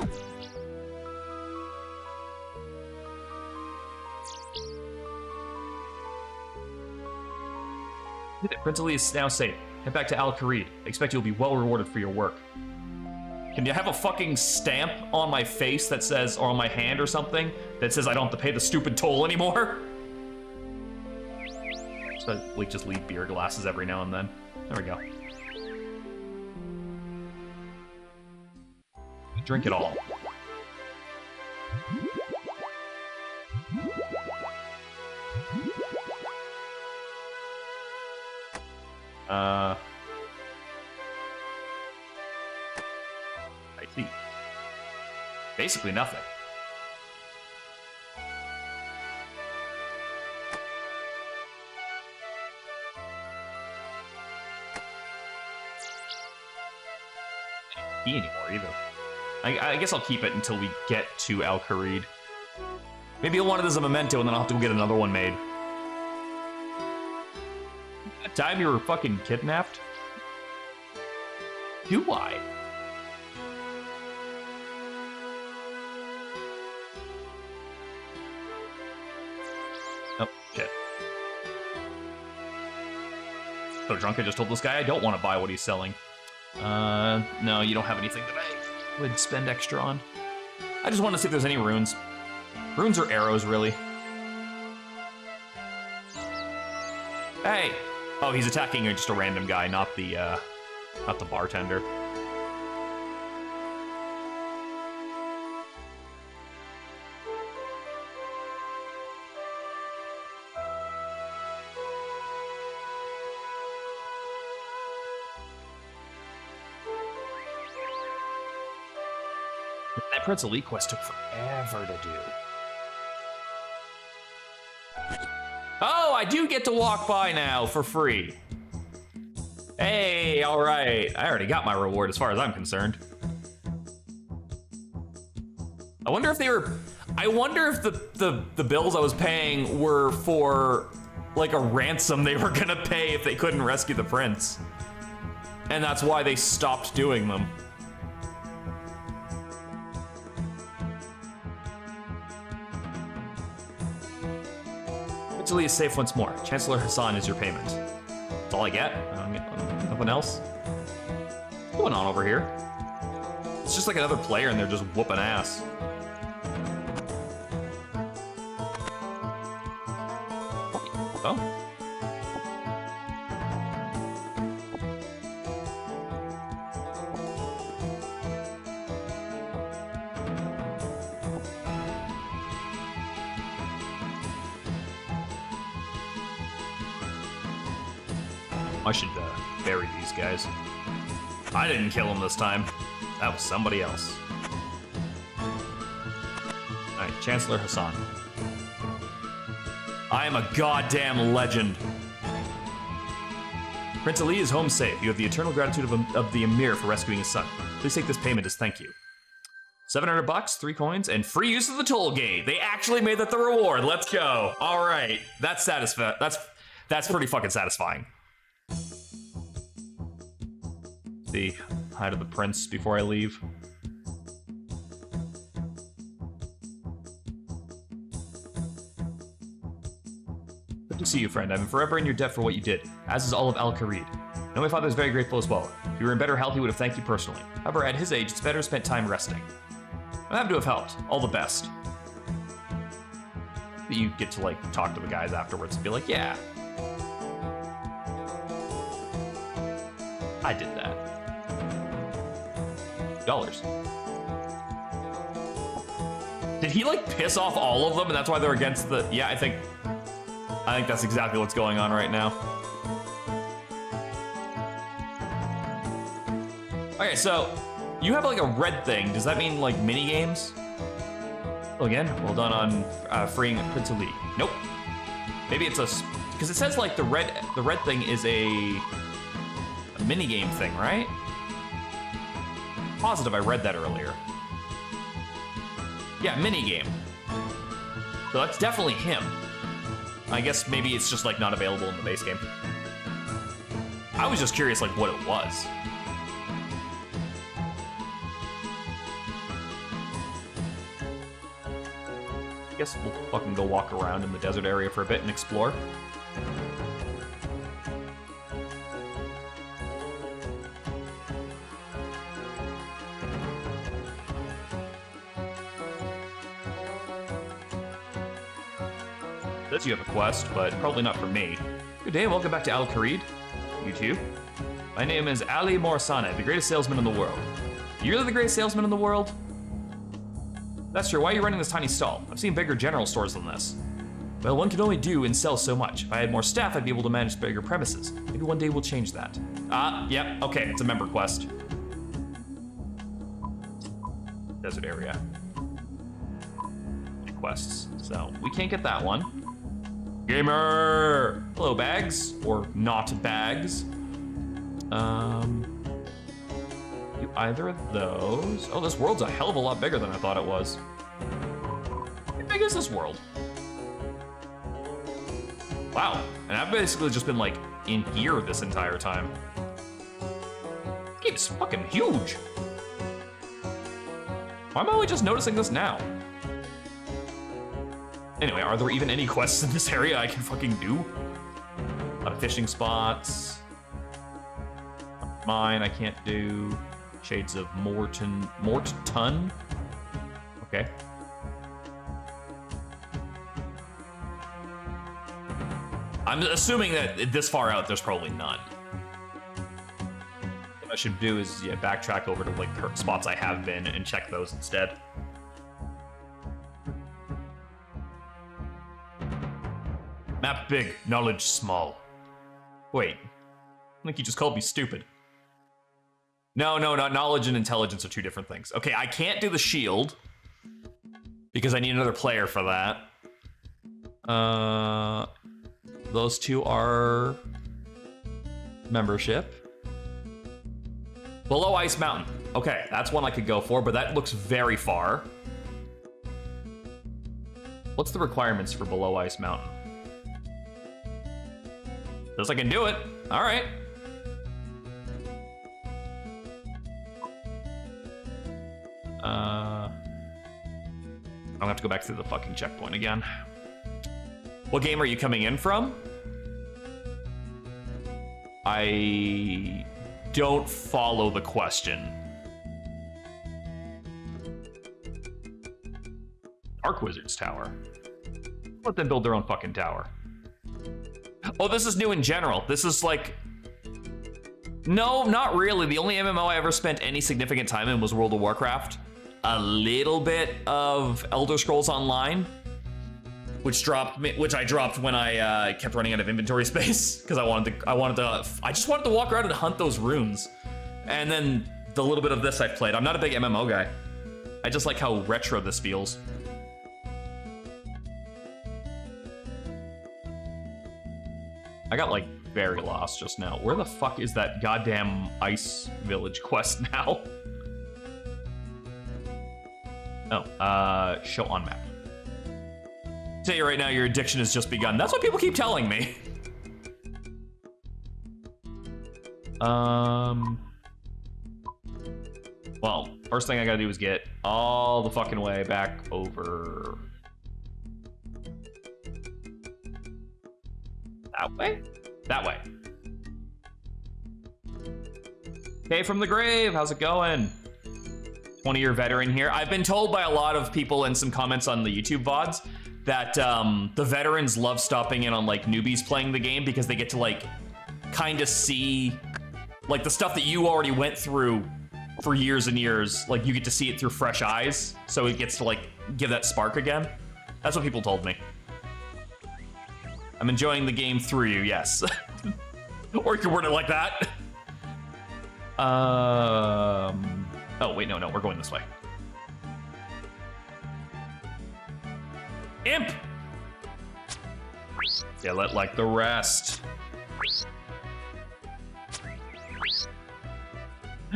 Prince Ali is now safe. Head back to Al Kharid. I expect you'll be well rewarded for your work. Can you have a fucking stamp on my face that says, or on my hand or something, that says I don't have to pay the stupid toll anymore? So like just leave beer glasses every now and then. There we go. Drink it all. I see. Basically nothing. Key anymore either. I guess I'll keep it until we get to Al Kharid. Maybe I'll want it as a memento and then I'll have to go get another one made. That time you were fucking kidnapped? Do I? So drunk, I just told this guy I don't want to buy what he's selling. No, you don't have anything that I would spend extra on. I just want to see if there's any runes. Runes or arrows, really. Hey! Oh, he's attacking just a random guy, not the bartender. That Prince Elite quest took forever to do. Oh, I do get to walk by now for free. Hey, all right. I already got my reward as far as I'm concerned. I wonder if they were... I wonder if the bills I was paying were for, like, a ransom they were gonna pay if they couldn't rescue the prince. And that's why they stopped doing them. Italy is safe once more. Chancellor Hassan is your payment. That's all I get? I don't get nothing else? What's going on over here? It's just like another player and they're just whooping ass. Oh. I should bury these guys. I didn't kill him this time. That was somebody else. Alright, Chancellor Hassan. I am a goddamn legend. Prince Ali is home safe. You have the eternal gratitude of the Emir for rescuing his son. Please take this payment as thank you. $700, 3 coins, and free use of the toll gate. They actually made that the reward. Let's go. All right, that's that's pretty fucking satisfying. See, hi to the prince before I leave. Good to see you, friend. I'm forever in your debt for what you did, as is all of Al-Kharid. I know my father is very grateful as well. If you were in better health, he would have thanked you personally. However, at his age, it's better spent time resting. I'm happy to have helped. All the best. You get to, like, talk to the guys afterwards and be like, yeah. I did that. $. Did he like piss off all of them and that's why they're against the... Yeah, I think that's exactly what's going on right now. Okay, so you have like a red thing. Does that mean like mini games? Well, again, well done on freeing Prince Ali. Nope. Maybe it's a... Because it says like the red thing is a mini game thing, right? Positive I read that earlier. Yeah, minigame. So that's definitely him. I guess maybe it's just like not available in the base game. I was just curious like what it was. I guess we'll fucking go walk around in the desert area for a bit and explore. You have a quest, but probably not for me. Good day and welcome back to Al-Kharid. You too? My name is Ali Morsane, the greatest salesman in the world. You're really the greatest salesman in the world? That's true. Why are you running this tiny stall? I've seen bigger general stores than this. Well, one can only do and sell so much. If I had more staff, I'd be able to manage bigger premises. Maybe one day we'll change that. Yep, okay, it's a member quest. Desert area. Quests. So, we can't get that one. Gamer! Hello, bags. Or not bags. Do either of those. Oh, this world's a hell of a lot bigger than I thought it was. How big is this world? Wow. And I've basically just been, like, in here this entire time. This game's fucking huge. Why am I only just noticing this now? Anyway, are there even any quests in this area I can fucking do? A lot of fishing spots. Mine, I can't do. Shades of Morton. Okay. I'm assuming that this far out, there's probably none. What I should do is, yeah, backtrack over to like spots I have been and check those instead. Map big, knowledge small. Wait, I think you just called me stupid. No, not knowledge and intelligence are two different things. Okay, I can't do the shield because I need another player for that. Those two are membership. Below Ice Mountain. Okay, that's one I could go for, but that looks very far. What's the requirements for Below Ice Mountain? Says I can do it. All right. I'm gonna have to go back through the fucking checkpoint again. What game are you coming in from? I don't follow the question. Dark Wizard's tower. Let them build their own fucking tower. Oh, this is new in general. This is like... No, not really. The only MMO I ever spent any significant time in was World of Warcraft. A little bit of Elder Scrolls Online, which I dropped when I kept running out of inventory space because I just wanted to walk around and hunt those runes. And then the little bit of this I've played. I'm not a big MMO guy. I just like how retro this feels. I got like very lost just now. Where the fuck is that goddamn ice village quest now? Oh, show on map. Tell you right now, your addiction has just begun. That's what people keep telling me. Well, first thing I gotta do is get all the fucking way back over. That way? That way. Hey, from the grave, how's it going? 20-year veteran here. I've been told by a lot of people in some comments on the YouTube VODs that the veterans love stopping in on like newbies playing the game because they get to like kind of see like the stuff that you already went through for years and years. Like you get to see it through fresh eyes, so it gets to like give that spark again. That's what people told me. I'm enjoying the game through you, yes. Or you could word it like that. Oh, wait, no, we're going this way. Imp! Kill it like the rest.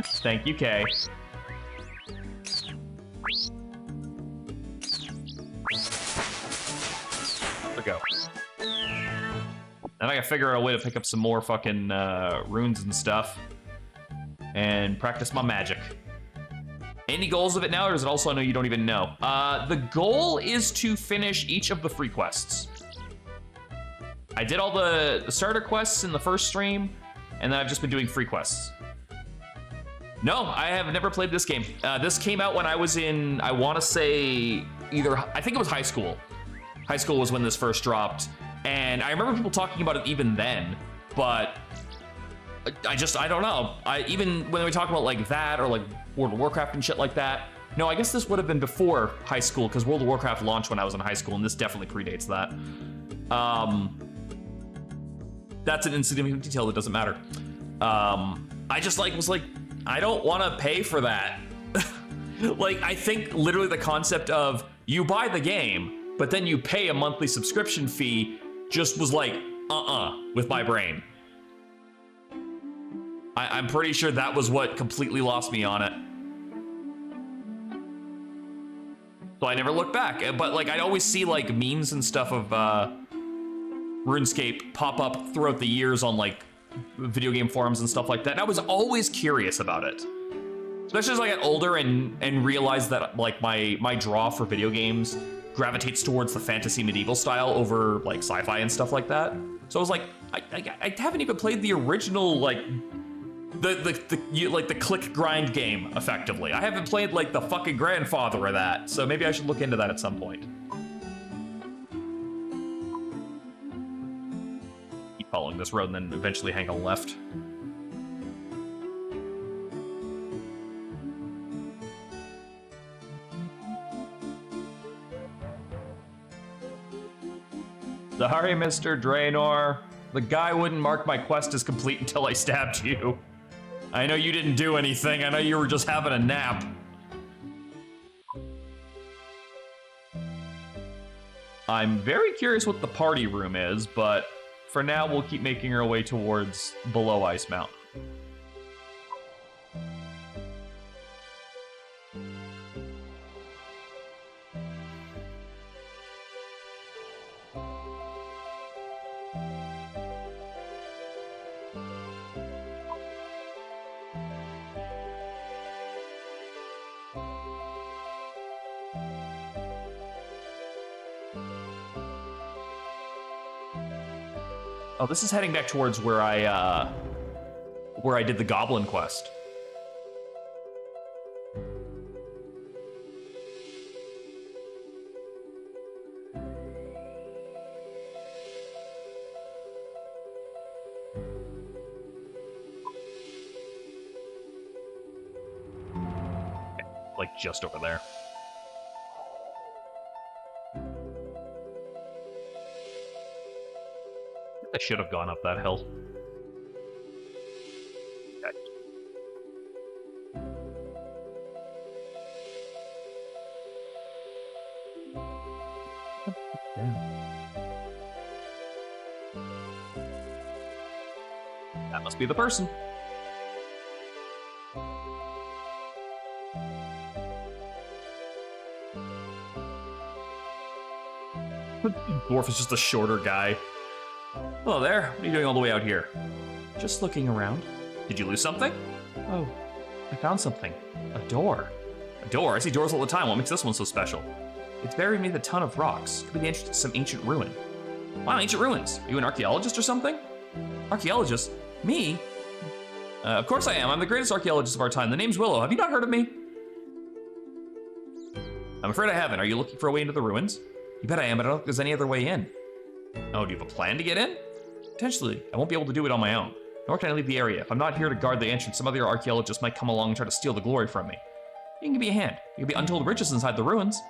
Thank you, Kay. There we go. Then I gotta figure out a way to pick up some more fucking runes and stuff. And practice my magic. Any goals of it now, or is it also I know you don't even know? The goal is to finish each of the free quests. I did all the starter quests in the first stream, and then I've just been doing free quests. No, I have never played this game. This came out when I was in, I want to say, I think it was high school. High school was when this first dropped, and I remember people talking about it even then, but I don't know. Even when we talk about like that or like World of Warcraft and shit like that. No, I guess this would have been before high school because World of Warcraft launched when I was in high school, and this definitely predates that. That's an insignificant detail that doesn't matter. I just was like, I don't want to pay for that. Like, I think literally the concept of you buy the game, but then you pay a monthly subscription fee just was like, with my brain. I'm pretty sure that was what completely lost me on it. So I never looked back. But like, I'd always see like memes and stuff of RuneScape pop up throughout the years on like video game forums and stuff like that. And I was always curious about it. Especially as I got older and realized that like my draw for video games gravitates towards the fantasy medieval style over like sci-fi and stuff like that. So I was like, I haven't even played the original like the click grind game, effectively. I haven't played like the fucking grandfather of that, so maybe I should look into that at some point. Keep following this road and then eventually hang a left. Sorry, Mr. Draenor. The guy wouldn't mark my quest as complete until I stabbed you. I know you didn't do anything. I know you were just having a nap. I'm very curious what the party room is, but for now we'll keep making our way towards below Ice Mountain. Oh, this is heading back towards where I did the Goblin quest. Okay, like just over there. I should have gone up that hill. Okay. That must be the person. Dwarf is just a shorter guy. Hello there. What are you doing all the way out here? Just looking around. Did you lose something? Oh, I found something. A door. A door? I see doors all the time. What makes this one so special? It's buried beneath a ton of rocks. Could be the entrance to some ancient ruin. Wow, ancient ruins. Are you an archaeologist or something? Archaeologist? Me? Of course I am. I'm the greatest archaeologist of our time. The name's Willow. Have you not heard of me? I'm afraid I haven't. Are you looking for a way into the ruins? You bet I am, but I don't think there's any other way in. Oh, do you have a plan to get in? Potentially. I won't be able to do it on my own. Nor can I leave the area. If I'm not here to guard the entrance, some other archaeologists might come along and try to steal the glory from me. You can give me a hand. You can be untold riches inside the ruins.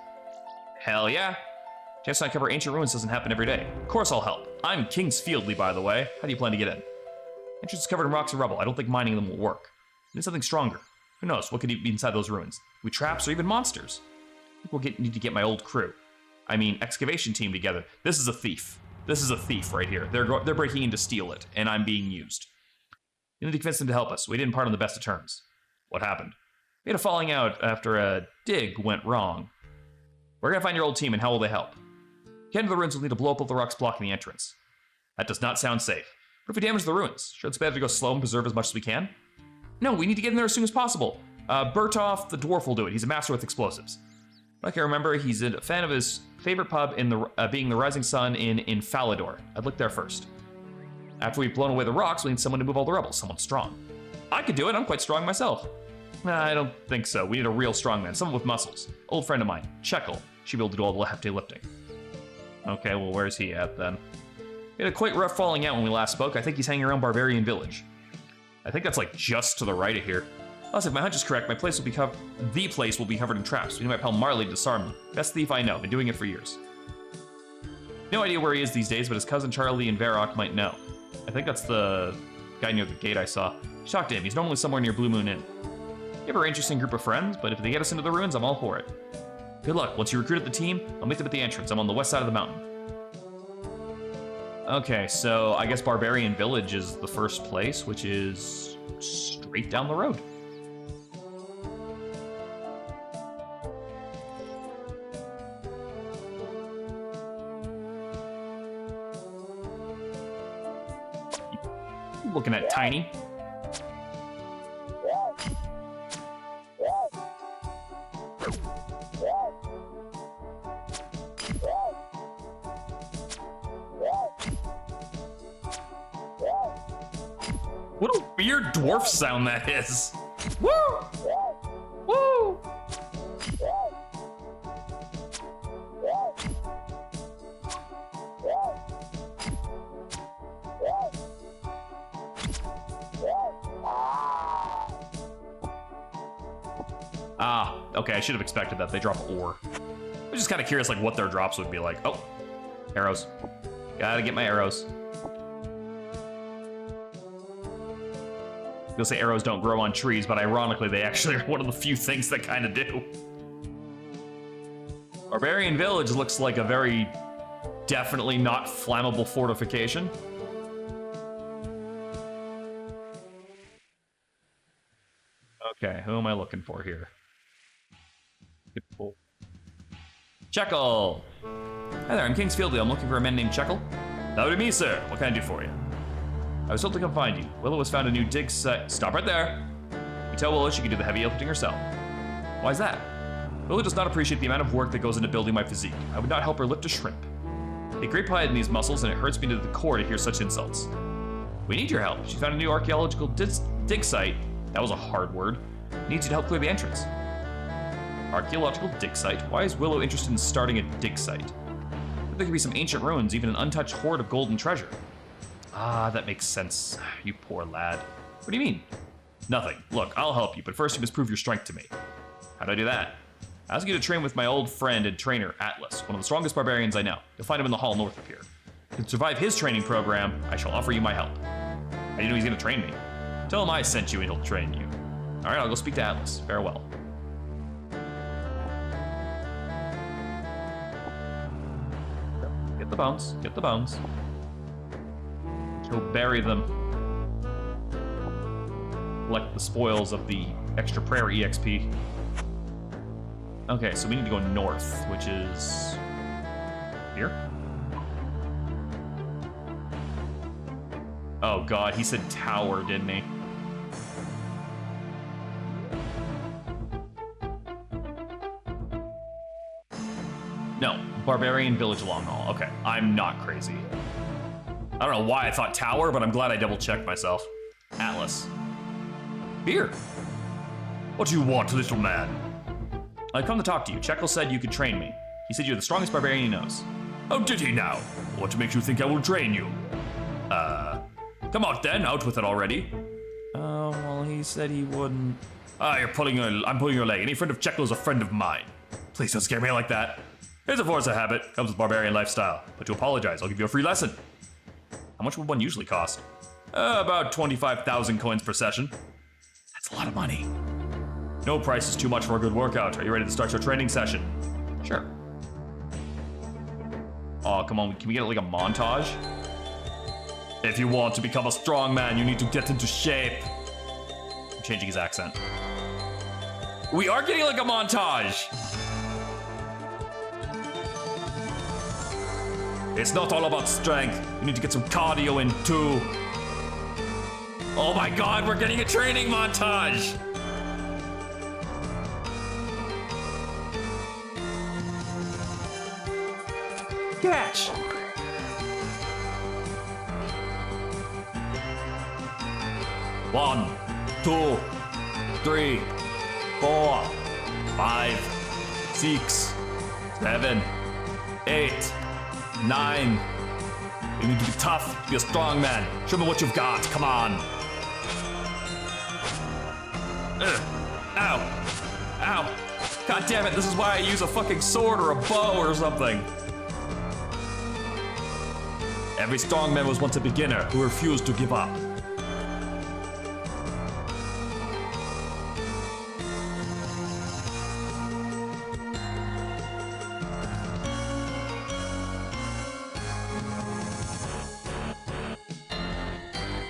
Hell yeah. Chance to uncover ancient ruins doesn't happen every day. Of course I'll help. I'm King's Fieldly, by the way. How do you plan to get in? Entrance is covered in rocks and rubble. I don't think mining them will work. I need something stronger. Who knows? What could be inside those ruins? We traps or even monsters? I think we'll need to get my old crew. I mean, excavation team together. This is a thief. This is a thief right here. They're breaking in to steal it, and I'm being used. You need to convince them to help us. We didn't part on the best of terms. What happened? We had a falling out after a dig went wrong. We're gonna find your old team, and how will they help? To get into the ruins, we'll need to blow up all the rocks blocking the entrance. That does not sound safe. What if we damage the ruins? Sure, it's better to go slow and preserve as much as we can? No, we need to get in there as soon as possible. Bertoff, the dwarf, will do it. He's a master with explosives. I can remember he's a fan of his favorite pub in the being the Rising Sun in Falador. I'd look there first. After we've blown away the rocks, we need someone to move all the rebels, someone strong. I could do it, I'm quite strong myself. Nah, I don't think so. We need a real strong man, someone with muscles. Old friend of mine, Checkle. She'd be able to do all the hefty lifting. Okay, well, where's he at then? We had a quite rough falling out when we last spoke. I think he's hanging around Barbarian Village. I think that's like just to the right of here. Plus, if my hunch is correct, the place will be covered in traps. We need my pal Marley to disarm them. Best thief I know. Been doing it for years. No idea where he is these days, but his cousin Charlie and Varrock might know. I think that's the guy near the gate I saw. Talk to him. He's normally somewhere near Blue Moon Inn. You have an interesting group of friends, but if they get us into the ruins, I'm all for it. Good luck. Once you recruited the team, I'll meet them at the entrance. I'm on the west side of the mountain. Okay, so I guess Barbarian Village is the first place, which is straight down the road. Looking at Tiny. What a weird dwarf sound that is. Woo! Woo! Ah, okay, I should have expected that. They drop ore. I'm just kind of curious, like, what their drops would be like. Oh, arrows. Gotta get my arrows. You'll say arrows don't grow on trees, but ironically, they actually are one of the few things that kind of do. Barbarian Village looks like a very definitely not flammable fortification. Okay, who am I looking for here? Checkle! Hi there, I'm Kingsfieldy. I'm looking for a man named Checkle. That would be me, sir. What can I do for you? I was told to come find you. Willow has found a new dig site. Stop right there. You tell Willow she can do the heavy lifting herself. Why is that? Willow does not appreciate the amount of work that goes into building my physique. I would not help her lift a shrimp. I take great pride in these muscles, and it hurts me to the core to hear such insults. We need your help. She found a new archaeological dig site. That was a hard word. Needs you to help clear the entrance. Archaeological dig site? Why is Willow interested in starting a dig site? There could be some ancient ruins, even an untouched hoard of golden treasure. Ah, that makes sense. You poor lad. What do you mean? Nothing. Look, I'll help you, but first you must prove your strength to me. How do I do that? I ask you to train with my old friend and trainer, Atlas, one of the strongest barbarians I know. You'll find him in the hall north of here. To survive his training program, I shall offer you my help. How do you know he's gonna train me? Tell him I sent you and he'll train you. Alright, I'll go speak to Atlas. Farewell. Get the bones. Get the bones. Go bury them. Collect the spoils of the extra prayer EXP. Okay, so we need to go north, which is here. Oh god, he said tower, didn't he? No, Barbarian Village Long Haul. Okay, I'm not crazy. I don't know why I thought tower, but I'm glad I double-checked myself. Atlas. Here. What do you want, little man? I've come to talk to you. Checkle said you could train me. He said you're the strongest barbarian he knows. Oh, did he now? What makes you think I will train you? Come out then, out with it already. Oh, well, he said he wouldn't. Ah, I'm pulling your leg. Any friend of Checkle's a friend of mine. Please don't scare me like that. It's a force of habit. Comes with barbarian lifestyle. But to apologize, I'll give you a free lesson. How much would one usually cost? About 25,000 coins per session. That's a lot of money. No price is too much for a good workout. Are you ready to start your training session? Sure. Oh, come on. Can we get like a montage? If you want to become a strong man, you need to get into shape. I'm changing his accent. We are getting like a montage. It's not all about strength. You need to get some cardio in too. Oh my god, we're getting a training montage. Catch. One, 2, 3, 4, 5, 6, 7, 8, 9. You need to be tough, be a strong man. Show me what you've got, come on. Ow. Ow. God damn it, this is why I use a fucking sword or a bow or something. Every strong man was once a beginner who refused to give up.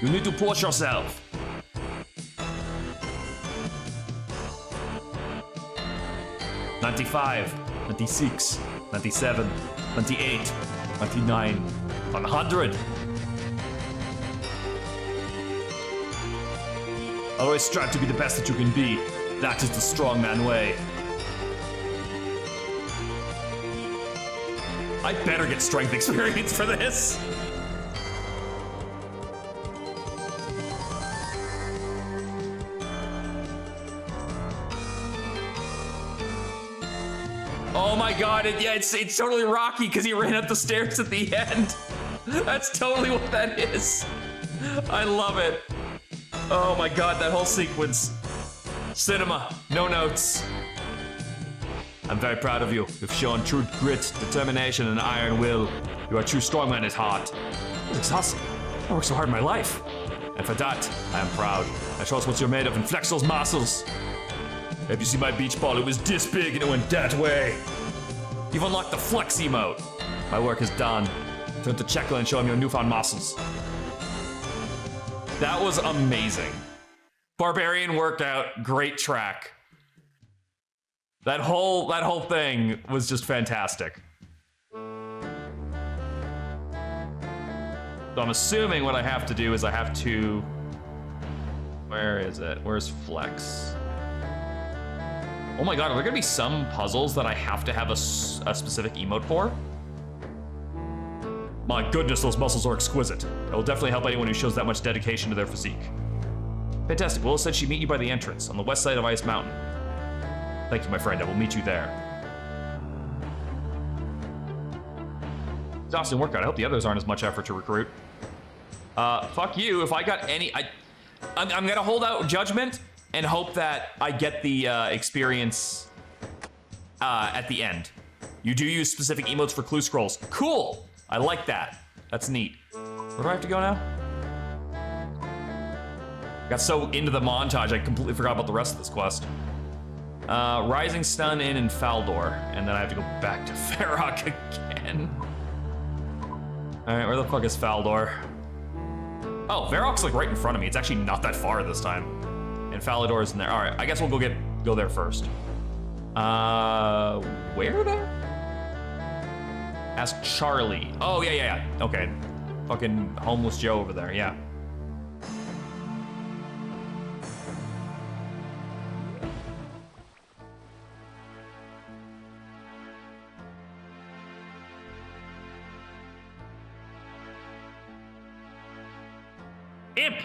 You need to push yourself. $95, $96, $97, $98, $99, $100. Always strive to be the best that you can be. That is the strongman way. I better get strength experience for this. Oh my god, yeah, it's totally Rocky because he ran up the stairs at the end. That's totally what that is. I love it. Oh my god, that whole sequence. Cinema, no notes. I'm very proud of you. You've shown true grit, determination, and iron will. You are a true strongman at heart. It's exhausting. I worked so hard in my life. And for that, I am proud. I trust what you're made of and flex those muscles. If you see my beach ball, it was this big and it went that way. You've unlocked the flex emote. My work is done. Turn to Checkle and show him your newfound muscles. That was amazing. Barbarian workout, great track. That whole thing was just fantastic. So I'm assuming what I have to do is I have to... Where is it? Where's Flex? Oh my god, are there gonna be some puzzles that I have to have a specific emote for? My goodness, those muscles are exquisite. It will definitely help anyone who shows that much dedication to their physique. Fantastic. Willow said she'd meet you by the entrance, on the west side of Ice Mountain. Thank you, my friend. I will meet you there. Exhausting workout. I hope the others aren't as much effort to recruit. Fuck you. If I got any... I'm gonna hold out judgment and hope that I get the experience at the end. You do use specific emotes for clue scrolls. Cool! I like that. That's neat. Where do I have to go now? Got so into the montage, I completely forgot about the rest of this quest. Rising Stun Inn in Faldor, and then I have to go back to Varrock again. Alright, where the fuck is Faldor? Oh, Varrock's like right in front of me. It's actually not that far this time. And Falador's in there. Alright, I guess we'll go there first. Where there? Ask Charlie. Oh, yeah. Okay. Fucking homeless Joe over there, yeah. Imp!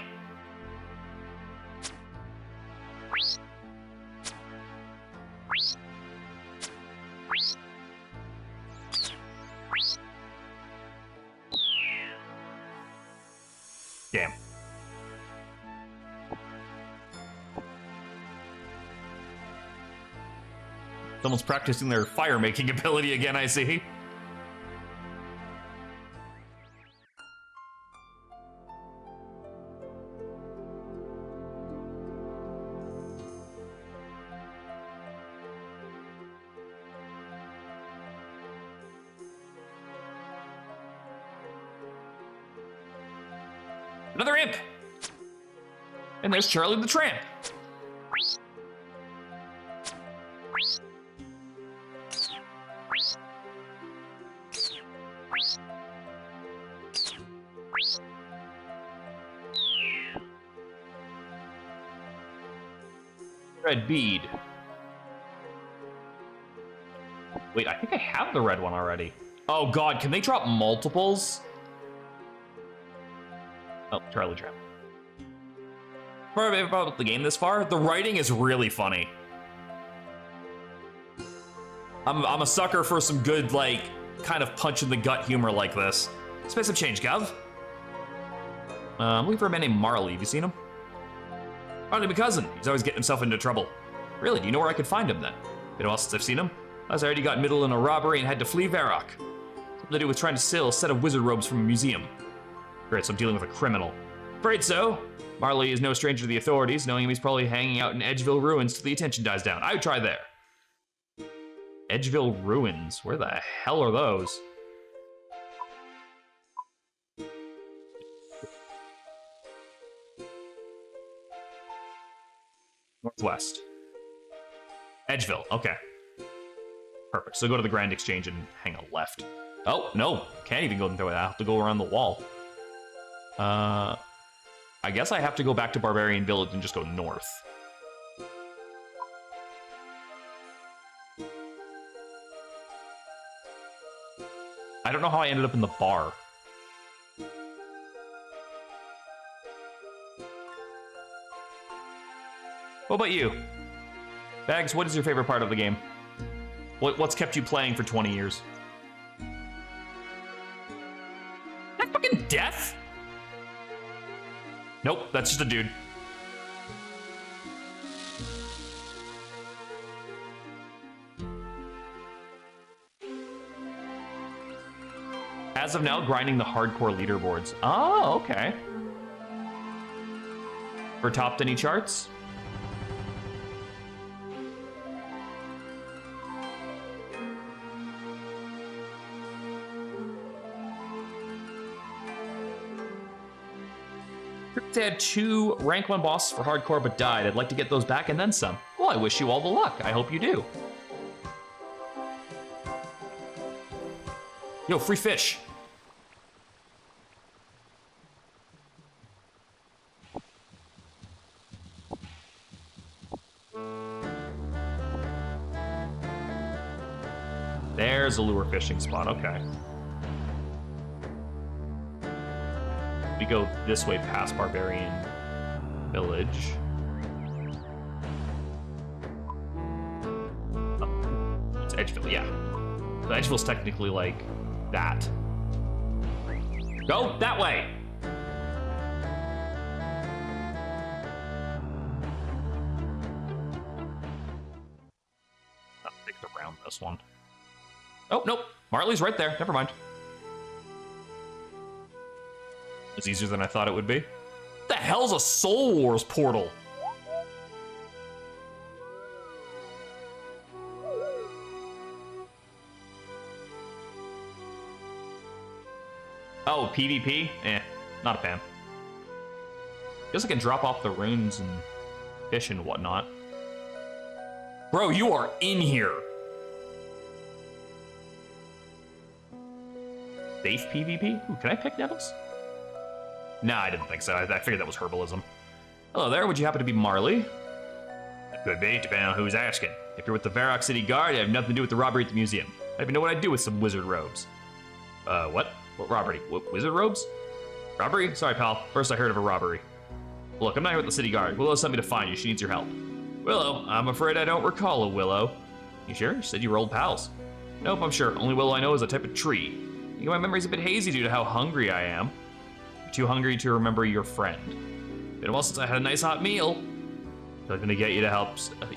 Damn. Someone's practicing their fire-making ability again, I see. Another imp! And there's Charlie the Tramp. Red bead. Wait, I think I have the red one already. Oh god, can they drop multiples? Oh, Charlie Tramp. Part about the game this far, the writing is really funny. I'm a sucker for some good, like, kind of punch in the gut humor like this. Space of change, Gov. I'm looking for a man named Marley. Have you seen him? Marley, my cousin. He's always getting himself into trouble. Really? Do you know where I could find him then? Been a while since I've seen him. I already got middle in a robbery and had to flee Varrock. Something to do with trying to steal a set of wizard robes from a museum. Great, so I'm dealing with a criminal. Afraid so. Marley is no stranger to the authorities. Knowing him, he's probably hanging out in Edgeville Ruins till the attention dies down. I would try there. Edgeville Ruins? Where the hell are those? Northwest. Edgeville, okay. Perfect, so go to the Grand Exchange and hang a left. Oh, no, can't even go into it. I have to go around the wall. I guess I have to go back to Barbarian Village and just go north. I don't know how I ended up in the bar. What about you? Bags, what is your favorite part of the game? What's kept you playing for 20 years? That fucking death? Nope, that's just a dude. As of now, grinding the hardcore leaderboards. Oh, okay. For topped any charts? They had 2 rank 1 bosses for hardcore but died. I'd like to get those back and then some. Well, I wish you all the luck. I hope you do. Yo, free fish. There's a lure fishing spot, okay. We go this way past Barbarian Village. Oh, it's Edgeville, yeah. So Edgeville's technically like that. Go that way! I'll take it around this one. Oh, nope. Marley's right there. Never mind. It's easier than I thought it would be. What the hell's a Soul Wars portal? Oh, PvP? Eh, not a fan. Guess I can drop off the runes and fish and whatnot. Bro, you are in here. Safe PvP? Ooh, can I pick nettles? Nah, I didn't think so. I figured that was herbalism. Hello there, would you happen to be Marley? Could be, depending on who's asking. If you're with the Varrock City Guard, you have nothing to do with the robbery at the museum. I don't even know what I'd do with some wizard robes. What? What robbery? What, wizard robes? Robbery? Sorry, pal. First I heard of a robbery. Look, I'm not here with the City Guard. Willow sent me to find you. She needs your help. Willow? I'm afraid I don't recall a Willow. You sure? You said you were old pals. Nope, I'm sure. Only Willow I know is a type of tree. I think my memory's a bit hazy due to how hungry I am. Too hungry to remember your friend. Been a while since I had a nice hot meal. So I'm gonna get you to help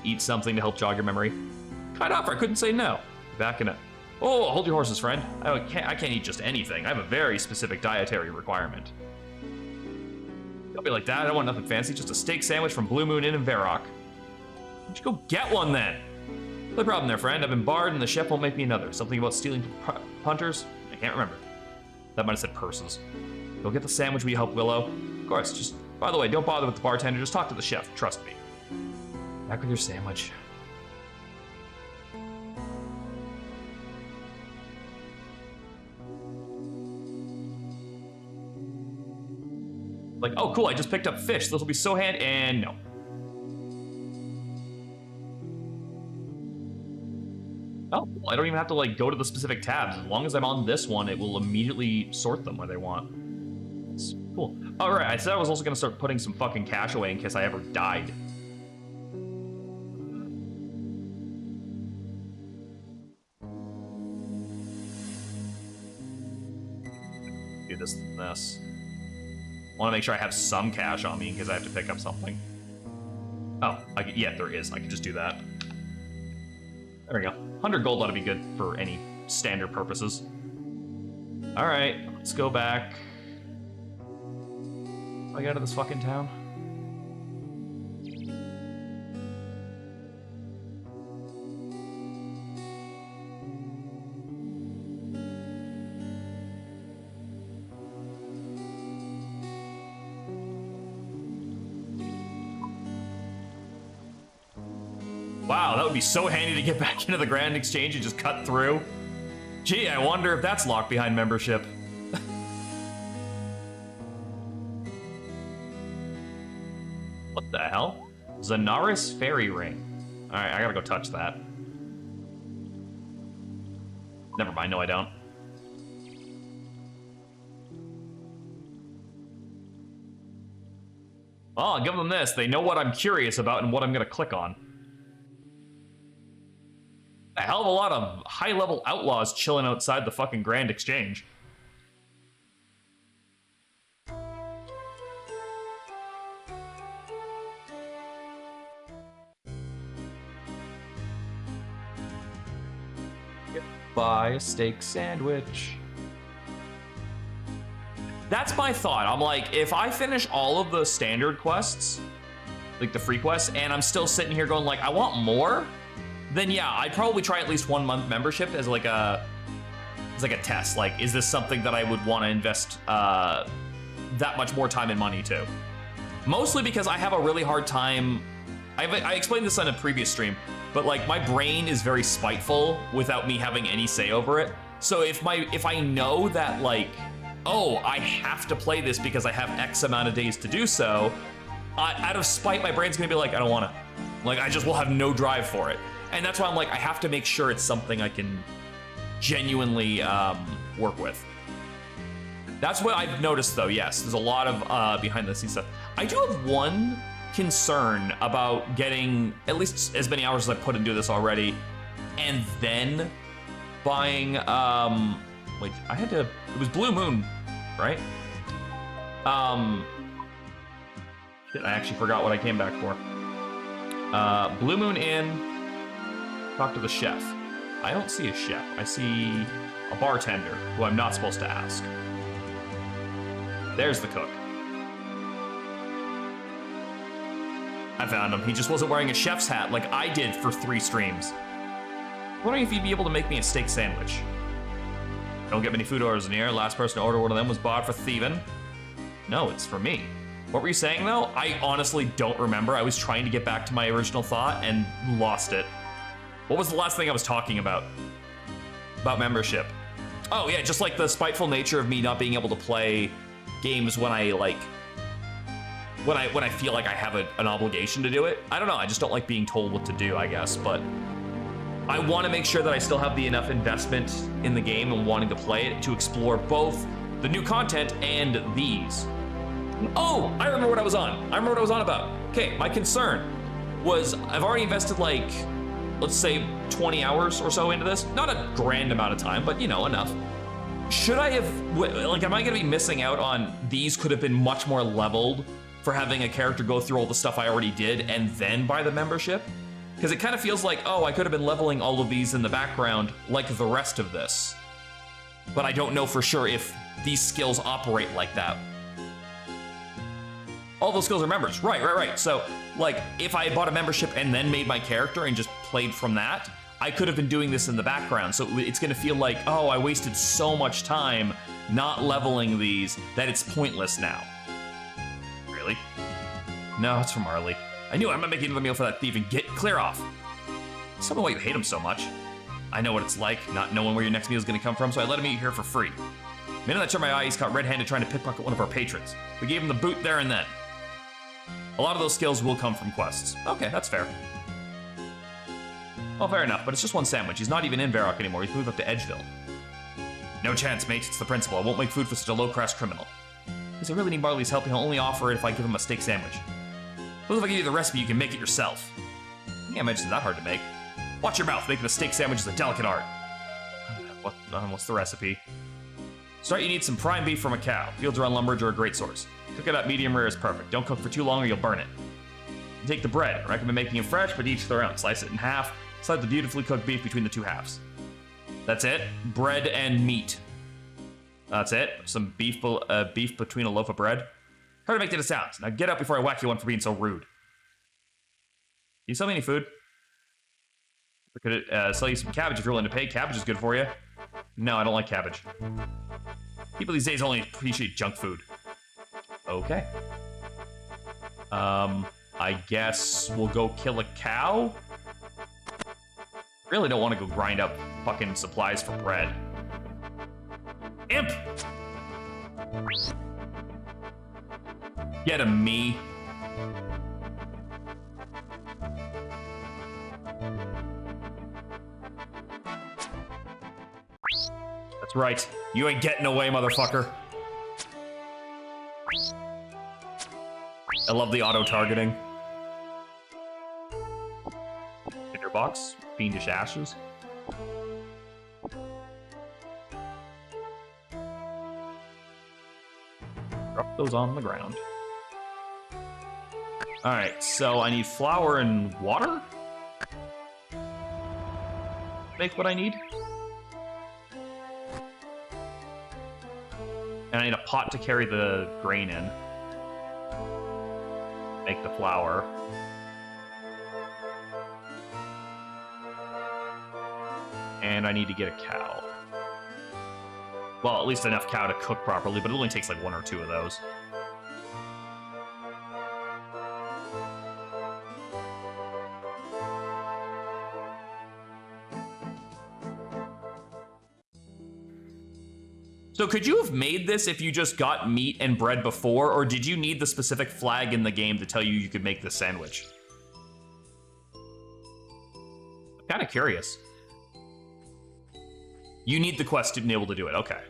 eat something to help jog your memory. Kind of, I couldn't say no. Back in a... Oh, hold your horses, friend. I can't eat just anything. I have a very specific dietary requirement. Don't be like that. I don't want nothing fancy. Just a steak sandwich from Blue Moon Inn in Varrock. Why don't you go get one then? No problem there, friend. I've been barred and the chef won't make me another. Something about stealing punters? I can't remember. That might have said purses. Go get the sandwich. Will you help Willow? Of course. Just, by the way, don't bother with the bartender. Just talk to the chef. Trust me. Back with your sandwich. Like, oh, cool, I just picked up fish. This will be so handy. And no. Oh, well, I don't even have to, like, go to the specific tabs. As long as I'm on this one, it will immediately sort them where they want. That's cool. All right, I said I was also going to start putting some fucking cash away in case I ever died. Do this and this. I want to make sure I have some cash on me in case I have to pick up something. Oh, yeah, there is. I can just do that. There we go. 100 gold ought to be good for any standard purposes. All right, let's go back. I got to this fucking town. Wow, that would be so handy to get back into the Grand Exchange and just cut through. Gee, I wonder if that's locked behind membership. What the hell? Zanaris Fairy Ring. Alright, I gotta go touch that. Never mind, no I don't. Oh, I'll give them this. They know what I'm curious about and what I'm gonna click on. A hell of a lot of high-level outlaws chilling outside the fucking Grand Exchange. Buy a steak sandwich. That's my thought. I'm like, if I finish all of the standard quests, like the free quests, and I'm still sitting here going like, I want more, then yeah, I'd probably try at least 1 month membership as like a test. Like, is this something that I would want to invest that much more time and money to? Mostly because I have a really hard time. I explained this on a previous stream, but like my brain is very spiteful without me having any say over it. So if I know that like, oh, I have to play this because I have X amount of days to do so, out of spite, my brain's gonna be like, I don't wanna. Like, I just will have no drive for it. And that's why I'm like, I have to make sure it's something I can genuinely work with. That's what I've noticed though, yes. There's a lot of behind the scenes stuff. I do have one concern about getting at least as many hours as I put into this already, and then buying, wait, it was Blue Moon, right? Shit, I actually forgot what I came back for. Blue Moon Inn, talk to the chef. I don't see a chef. I see a bartender who I'm not supposed to ask. There's the cook. I found him. He just wasn't wearing a chef's hat like I did for 3 streams. I'm wondering if he'd be able to make me a steak sandwich. Don't get many food orders in here. Last person to order one of them was barred for thieving. No, it's for me. What were you saying though? I honestly don't remember. I was trying to get back to my original thought and lost it. What was the last thing I was talking about? About membership. Oh yeah, just like the spiteful nature of me not being able to play games when I like when I feel like I have an obligation to do it. I don't know, I just don't like being told what to do, I guess, but I want to make sure that I still have the enough investment in the game and wanting to play it to explore both the new content and these. Oh, I remember what I was on. I remember what I was on about. Okay, my concern was I've already invested like, let's say 20 hours or so into this. Not a grand amount of time, but you know, enough. Should I have, like, am I gonna be missing out on these could have been much more leveled for having a character go through all the stuff I already did and then buy the membership? Because it kind of feels like, oh, I could have been leveling all of these in the background like the rest of this. But I don't know for sure if these skills operate like that. All those skills are members, right. So, like, if I had bought a membership and then made my character and just played from that, I could have been doing this in the background. So it's gonna feel like, oh, I wasted so much time not leveling these that it's pointless now. Really? No, it's from Marley. I knew I'm not making another meal for that thief and get clear off. Tell me why you hate him so much. I know what it's like, not knowing where your next meal is gonna come from, so I let him eat here for free. The minute I turned my eye, he's caught red-handed trying to pickpocket one of our patrons. We gave him the boot there and then. A lot of those skills will come from quests. Okay, that's fair. Well, fair enough, but it's just one sandwich. He's not even in Varrock anymore. He's moved up to Edgeville. No chance, mate. It's the principal. I won't make food for such a low-class criminal. Because I really need Marley's help, he'll only offer it if I give him a steak sandwich. Suppose if I give you the recipe, you can make it yourself. I can't imagine it's that hard to make. Watch your mouth. Making a steak sandwich is a delicate art. What's the recipe? Start, you need some prime beef from a cow. Fields around Lumbridge are a great source. Cook it up medium rare is perfect. Don't cook for too long or you'll burn it. You take the bread. I recommend making it fresh, but each their own. Slice it in half. Slide the beautifully cooked beef between the 2 halves. That's it. Bread and meat. That's it. Some beef between a loaf of bread. Hard to make that it sounds. Now get up before I whack you one for being so rude. You sell me any food? I could sell you some cabbage if you're willing to pay. Cabbage is good for you. No, I don't like cabbage. People these days only appreciate junk food. Okay. I guess we'll go kill a cow? Really don't want to go grind up fucking supplies for bread. Imp! Get him, me. That's right. You ain't getting away, motherfucker. I love the auto-targeting. Tinderbox, fiendish ashes. those on the ground. Alright, so I need flour and water? Make what I need? And I need a pot to carry the grain in. Make the flour. And I need to get a cow. Well, at least enough cow to cook properly, but it only takes like 1 or 2 of those. So could you have made this if you just got meat and bread before, or did you need the specific flag in the game to tell you you could make this sandwich? I'm kind of curious. You need the quest to be able to do it, okay.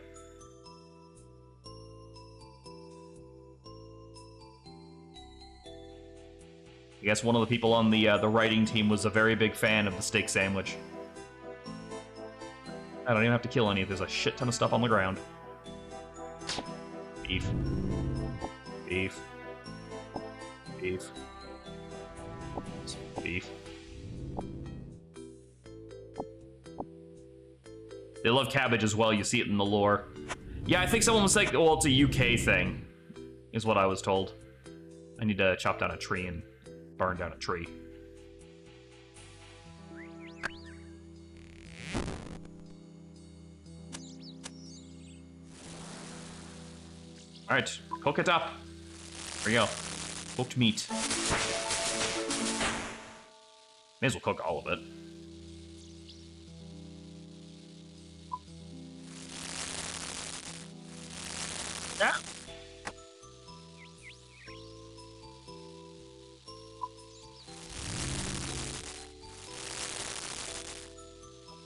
I guess one of the people on the writing team was a very big fan of the steak sandwich. I don't even have to kill any. There's a shit ton of stuff on the ground. Beef. Beef. Beef. Beef. They love cabbage as well. You see it in the lore. Yeah, I think someone was like, well, it's a UK thing, is what I was told. I need to chop down a tree and burn down a tree. All right, cook it up. There you go. Cooked meat. May as well cook all of it. Yeah.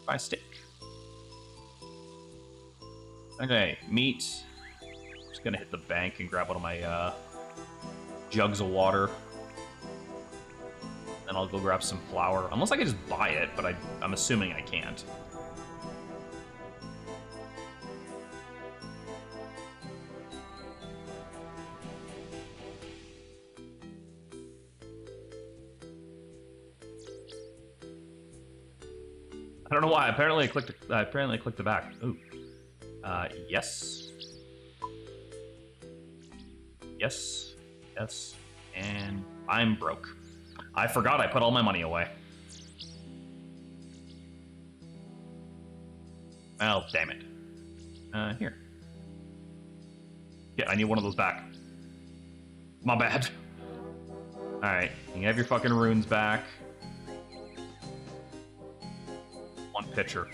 Buy a steak. Okay, meat. Just gonna hit the bank and grab one of my jugs of water. Then I'll go grab some flour. Unless I can just buy it, but I'm assuming I can't. I don't know why. Apparently I clicked the back. Ooh. Yes. Yes. Yes. And I'm broke. I forgot I put all my money away. Well, damn it. Here. Yeah, I need one of those back. My bad. Alright, you can have your fucking runes back. One pitcher.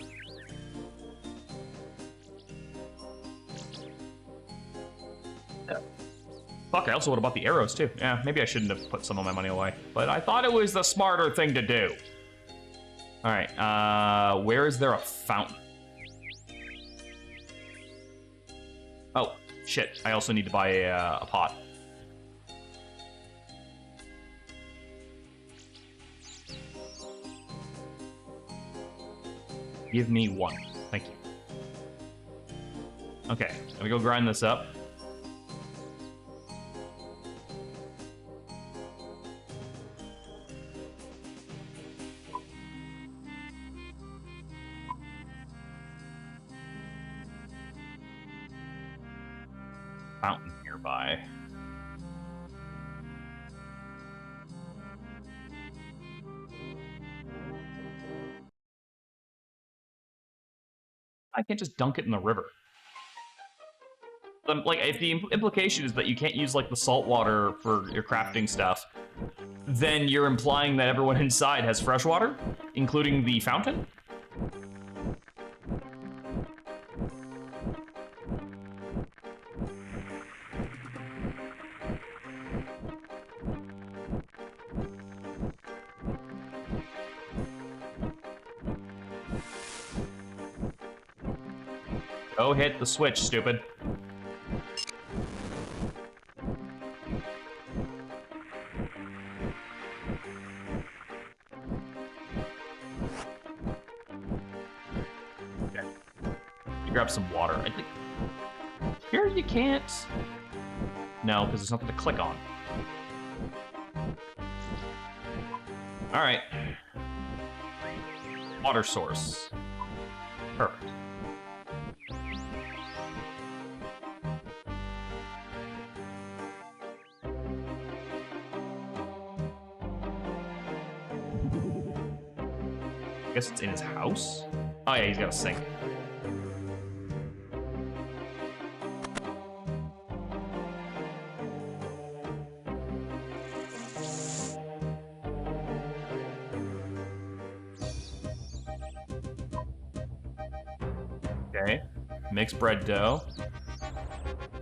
Yeah. Fuck, I also would have bought the arrows too. Yeah, maybe I shouldn't have put some of my money away. But I thought it was the smarter thing to do. Alright, where is there a fountain? Oh, shit. I also need to buy a pot. Give me one. Thank you. Okay, let me go grind this up. Fountain nearby. I can't just dunk it in the river. Like, if the implication is that you can't use, like, the salt water for your crafting stuff, then you're implying that everyone inside has fresh water, including the fountain? Go hit the switch, stupid. Okay. You grab some water. I think here you can't. No, because there's nothing to click on. All right. Water source. Perfect. I guess it's in his house? Oh yeah, he's got a sink. Okay. Mix bread dough.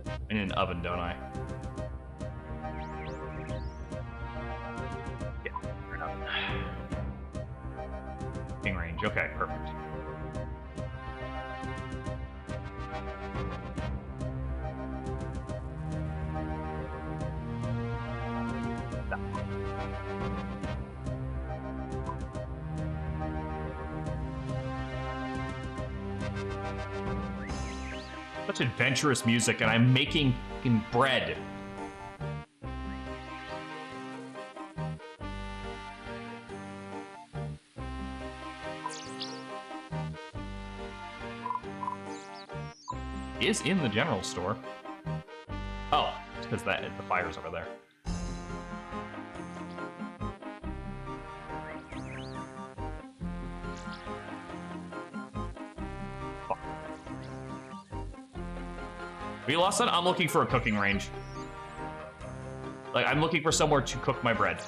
I need an oven, don't I? Yeah, an oven. Cooking range. Okay, perfect. Such adventurous music, and I'm making fucking bread. Is in the general store. Oh, it's because the fire's over there. We lost it. I'm looking for a cooking range. Like, I'm looking for somewhere to cook my bread.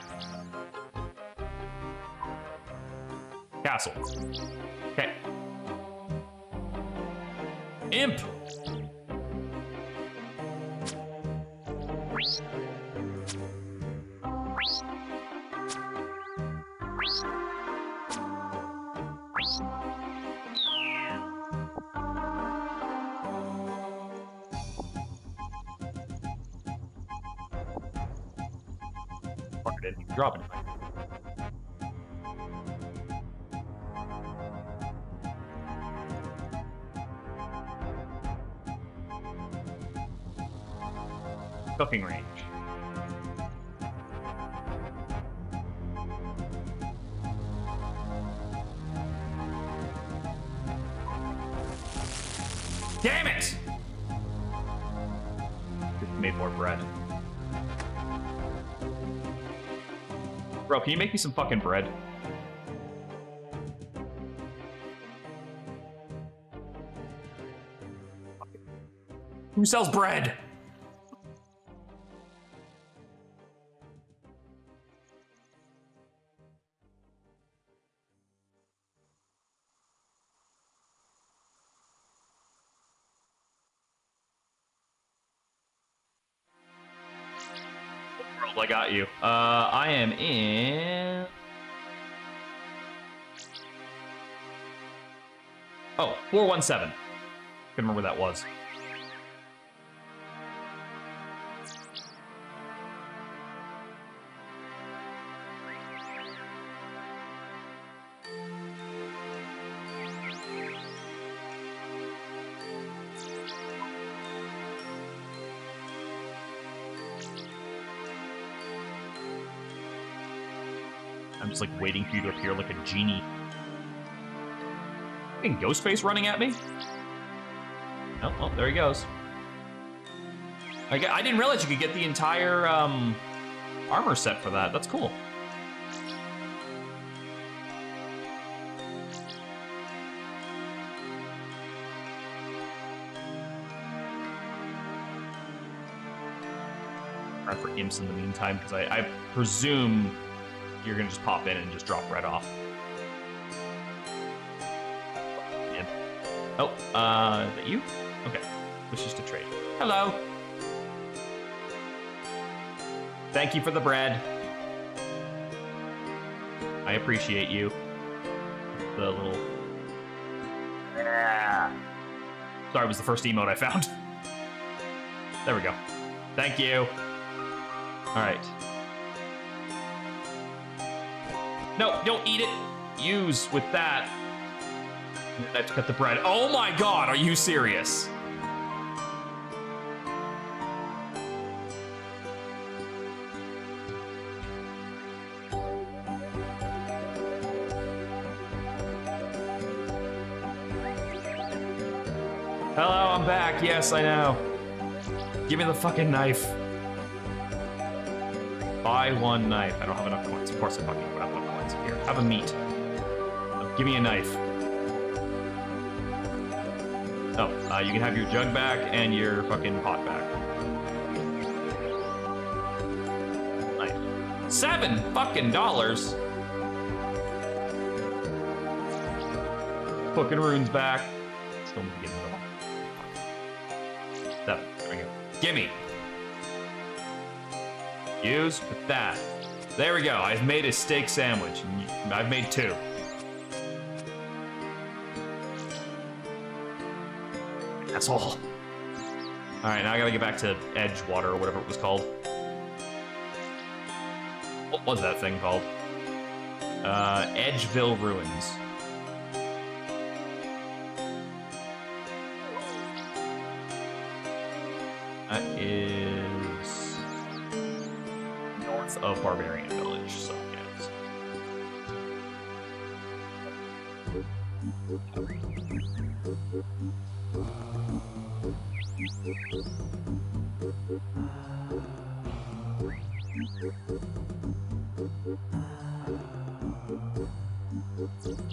Castle. Okay. Imp! Fucker didn't even drop anything. Cooking range. Damn it! Just made more bread. Bro, can you make me some fucking bread? Who sells bread? I got you. I am in... Oh, 417. Couldn't remember where that was. I'm just like waiting for you to appear like a genie. Fucking Ghostface running at me? Oh, well, there he goes. I didn't realize you could get the entire armor set for that. That's cool. Try for imps in the meantime, because I presume you're gonna just pop in and just drop right off. Imp. Oh, is that you? Okay. Wishes to trade. Hello. Thank you for the bread. I appreciate you. The little... Yeah. Sorry, it was the first emote I found. There we go. Thank you. Alright. No, don't eat it. Use with that. And then I have to cut the bread. Oh my god, are you serious? Hello, I'm back. Yes, I know. Give me the fucking knife. Buy one knife. I don't have enough coins. Of course I fucking don't have enough coins. Here, have a meat. Give me a knife. Oh, you can have your jug back and your fucking pot back. Knife. $7 fucking dollars. Fucking runes back. Still need to get another one. 7. There we go. Gimme. Use with that. There we go. I've made a steak sandwich. I've made 2. That's all. All right, now I gotta get back to Edgewater or whatever it was called. What was that thing called? Edgeville Ruins. That is north of Barbarian Village, so yes.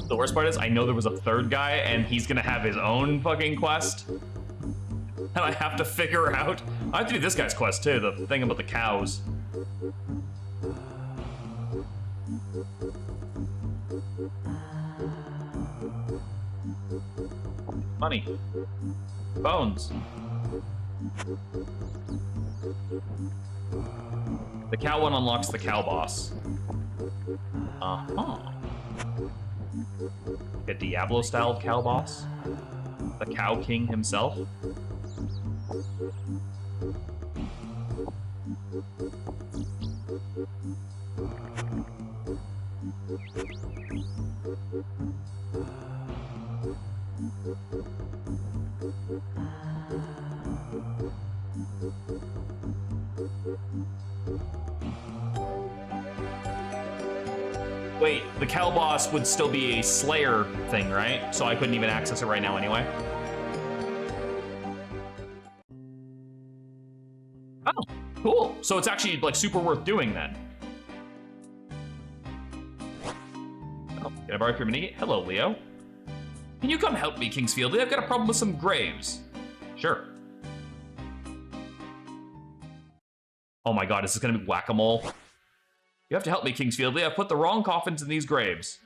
The worst part is I know there was a third guy and he's gonna have his own fucking quest. And I have to figure out. I have to do this guy's quest too, the thing about the cows. Money. Bones. The cow one unlocks the cow boss. Uh-huh. A Diablo-style cow boss? The Cow King himself? Wait, the cow boss would still be a Slayer thing, right? So I couldn't even access it right now anyway. Oh, cool. So it's actually like super worth doing then. Oh, can I borrow your mini? Hello, Leo. Can you come help me, Kingsfield? I've got a problem with some graves. Sure. Oh my god, is this gonna be whack-a-mole? You have to help me, Kingsfield. I've put the wrong coffins in these graves.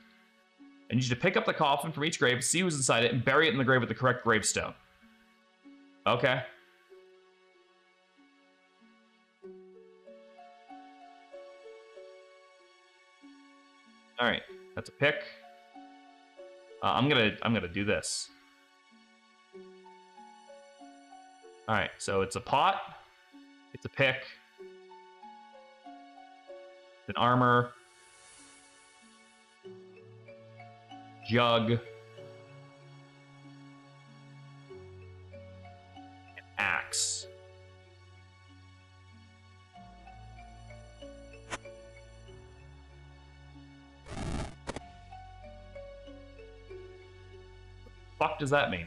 I need you to pick up the coffin from each grave, see who's inside it, and bury it in the grave with the correct gravestone. Okay. All right, that's a pick. I'm gonna do this. All right, so it's a pot, it's a pick, it's an armor, jug, an axe. Fuck does that mean?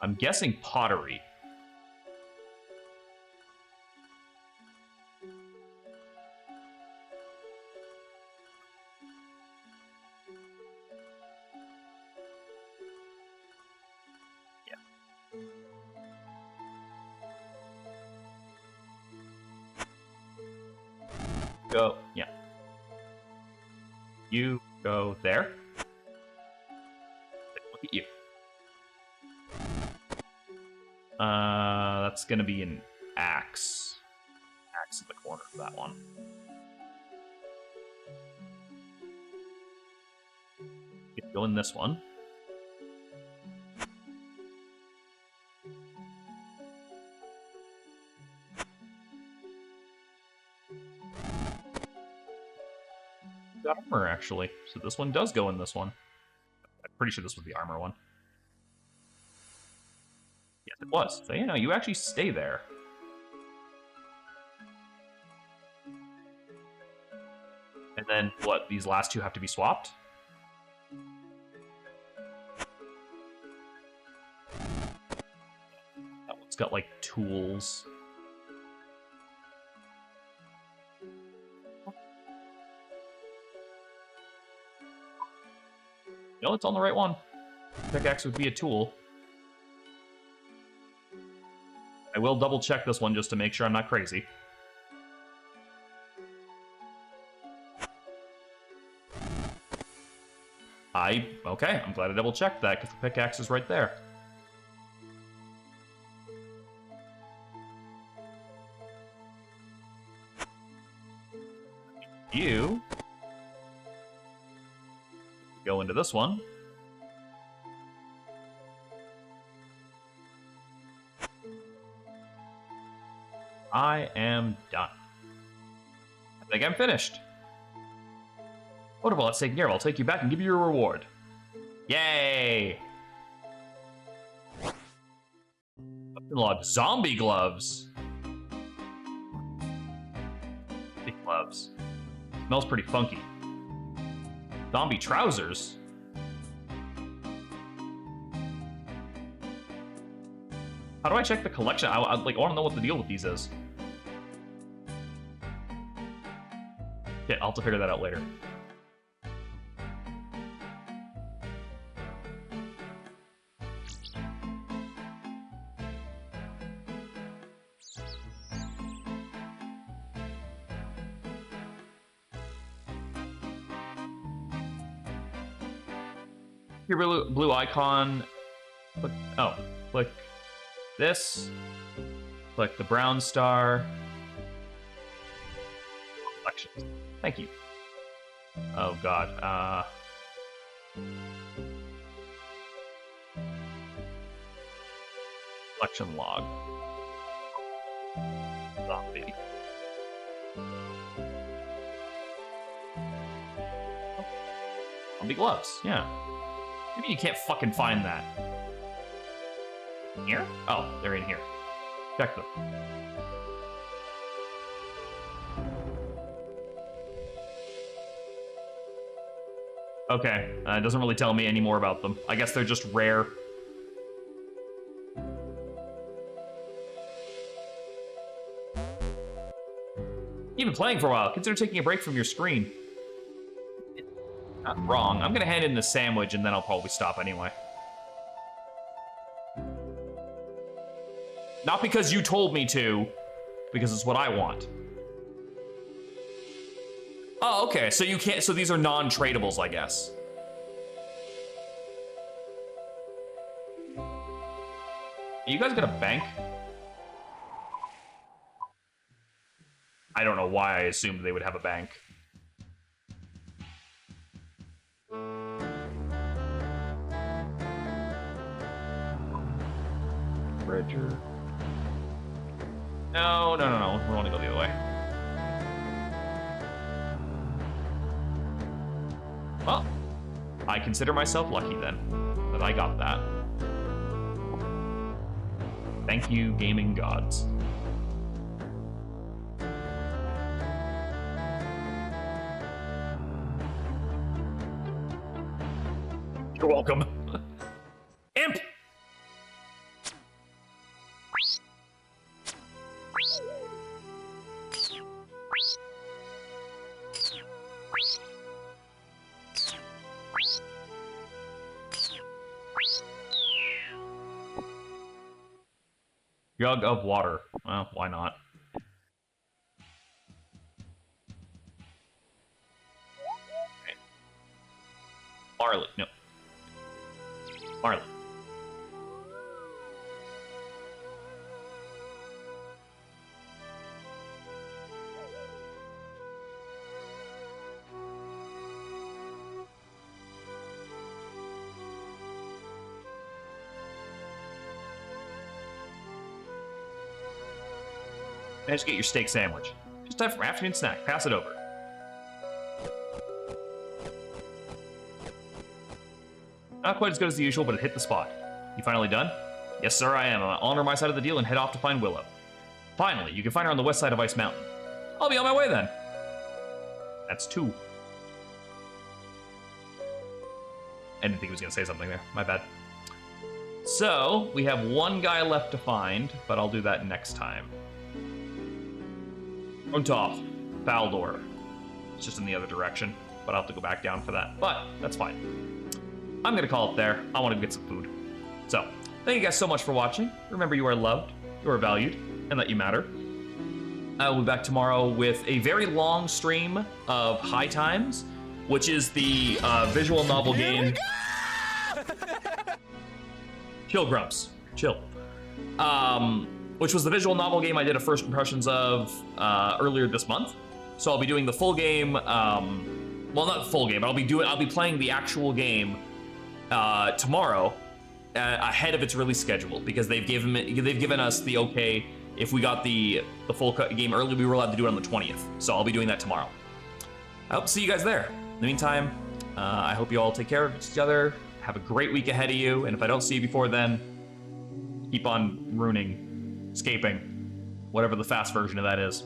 I'm guessing pottery. Yeah. Go, yeah. You go there. Look at you. That's gonna be an axe. Axe in the corner of that one. You can go in this one. Got armor, actually. So this one does go in this one. I'm pretty sure this was the armor one. Yes, it was. So, you know, you actually stay there. And then, what, these last two have to be swapped? It's got, like, tools. No, it's on the right one. Pickaxe would be a tool. I will double check this one just to make sure I'm not crazy. Okay, I'm glad I double checked that because the pickaxe is right there. You go into this one. I am done. I think I'm finished. Wonderful, that's taken care of. I'll take you back and give you your reward. Yay! Log zombie gloves. Big gloves. Smells pretty funky. Zombie trousers. How do I check the collection? I want to know what the deal with these is. Yeah, I'll have to figure that out later. Your blue icon. Click, click this. Click the brown star. Collections. Thank you. Oh god. Collection log. Zombie. Zombie gloves. Yeah. Maybe you can't fucking find that. Here? Oh, they're in here. Check them. Okay, it doesn't really tell me any more about them. I guess they're just rare. You've been playing for a while. Consider taking a break from your screen. Not wrong. I'm gonna hand in the sandwich and then I'll probably stop anyway. Not because you told me to, because it's what I want. Oh, okay. So you can't. So these are non-tradables, I guess. You guys got a bank? I don't know why I assumed they would have a bank. Bridger. No. We want to go the other way. Well, I consider myself lucky then that I got that. Thank you, gaming gods. You're welcome. Imp! Jug of water. Well, why not? Okay. Barley. No. Barley. Managed to get your steak sandwich. Just time for my afternoon snack. Pass it over. Not quite as good as the usual, but it hit the spot. You finally done? Yes, sir, I am. I'll honor my side of the deal and head off to find Willow. Finally, you can find her on the west side of Ice Mountain. I'll be on my way then. That's 2. I didn't think he was going to say something there. My bad. So, we have one guy left to find, but I'll do that next time. Untov, Baldor. It's just in the other direction, but I'll have to go back down for that. But that's fine. I'm gonna call it there. I want to get some food. So, thank you guys so much for watching. Remember, you are loved, you are valued, and that you matter. I will be back tomorrow with a very long stream of High Times, which is the visual novel game. Chill, Grumps. Chill. Which was the visual novel game I did a first impressions of earlier this month. So I'll be doing the full game. Well, not the full game, but I'll be playing the actual game tomorrow ahead of its release schedule, because they've given us the okay. If we got the full game early, we were allowed to do it on the 20th. So I'll be doing that tomorrow. I hope to see you guys there. In the meantime, I hope you all take care of each other. Have a great week ahead of you. And if I don't see you before then, keep on runing, escaping, whatever the fast version of that is.